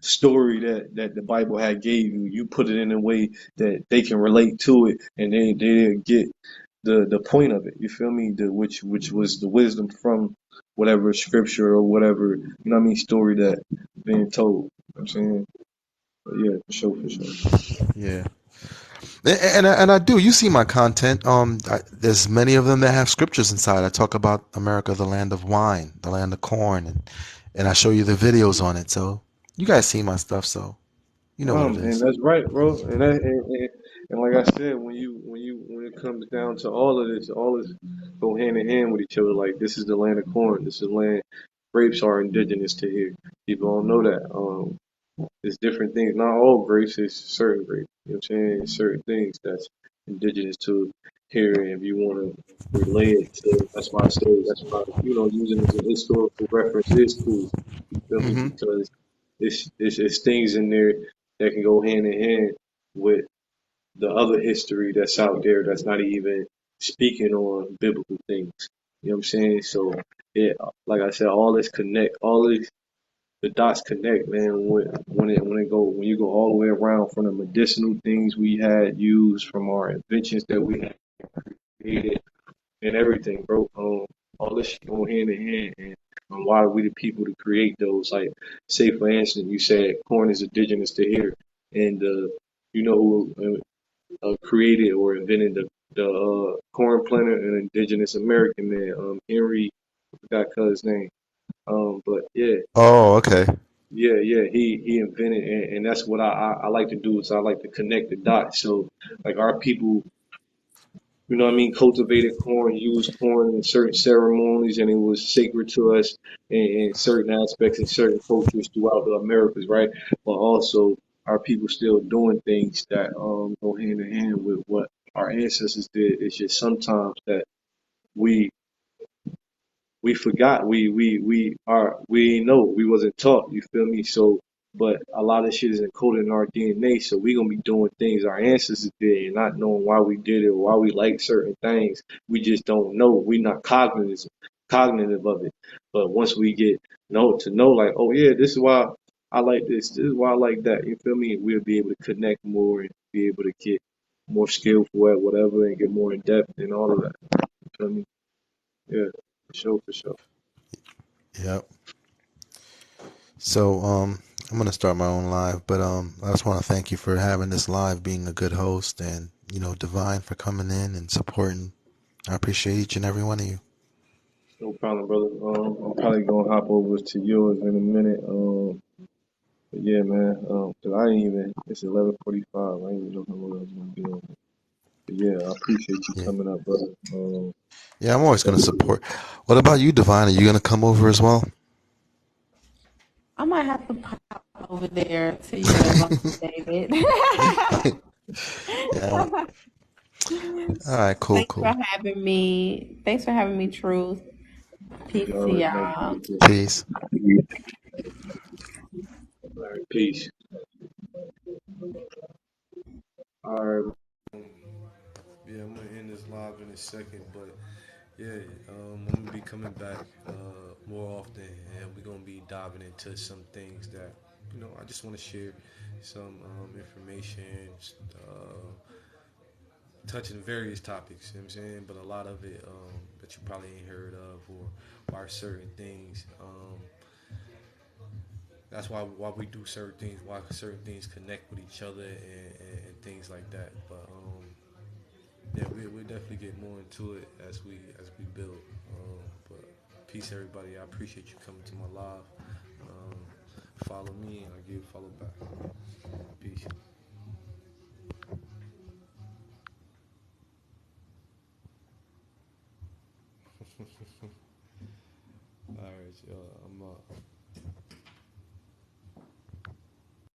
story that the Bible had gave you, you put it in a way that they can relate to it, and they get the point of it. You feel me? Which was the wisdom from whatever scripture or whatever, you know what I mean, story that being told. You know what I'm saying? But yeah, for sure, for sure. yeah. And I do. You see my content. There's many of them that have scriptures inside. I talk about America, the land of wine, the land of corn, and I show you the videos on it. So you guys see my stuff, so you know what it And is. that's right, bro. And like I said, when it comes down to all this go hand in hand with each other. Like this is the land of corn. This is land. Grapes are indigenous to here. People don't know that. It's different things. Not all grapes. It's certain grapes. You know what I'm saying? It's certain things that's indigenous to here. And if you want to relay it to, that's why I say, that's why, using it as a historical reference is cool. You feel me? Hmm. Because it's things in there that can go hand in hand with the other history that's out there that's not even speaking on biblical things. You know what I'm saying? So, yeah, like I said, all this connect, all these the dots connect, man. When you go all the way around from the medicinal things we had used, from our inventions that we had created, and everything, bro. All this shit go hand in hand, and why are we the people to create those? Like, say for instance, you said corn is indigenous to here, and you know who created or invented the corn planter, an indigenous American man, Henry, I forgot his name. But yeah, Oh, okay. yeah, he invented, and that's what I like to do is I like to connect the dots. So like our people, you know what I mean, cultivated corn, used corn in certain ceremonies, and it was sacred to us in certain aspects and certain cultures throughout the Americas, right? But also our people still doing things that go hand in hand with what our ancestors did. It's just sometimes that we we forgot we know we wasn't taught, you feel me? So but a lot of shit is encoded in our DNA, so we gonna be doing things our ancestors did and not knowing why we did it or why we like certain things. We just don't know. We not cognitive of it. But once we get know like, oh yeah, this is why I like this is why I like that, you feel me? We'll be able to connect more and be able to get more skillful at whatever and get more in depth and all of that. You feel me? Yeah, for sure, for sure. Yep. So I'm gonna start my own live, but I just want to thank you for having this live, being a good host, and Divine for coming in and supporting. I appreciate each and every one of you. No problem, brother. I'm probably gonna hop over to yours in a minute. But yeah, man. 'Cause I ain't even. It's 11:45. I ain't even know what I was gonna be on. But yeah, I appreciate you Yeah. coming up, brother. Yeah, I'm always gonna Definitely. support. What about you, Divine? Are you gonna come over as well? I might have to pop over there to your event, David. Yeah. All right. Cool. Thanks for Cool. having me. Thanks for having me, Truth. Peace You to already know, y'all. brother. Peace. All right, peace. All right. Yeah, I'm gonna end this live in a second, but Yeah, I'm gonna be coming back more often, and we're gonna be diving into some things that I just want to share some information, touching various topics. You know what I'm saying, but a lot of it that you probably ain't heard of, or why certain things. That's why we do certain things, why certain things connect with each other, and things like that. But yeah, we definitely get more into it as we build. But peace, everybody. I appreciate you coming to my live. Um, Follow me, and I give follow back. Peace. All right, I'm up.